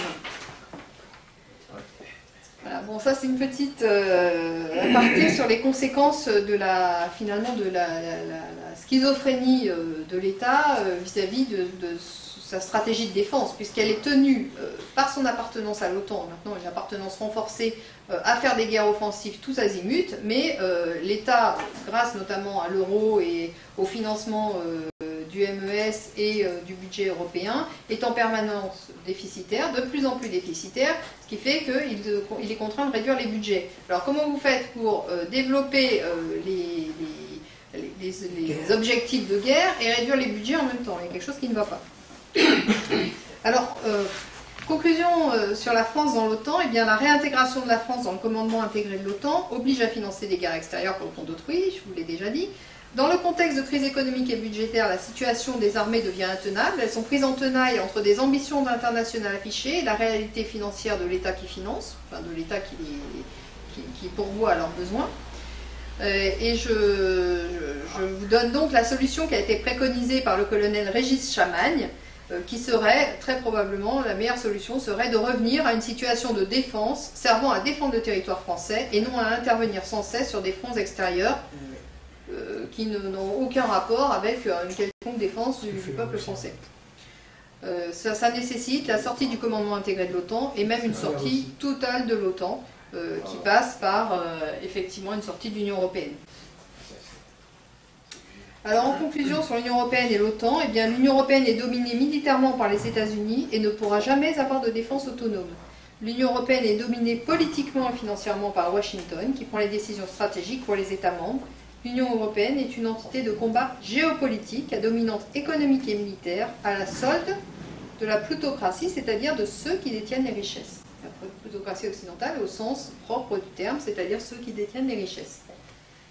Voilà, bon, ça c'est une petite aparté sur les conséquences de la schizophrénie de l'État vis-à-vis de sa stratégie de défense, puisqu'elle est tenue par son appartenance à l'OTAN, maintenant une appartenance renforcée à faire des guerres offensives tous azimuts, mais l'État, grâce notamment à l'euro et au financement du MES et du budget européen, est en permanence déficitaire, de plus en plus déficitaire, ce qui fait qu'il est contraint de réduire les budgets. Alors comment vous faites pour développer les objectifs de guerre et réduire les budgets en même temps? Il y a quelque chose qui ne va pas. Alors, conclusion sur la France dans l'OTAN, eh bien, la réintégration de la France dans le commandement intégré de l'OTAN oblige à financer des guerres extérieures pour le compte d'autrui, je vous l'ai déjà dit. Dans le contexte de crise économique et budgétaire, la situation des armées devient intenable. Elles sont prises en tenaille entre des ambitions internationales affichées et la réalité financière de l'État qui finance, enfin de l'État qui pourvoit à leurs besoins. Et je vous donne donc la solution qui a été préconisée par le colonel Régis Chamagne, qui serait, très probablement, la meilleure solution serait de revenir à une situation de défense servant à défendre le territoire français et non à intervenir sans cesse sur des fronts extérieurs qui n'ont aucun rapport avec une quelconque défense du peuple français. Ça nécessite la sortie du commandement intégré de l'OTAN et même une sortie totale de l'OTAN qui passe par effectivement une sortie de l'Union européenne. Alors en conclusion sur l'Union européenne et l'OTAN, eh bien l'Union européenne est dominée militairement par les États-Unis et ne pourra jamais avoir de défense autonome. L'Union européenne est dominée politiquement et financièrement par Washington, qui prend les décisions stratégiques pour les États membres. L'Union européenne est une entité de combat géopolitique à dominante économique et militaire, à la solde de la plutocratie, c'est-à-dire de ceux qui détiennent les richesses. La plutocratie occidentale au sens propre du terme, c'est-à-dire ceux qui détiennent les richesses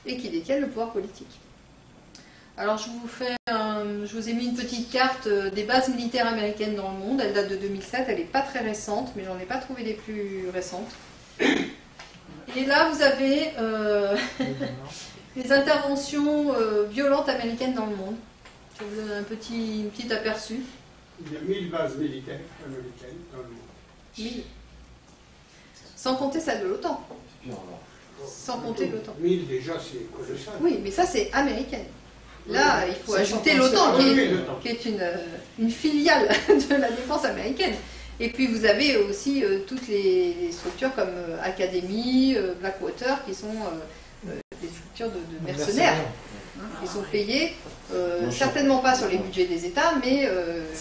et qui détiennent le pouvoir politique. Alors je vous ai mis une petite carte des bases militaires américaines dans le monde. Elle date de 2007, elle n'est pas très récente, mais j'en ai pas trouvé des plus récentes. Et là vous avez les interventions violentes américaines dans le monde. Je vous donne un petit aperçu. Il y a 1000 bases militaires américaines dans le monde. 1000. Sans compter celle de l'OTAN. Sans compter l'OTAN. 1000 déjà, c'est colossal. Oui, mais ça c'est américaine. Là, il faut ajouter l'OTAN, qui est une filiale de la défense américaine. Et puis vous avez aussi toutes les structures comme Academy, Blackwater, qui sont des structures de mercenaires. Ils sont payés, certainement pas sur les budgets des États, mais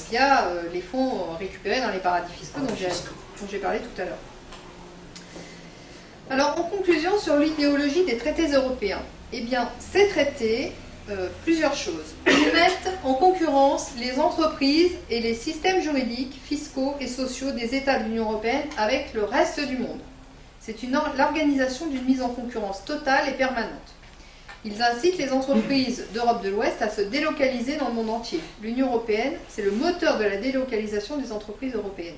via les fonds récupérés dans les paradis fiscaux dont j'ai parlé tout à l'heure. Alors, en conclusion, sur l'idéologie des traités européens, eh bien, ces traités, plusieurs choses. Ils mettent en concurrence les entreprises et les systèmes juridiques, fiscaux et sociaux des États de l'Union européenne avec le reste du monde. C'est l'organisation d'une mise en concurrence totale et permanente. Ils incitent les entreprises d'Europe de l'Ouest à se délocaliser dans le monde entier. L'Union européenne, c'est le moteur de la délocalisation des entreprises européennes.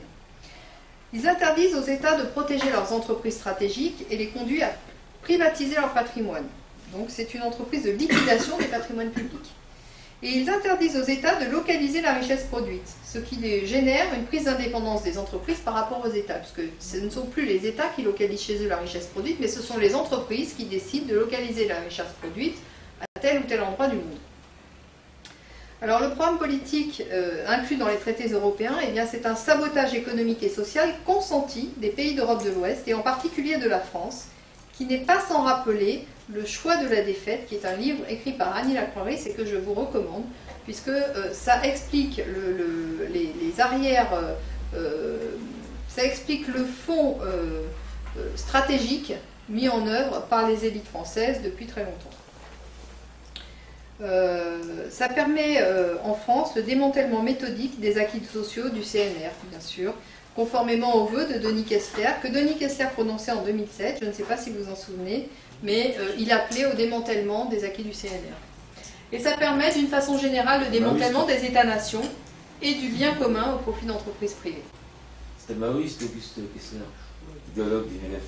Ils interdisent aux États de protéger leurs entreprises stratégiques et les conduisent à privatiser leur patrimoine. Donc c'est une entreprise de liquidation des patrimoines publics. Et ils interdisent aux États de localiser la richesse produite, ce qui génère une prise d'indépendance des entreprises par rapport aux États, puisque ce ne sont plus les États qui localisent chez eux la richesse produite, mais ce sont les entreprises qui décident de localiser la richesse produite à tel ou tel endroit du monde. Alors le programme politique inclus dans les traités européens, eh bien, c'est un sabotage économique et social consenti des pays d'Europe de l'Ouest, et en particulier de la France, qui n'est pas sans rappeler Le choix de la défaite, qui est un livre écrit par Annie Lacroix-Rice et que je vous recommande, puisque ça explique les arrières, ça explique le fond stratégique mis en œuvre par les élites françaises depuis très longtemps. Ça permet en France le démantèlement méthodique des acquis sociaux du CNR, bien sûr, conformément aux vœux de Denis Kessler, que Denis Kessler prononçait en 2007, je ne sais pas si vous en souvenez, mais il appelait au démantèlement des acquis du CNR. Et ça permet d'une façon générale le démantèlement des États-nations et du bien commun au profit d'entreprises privées. C'était maoïste, Auguste Kessler, idéologue du NF.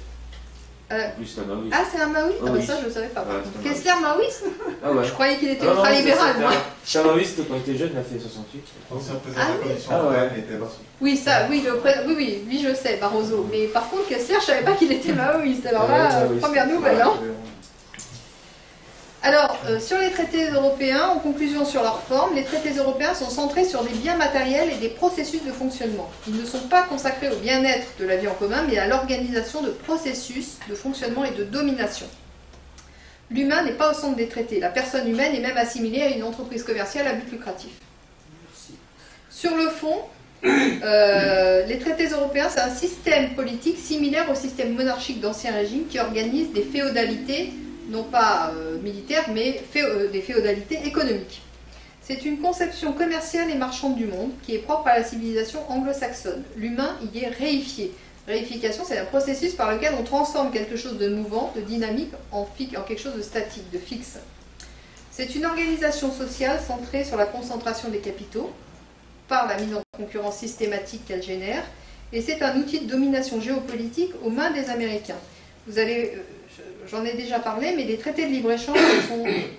Plus un maoïste. Ah, c'est un maoïste? Ah, ben ça, je ne le savais pas. Ouais, Kessler, maoïste? Ah ouais. Je croyais qu'il était ultra-libéral, moi. C'est un maoïste, quand il était jeune, il a fait 68. Ancien président de la Commission européenne, il était Barroso. Oui, ça, oui, lui je sais, Barroso. Mais par contre, Kessler, je ne savais pas qu'il était maoïste. Alors là, première nouvelle, hein. Alors, sur les traités européens, en conclusion sur leur forme, les traités européens sont centrés sur des biens matériels et des processus de fonctionnement. Ils ne sont pas consacrés au bien-être de la vie en commun, mais à l'organisation de processus de fonctionnement et de domination. L'humain n'est pas au centre des traités. La personne humaine est même assimilée à une entreprise commerciale à but lucratif. Sur le fond, les traités européens, c'est un système politique similaire au système monarchique d'Ancien Régime qui organise des féodalités, non pas militaires, mais des féodalités économiques. C'est une conception commerciale et marchande du monde qui est propre à la civilisation anglo-saxonne. L'humain y est réifié. Réification, c'est un processus par lequel on transforme quelque chose de mouvant, de dynamique, en quelque chose de statique, de fixe. C'est une organisation sociale centrée sur la concentration des capitaux, par la mise en concurrence systématique qu'elle génère, et c'est un outil de domination géopolitique aux mains des Américains. Vous allez... J'en ai déjà parlé, mais les traités de libre-échange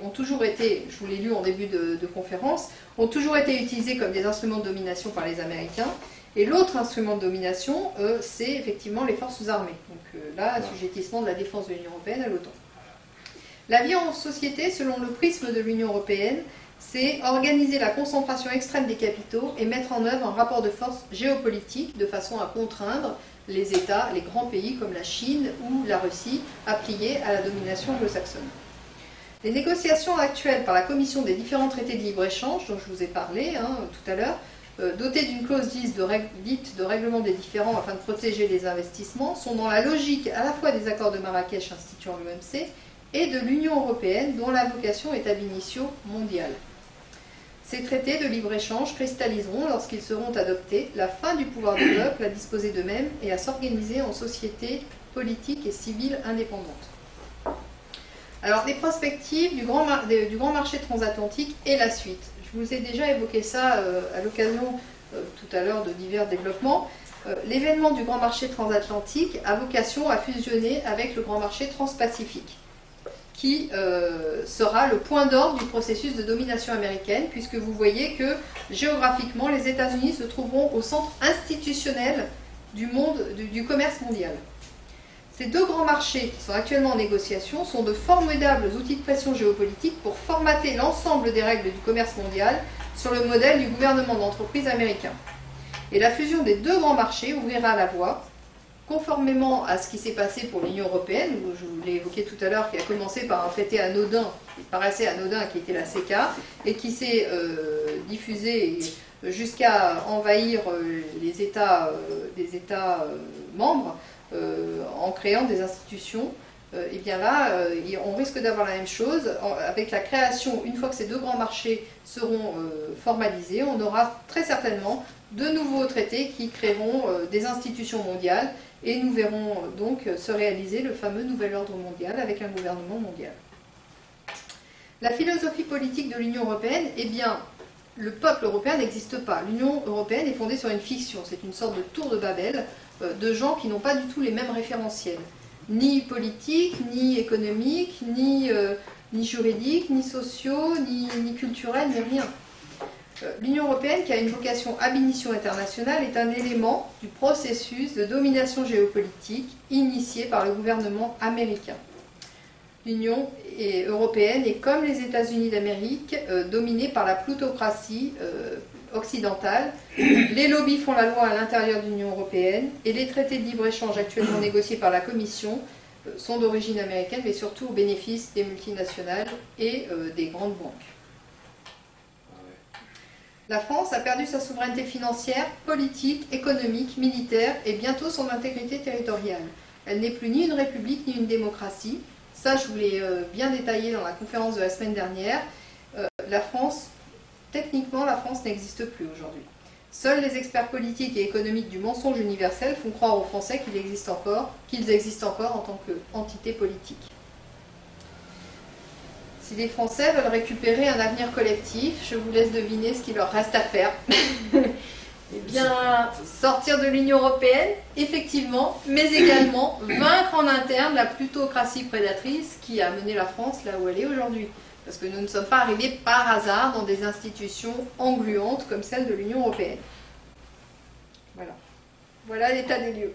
ont toujours été, je vous l'ai lu en début de conférence, ont toujours été utilisés comme des instruments de domination par les Américains. Et l'autre instrument de domination, c'est effectivement les forces armées. Donc là, assujettissement de la défense de l'Union européenne à l'OTAN. La vie en société, selon le prisme de l'Union européenne, c'est organiser la concentration extrême des capitaux et mettre en œuvre un rapport de force géopolitique de façon à contraindre les États, les grands pays comme la Chine ou la Russie, à plier à la domination anglo-saxonne. Les négociations actuelles par la Commission des différents traités de libre-échange, dont je vous ai parlé tout à l'heure, dotées d'une clause dite de règlement des différends afin de protéger les investissements, sont dans la logique à la fois des accords de Marrakech instituant l'OMC et de l'Union européenne, dont la vocation est ab initio mondiale. Ces traités de libre-échange cristalliseront, lorsqu'ils seront adoptés, la fin du pouvoir des peuples à disposer d'eux-mêmes et à s'organiser en sociétés politiques et civiles indépendantes. Alors, les perspectives du grand marché transatlantique et la suite. Je vous ai déjà évoqué ça à l'occasion tout à l'heure de divers développements. L'événement du grand marché transatlantique a vocation à fusionner avec le grand marché transpacifique, qui sera le point d'orgue du processus de domination américaine, puisque vous voyez que géographiquement, les États-Unis se trouveront au centre institutionnel du monde, du commerce mondial. Ces deux grands marchés qui sont actuellement en négociation sont de formidables outils de pression géopolitique pour formater l'ensemble des règles du commerce mondial sur le modèle du gouvernement d'entreprise américain. Et la fusion des deux grands marchés ouvrira la voie, conformément à ce qui s'est passé pour l'Union européenne, où je vous l'ai évoqué tout à l'heure, qui a commencé par un traité anodin, qui paraissait anodin, qui était la CECA, et qui s'est diffusé jusqu'à envahir les États, des États membres, en créant des institutions. Et bien là, on risque d'avoir la même chose, avec la création, une fois que ces deux grands marchés seront formalisés, on aura très certainement de nouveaux traités qui créeront des institutions mondiales, et nous verrons donc se réaliser le fameux nouvel ordre mondial avec un gouvernement mondial. La philosophie politique de l'Union européenne, eh bien, le peuple européen n'existe pas. L'Union européenne est fondée sur une fiction, c'est une sorte de tour de Babel de gens qui n'ont pas du tout les mêmes référentiels, ni politiques, ni économiques, ni juridiques, ni sociaux, ni culturels, ni rien. L'Union européenne, qui a une vocation ab initio internationale, est un élément du processus de domination géopolitique initié par le gouvernement américain. L'Union européenne est, comme les États-Unis d'Amérique, dominée par la plutocratie occidentale. Les lobbies font la loi à l'intérieur de l'Union européenne et les traités de libre-échange actuellement négociés par la Commission sont d'origine américaine, mais surtout au bénéfice des multinationales et des grandes banques. La France a perdu sa souveraineté financière, politique, économique, militaire et bientôt son intégrité territoriale. Elle n'est plus ni une république ni une démocratie. Ça, je vous l'ai bien détaillé dans la conférence de la semaine dernière. La France, techniquement, la France n'existe plus aujourd'hui. Seuls les experts politiques et économiques du mensonge universel font croire aux Français qu'ils existent encore en tant qu'entité politique. Si les Français veulent récupérer un avenir collectif, je vous laisse deviner ce qu'il leur reste à faire. Eh bien, sortir de l'Union européenne, effectivement, mais également vaincre en interne la plutocratie prédatrice qui a mené la France là où elle est aujourd'hui. Parce que nous ne sommes pas arrivés par hasard dans des institutions engluantes comme celle de l'Union européenne. Voilà. Voilà l'état des lieux.